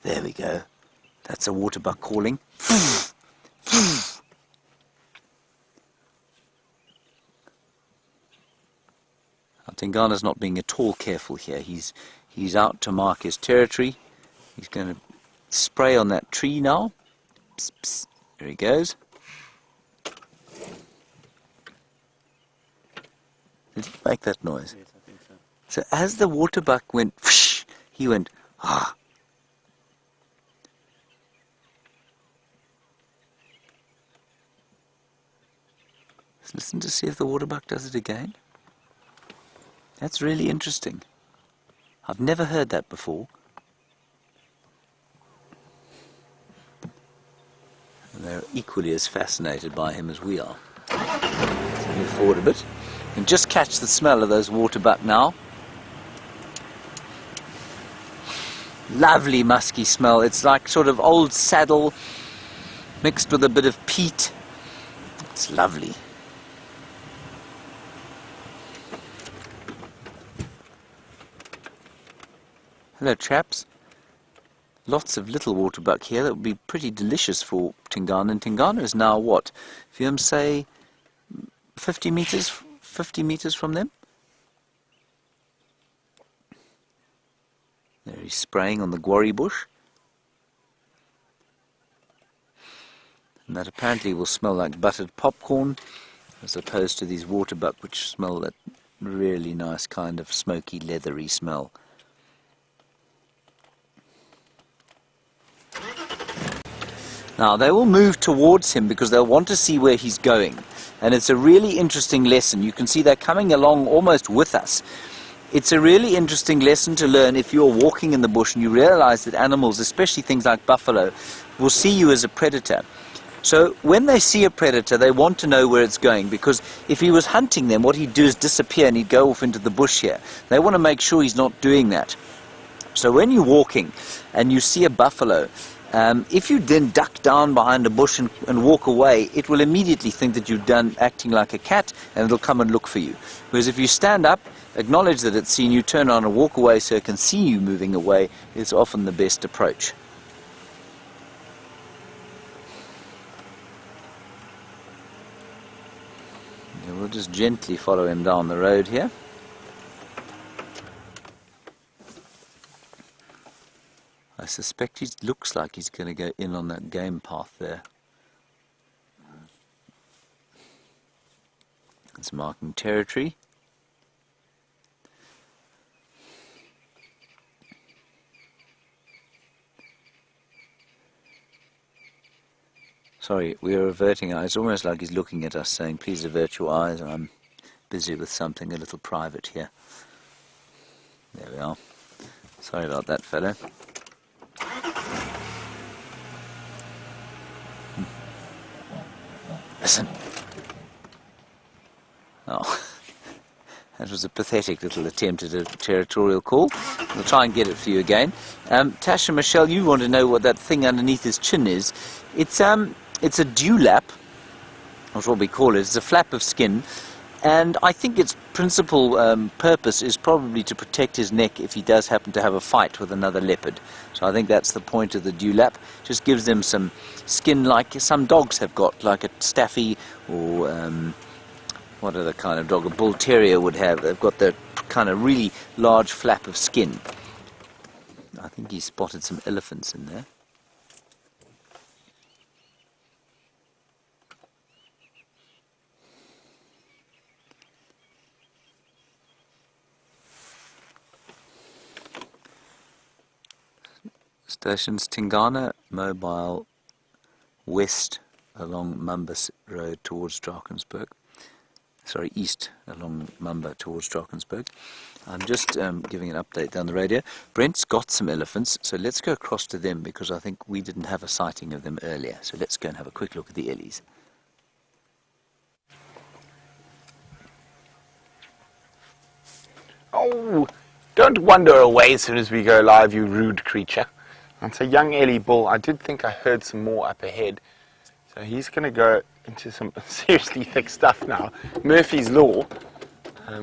There we go. That's a waterbuck calling. Tingana's not being at all careful here. He's out to mark his territory. He's going to spray on that tree now. Psst, psst. There he goes. Did he make that noise? Yes, I think so. So as the waterbuck went, whoosh, he went, ah. Let's listen to see if the waterbuck does it again. That's really interesting. I've never heard that before. And they're equally as fascinated by him as we are. Let's move forward a bit. You can just catch the smell of those waterbuck now. Lovely musky smell. It's like sort of old saddle mixed with a bit of peat. It's lovely. Hello chaps. Lots of little waterbuck here. That would be pretty delicious for Tingana. And Tingana is now what? If you say 50 meters from them? There he's spraying on the guarri bush. And that apparently will smell like buttered popcorn, as opposed to these waterbuck which smell that really nice kind of smoky, leathery smell. Now they will move towards him because they'll want to see where he's going. And it's a really interesting lesson. You can see they're coming along almost with us. It's a really interesting lesson to learn if you're walking in the bush and you realize that animals, especially things like buffalo, will see you as a predator. So when they see a predator, they want to know where it's going, because if he was hunting them, what he'd do is disappear and he'd go off into the bush here. They want to make sure he's not doing that. So when you're walking and you see a buffalo, if you then duck down behind a bush and walk away, it will immediately think that you've done acting like a cat, and it'll come and look for you. Whereas if you stand up, acknowledge that it's seen you, turn on and walk away so it can see you moving away, is often the best approach. And we'll just gently follow him down the road here. I suspect he looks like he's going to go in on that game path there. It's marking territory. Sorry, we are averting our eyes. It's almost like he's looking at us saying, please avert your eyes, I'm busy with something a little private here. There we are. Sorry about that, fellow. Listen. Oh, that was a pathetic little attempt at a territorial call. We'll try and get it for you again. Tasha, Michelle, you want to know what that thing underneath his chin is. It's a dewlap, that's what we call it. It's a flap of skin, and I think its principal purpose is probably to protect his neck if he does happen to have a fight with another leopard. So I think that's the point of the dewlap. Just gives them some skin like some dogs have got, like a staffy or what other kind of dog a bull terrier would have. They've got that kind of really large flap of skin. I think he spotted some elephants in there. Stations Tingana, mobile west along Mumbas Road towards Drakensberg. Sorry, east along Mumba towards Drakensberg. I'm just giving an update down the radio. Brent's got some elephants, so let's go across to them because I think we didn't have a sighting of them earlier. So let's go and have a quick look at the ellies. Oh, don't wander away as soon as we go live, you rude creature. That's a young Ellie bull. I did think I heard some more up ahead. So he's going to go into some seriously thick stuff now. Murphy's Law.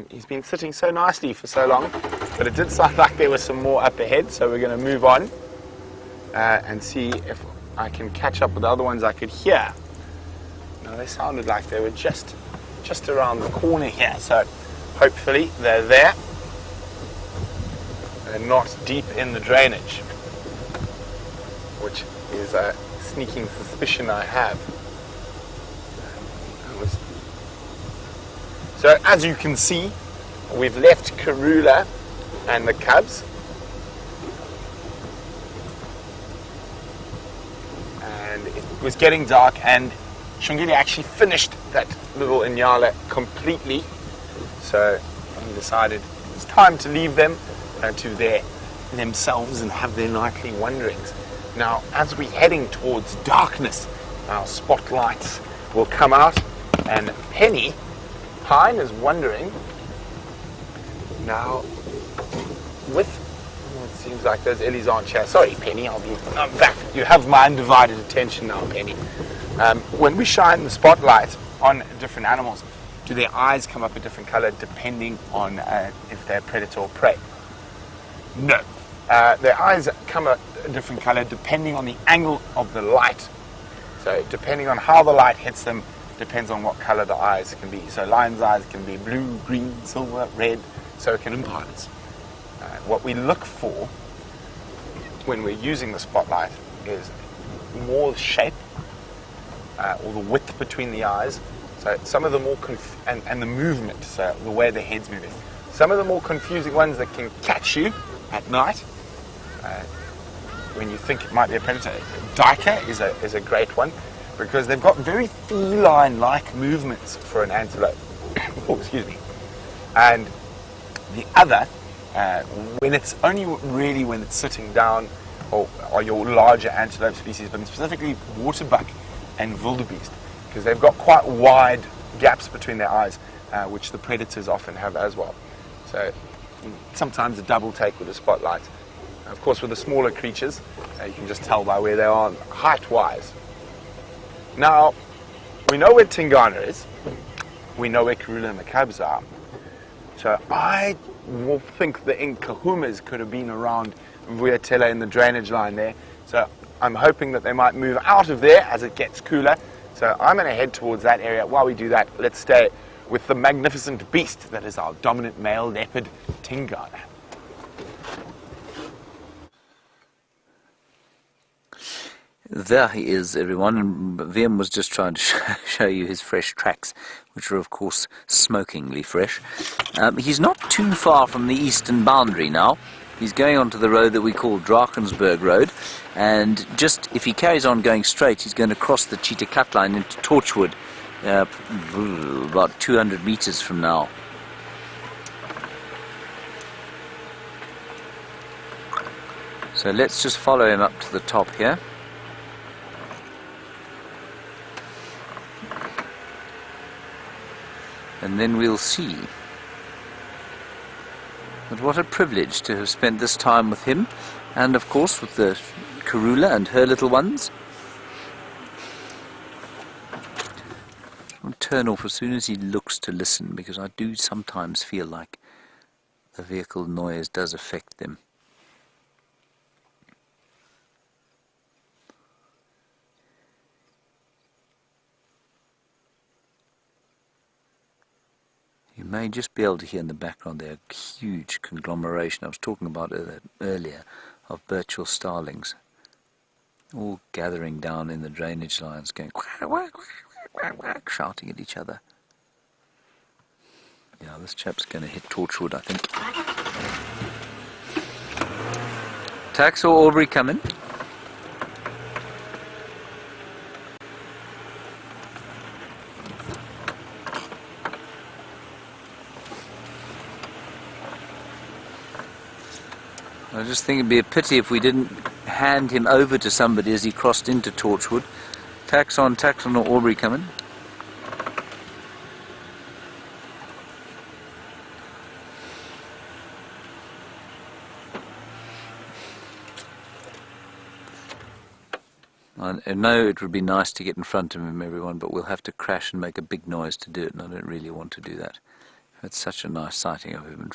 He's been sitting so nicely for so long, but it did sound like there was some more up ahead, so we're going to move on and see if I can catch up with the other ones I could hear. Now, they sounded like they were just around the corner here, so hopefully they're there. They're not deep in the drainage, which is a sneaking suspicion I have. So as you can see, we've left Karula and the cubs, and it was getting dark, and Xongile actually finished that little nyala completely, so we decided it's time to leave them to themselves and have their nightly wanderings. Now, as we're heading towards darkness, our spotlights will come out, and Penny Pine is wondering now it seems like those ellies aren't here. Sorry, Penny, I'm back. You have my undivided attention now, Penny. When we shine the spotlight on different animals, do their eyes come up a different color depending on if they're predator or prey? No. Their eyes come a different color depending on the angle of the light. So depending on how the light hits them, depends on what color the eyes can be. So lion's eyes can be blue, green, silver, red, so can impire's. What we look for when we're using the spotlight is more shape or the width between the eyes. So some of the more and the movement, so the way the head's moving. Some of the more confusing ones that can catch you at night when you think it might be a predator. Duiker is a great one because they've got very feline-like movements for an antelope. Oh, excuse me. And the other, when it's only really when it's sitting down, or your larger antelope species, but specifically waterbuck and wildebeest, because they've got quite wide gaps between their eyes, which the predators often have as well. So sometimes a double take with a spotlight. Of course, with the smaller creatures, you can just tell by where they are height-wise. Now, we know where Tingana is. We know where Karula and the cubs are. So I will think the Nkahumas could have been around Vuyatela in the drainage line there. So I'm hoping that they might move out of there as it gets cooler. So I'm going to head towards that area. While we do that, let's stay with the magnificent beast that is our dominant male leopard, Tingana. There he is, everyone, and Wiem was just trying to show you his fresh tracks, which are of course smokingly fresh. He's not too far from the eastern boundary now. He's going onto the road that we call Drakensberg Road, and just if he carries on going straight, he's going to cross the Cheetah Cut line into Torchwood about 200 meters from now. So let's just follow him up to the top here. And then we'll see. But what a privilege to have spent this time with him, and of course with the Karula and her little ones. I'll turn off as soon as he looks to listen, because I do sometimes feel like the vehicle noise does affect them. You may just be able to hear in the background there a huge conglomeration I was talking about earlier of Birchall starlings, all gathering down in the drainage lines, going quack, quack, quack, quack, quack, shouting at each other. Yeah, this chap's going to hit Torchwood, I think. Tax or Aubrey coming? I just think it'd be a pity if we didn't hand him over to somebody as he crossed into Torchwood. Tax on or Aubrey coming. I know it would be nice to get in front of him, everyone, but we'll have to crash and make a big noise to do it, and I don't really want to do that. It's such a nice sighting of him.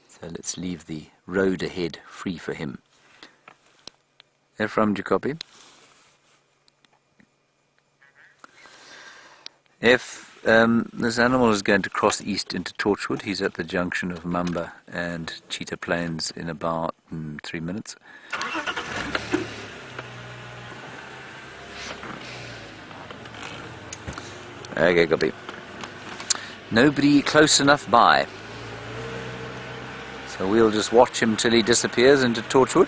So let's leave the road ahead free for him. Ephraim, do you copy? If this animal is going to cross east into Torchwood, he's at the junction of Mamba and Cheetah Plains in about 3 minutes. Okay, copy. Nobody close enough by. So we'll just watch him till he disappears into Torchwood.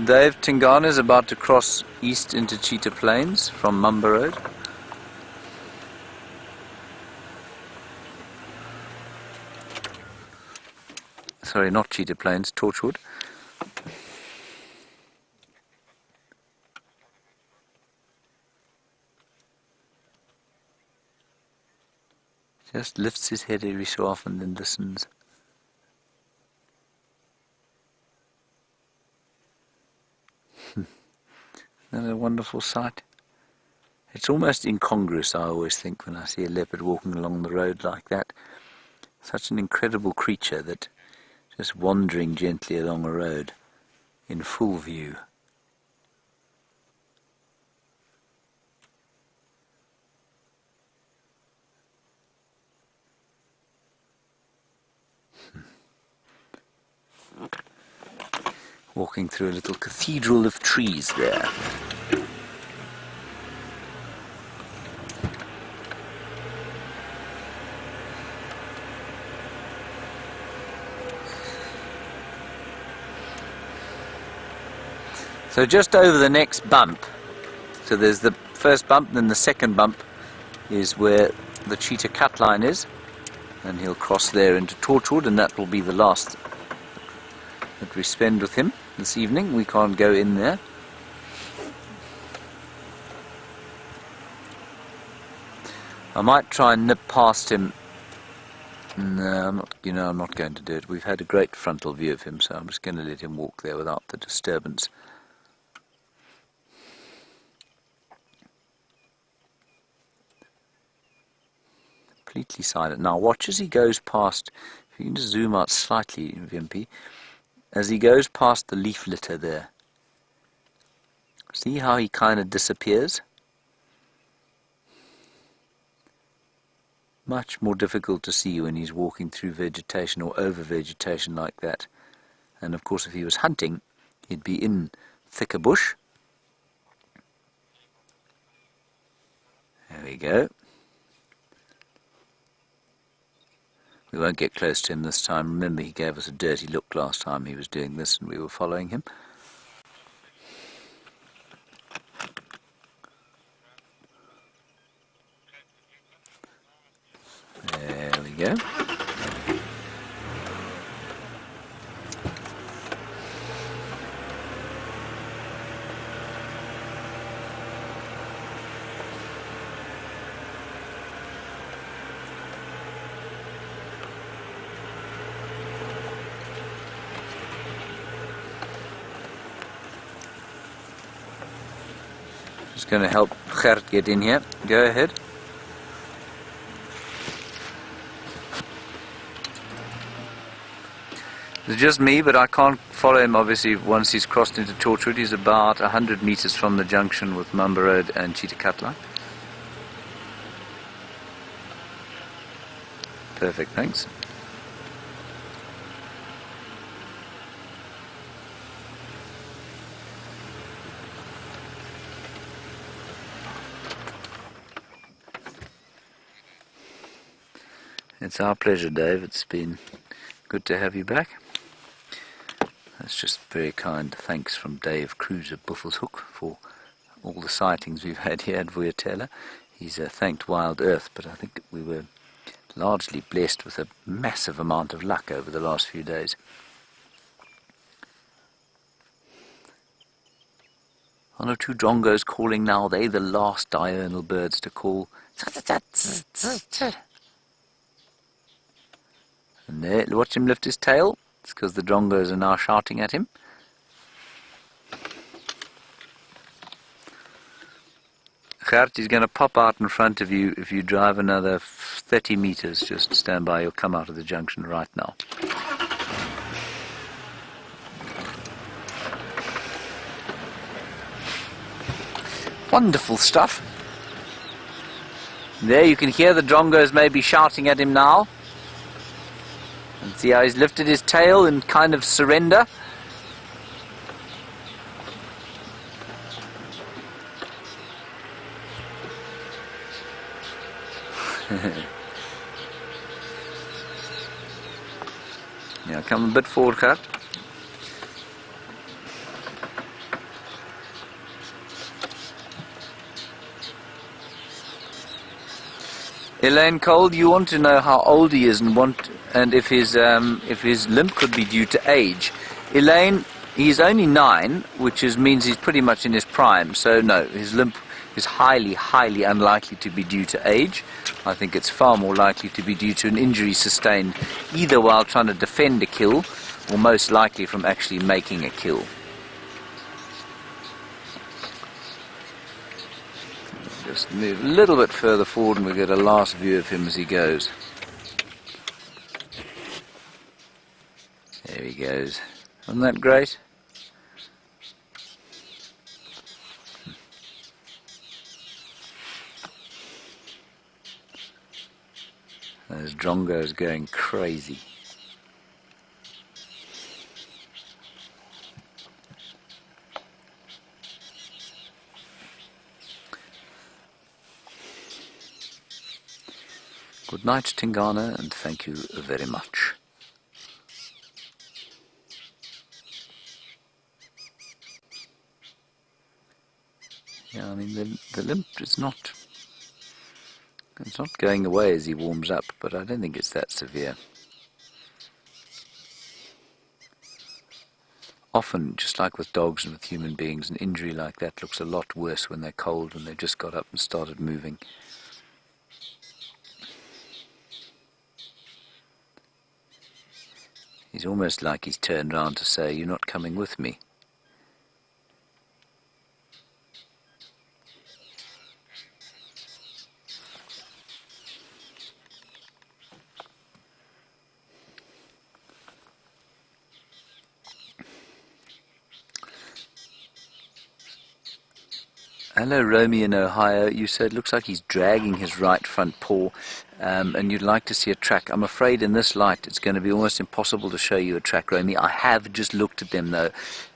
Dave, Tingana is about to cross east into Cheetah Plains from Mamba Road. Sorry, not Cheetah Plains, Torchwood. Just lifts his head every so often and listens. Isn't that a wonderful sight? It's almost incongruous, I always think, when I see a leopard walking along the road like that. Such an incredible creature that just wandering gently along a road in full view. Walking through a little cathedral of trees there. So just over the next bump, so there's the first bump, then the second bump is where the cheetah cut line is, and he'll cross there into Torchwood, and that will be the last that we spend with him this evening. We can't go in there. I might try and nip past him. No, I'm not going to do it. We've had a great frontal view of him, so I'm just going to let him walk there without the disturbance. Completely silent. Now watch as he goes past, if you can just zoom out slightly, Wimpy, as he goes past the leaf litter there. See how he kind of disappears? Much more difficult to see when he's walking through vegetation or over vegetation like that. And of course if he was hunting, he'd be in thicker bush. There we go. We won't get close to him this time. Remember, he gave us a dirty look last time he was doing this and we were following him. There we go. Just going to help Gert get in here. Go ahead. It's just me, but I can't follow him obviously once he's crossed into Torchwood. He's about 100 meters from the junction with Mamba Road and Cheetah Cut Line. Perfect, thanks. It's our pleasure, Dave. It's been good to have you back. That's just very kind thanks from Dave Cruz at Buffelshoek for all the sightings we've had here at Vuyatela. He's thanked WildEarth, but I think we were largely blessed with a massive amount of luck over the last few days. One or two drongos calling now. They're the last diurnal birds to call. And there, watch him lift his tail. It's because the drongos are now shouting at him. Gert is going to pop out in front of you if you drive another 30 meters. Just stand by, he'll come out of the junction right now. Wonderful stuff. There you can hear the drongos maybe shouting at him now. And see how he's lifted his tail in kind of surrender. Yeah, come a bit forward, Gert. Elaine Cole, you want to know how old he is and if his limp could be due to age. Elaine, he's only 9, which means he's pretty much in his prime. So no, his limp is highly, highly unlikely to be due to age. I think it's far more likely to be due to an injury sustained either while trying to defend a kill or most likely from actually making a kill. Just move a little bit further forward and we'll get a last view of him as he goes. There he goes. Isn't that great? Those drongos going crazy. Good night, Tingana, and thank you very much. Yeah, I mean, the limp is not... It's not going away as he warms up, but I don't think it's that severe. Often, just like with dogs and with human beings, an injury like that looks a lot worse when they're cold and they've just got up and started moving. He's almost like he's turned round to say, "You're not coming with me." Hello, Romy in Ohio. You said looks like he's dragging his right front paw, and you'd like to see a track. I'm afraid in this light it's going to be almost impossible to show you a track, Romy. I have just looked at them though,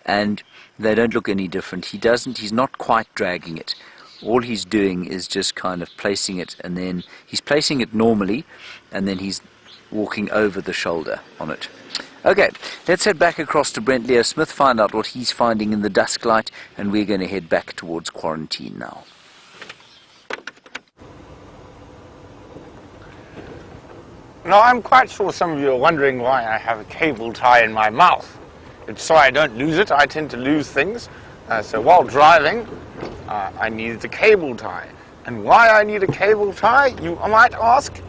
and they don't look any different. He's not quite dragging it. All he's doing is just kind of placing it, and then he's placing it normally, and then he's walking over the shoulder on it. Okay, let's head back across to Brent Leo Smith, find out what he's finding in the dusk light, and we're going to head back towards quarantine now. Now, I'm quite sure some of you are wondering why I have a cable tie in my mouth. It's so I don't lose it. I tend to lose things. So while driving, I needed a cable tie. And why I need a cable tie, you might ask?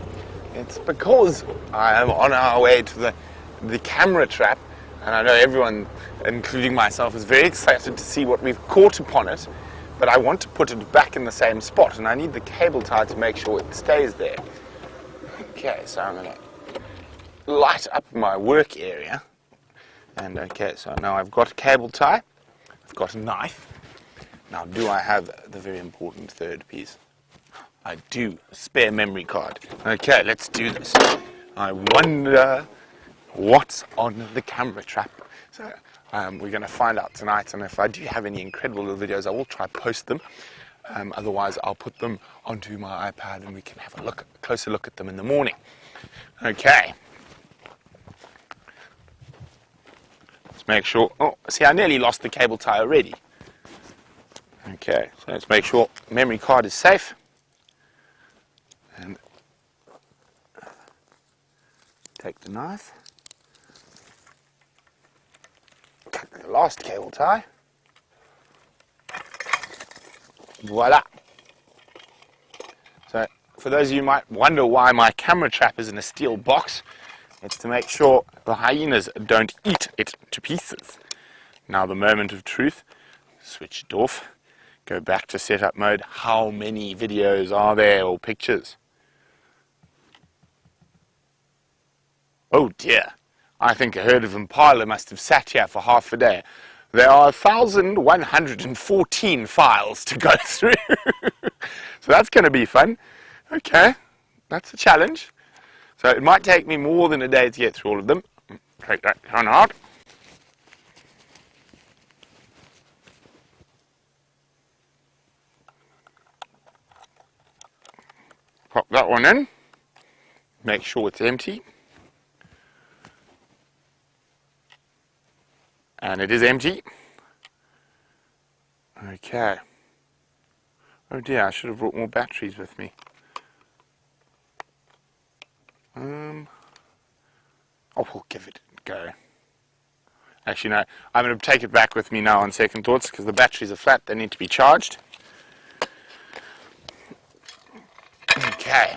It's because I am on our way to the camera trap, and I know everyone, including myself, is very excited to see what we've caught upon it, but I want to put it back in the same spot, and I need the cable tie to make sure it stays there. Okay, so I'm going to light up my work area, and okay, so now I've got a cable tie, I've got a knife. Now, do I have the very important third piece? I do, a spare memory card. Okay, let's do this. I wonder what's on the camera trap. So we're going to find out tonight, and if I do have any incredible little videos, I will try to post them. Otherwise, I'll put them onto my iPad and we can have a closer look at them in the morning. Okay. Let's make sure. Oh, see, I nearly lost the cable tie already. Okay, so let's make sure memory card is safe. And take the knife. Cut the last cable tie. Voila. So, for those of you who might wonder why my camera trap is in a steel box, it's to make sure the hyenas don't eat it to pieces. Now the moment of truth, switch it off, go back to setup mode. How many videos are there or pictures? Oh dear, I think a herd of impala must have sat here for half a day. There are 1,114 files to go through. So that's going to be fun. Okay, that's a challenge. So it might take me more than a day to get through all of them. Take that one out. Pop that one in. Make sure it's empty. And it is empty. Okay. Oh dear, I should have brought more batteries with me. Oh, we'll give it a go. Actually, no, I'm going to take it back with me now on second thoughts because the batteries are flat, they need to be charged. Okay.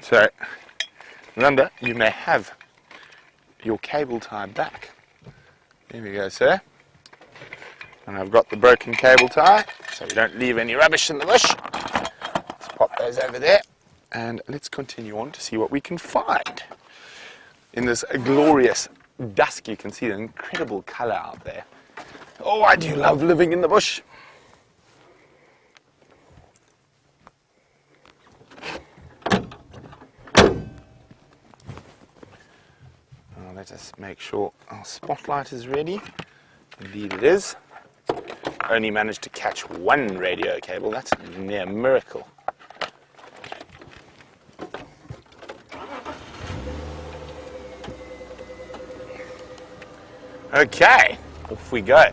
So, remember, you may have your cable tie back. There we go, sir. And I've got the broken cable tie, so we don't leave any rubbish in the bush. Let's pop those over there, and let's continue on to see what we can find. In this glorious dusk, you can see the incredible colour out there. Oh, I do love living in the bush. Let us make sure our spotlight is ready. Indeed it is. Only managed to catch one radio cable. That's a near miracle. Okay, off we go.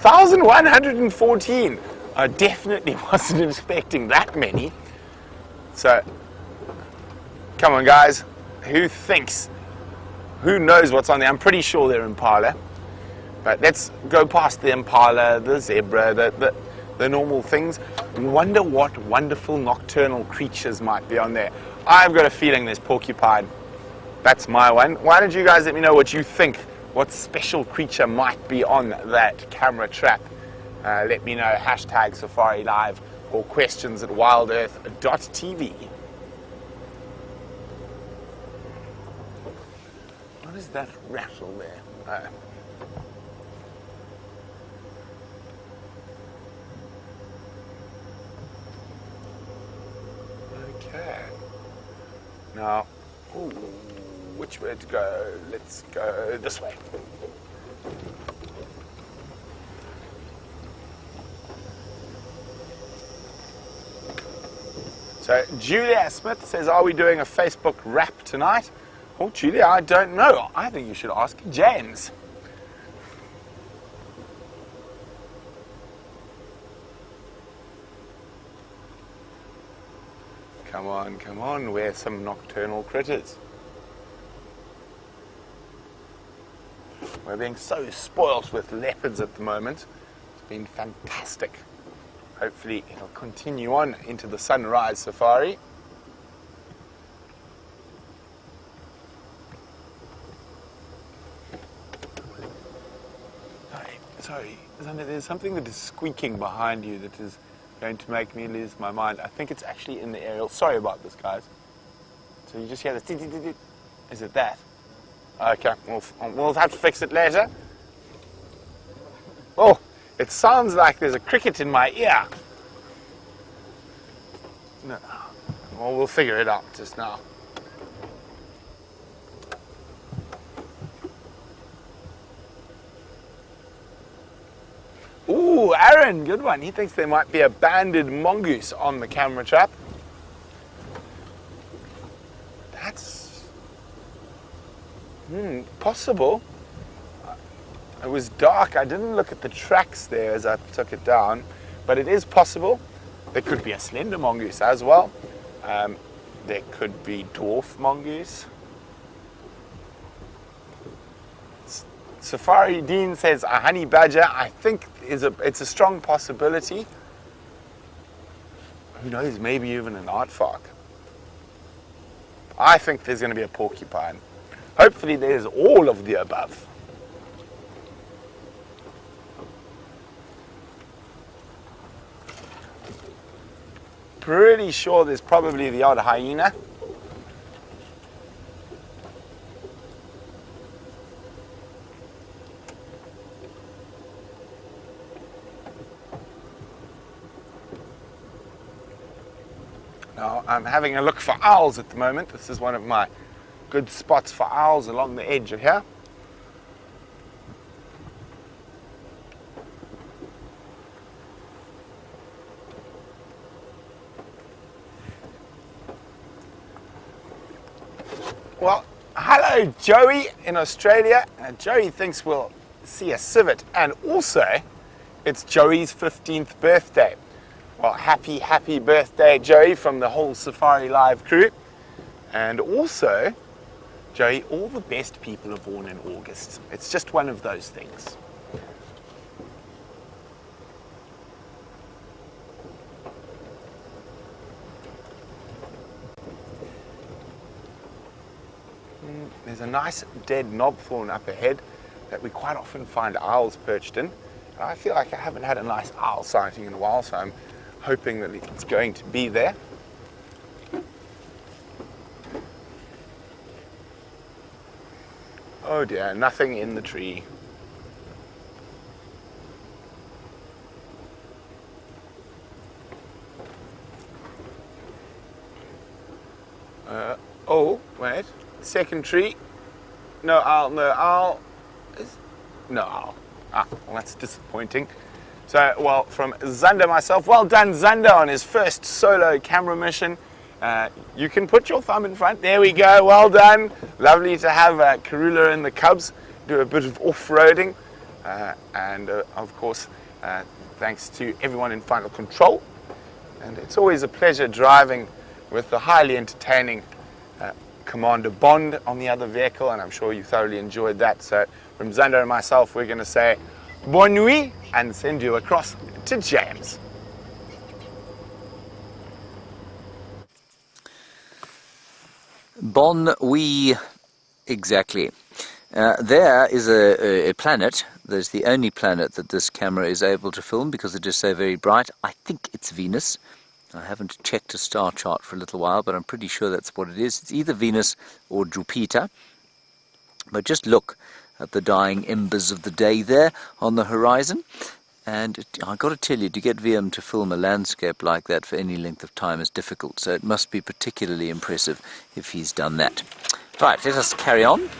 1,114. I definitely wasn't expecting that many. So, come on guys, who knows what's on there? I'm pretty sure they're impala. But let's go past the impala, the zebra, the normal things. Wonder what wonderful nocturnal creatures might be on there. I've got a feeling there's porcupine. That's my one. Why don't you guys let me know what you think? What special creature might be on that camera trap? Let me know, hashtag Safari Live or questions at wildearth.tv. What is that rattle there? Okay. Now, ooh, which way to go? Let's go this way. So Julia Smith says, are we doing a Facebook rap tonight? Oh, Julia, I don't know. I think you should ask James. Come on, we're some nocturnal critters. We're being so spoilt with leopards at the moment. It's been fantastic. Hopefully it'll continue on into the sunrise safari. Sorry, Xander, there's something that is squeaking behind you that is going to make me lose my mind. I think it's actually in the aerial. Sorry about this, guys. So you just hear this. Is it that? Okay, we'll have to fix it later. Oh, it sounds like there's a cricket in my ear. No, well, we'll figure it out just now. Ooh, Aaron, good one. He thinks there might be a banded mongoose on the camera trap. That's possible. It was dark. I didn't look at the tracks there as I took it down, but it is possible. There could be a slender mongoose as well. There could be dwarf mongoose. Safari Dean says a honey badger. I think it's a strong possibility. Who knows, maybe even an aardvark. I think there's going to be a porcupine. Hopefully there's all of the above. Pretty sure there's probably the odd hyena. Now, I'm having a look for owls at the moment. This is one of my good spots for owls along the edge of here. Well, hello Joey in Australia. Joey thinks we'll see a civet, and also it's Joey's 15th birthday. Well, happy birthday, Joey, from the whole Safari Live crew. And also, Joey, all the best people are born in August. It's just one of those things. There's a nice dead knobthorn up ahead that we quite often find owls perched in. I feel like I haven't had a nice owl sighting in a while, so I'm hoping that it's going to be there. Oh dear, nothing in the tree. Oh, wait. Second tree. No owl, no owl. No owl. Ah, well, that's disappointing. So, well, from Xander myself, well done Xander on his first solo camera mission. You can put your thumb in front. There we go, well done. Lovely to have Karula and the cubs do a bit of off-roading. and of course, thanks to everyone in Final Control. And it's always a pleasure driving with the highly entertaining Commander Bond on the other vehicle, and I'm sure you thoroughly enjoyed that. So from Xander and myself, we're going to say bonne nuit and send you across to James. Bon oui, exactly. There is a planet. There's the only planet that this camera is able to film because it is so very bright. I think it's Venus. I haven't checked a star chart for a little while, but I'm pretty sure that's what it is. It's either Venus or Jupiter. But just look at the dying embers of the day there on the horizon. And I've got to tell you, to get VM to film a landscape like that for any length of time is difficult. So it must be particularly impressive if he's done that. Right, let us carry on.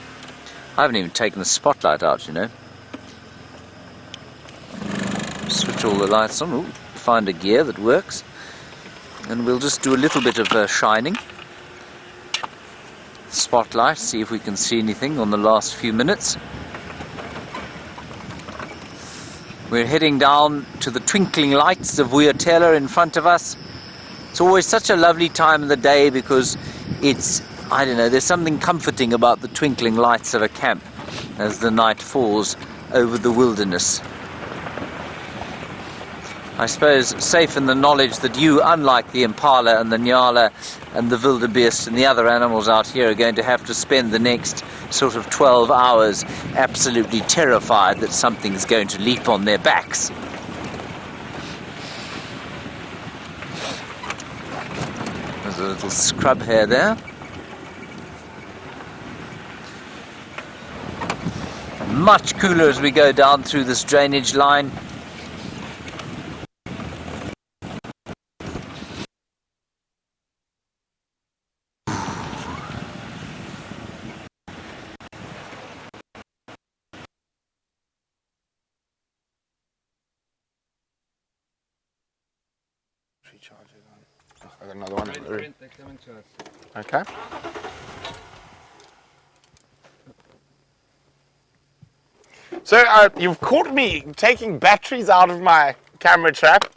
I haven't even taken the spotlight out, you know. Switch all the lights on. Ooh, find a gear that works. And we'll just do a little bit of shining. Spotlight, see if we can see anything on the last few minutes. We're heading down to the twinkling lights of WildEarth in front of us. It's always such a lovely time of the day because it's, I don't know, there's something comforting about the twinkling lights of a camp as the night falls over the wilderness. I suppose safe in the knowledge that you, unlike the impala and the nyala and the wildebeest and the other animals out here, are going to have to spend the next sort of 12 hours absolutely terrified that something's going to leap on their backs. There's a little scrub hare there. Much cooler as we go down through this drainage line. I got another one. Brent, they're coming to us. Okay. So you've caught me taking batteries out of my camera trap.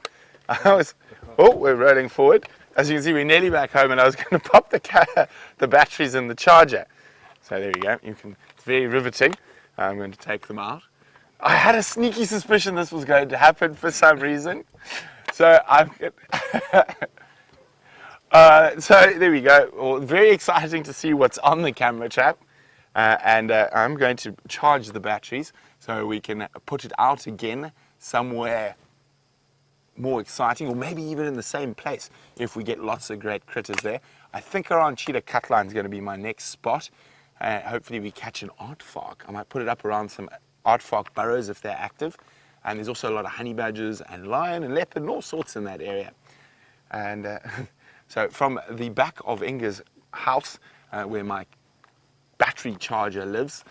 We're rolling forward. As you can see, we're nearly back home, and I was going to pop the batteries in the charger. So there you go. It's very riveting. I'm going to take them out. I had a sneaky suspicion this was going to happen for some reason. So so there we go. Well, very exciting to see what's on the camera trap. And I'm going to charge the batteries so we can put it out again somewhere more exciting, or maybe even in the same place if we get lots of great critters there. I think around Cheetah Cutline is going to be my next spot. Hopefully we catch an aardvark. I might put it up around some aardvark burrows if they're active. And there's also a lot of honey badgers and lion and leopard and all sorts in that area. And so from the back of Inga's house, where my battery charger lives,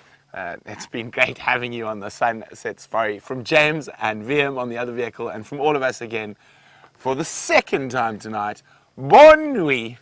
it's been great having you on the Sunset Safari. From James and VM on the other vehicle, and from all of us again, for the second time tonight, bonne nuit.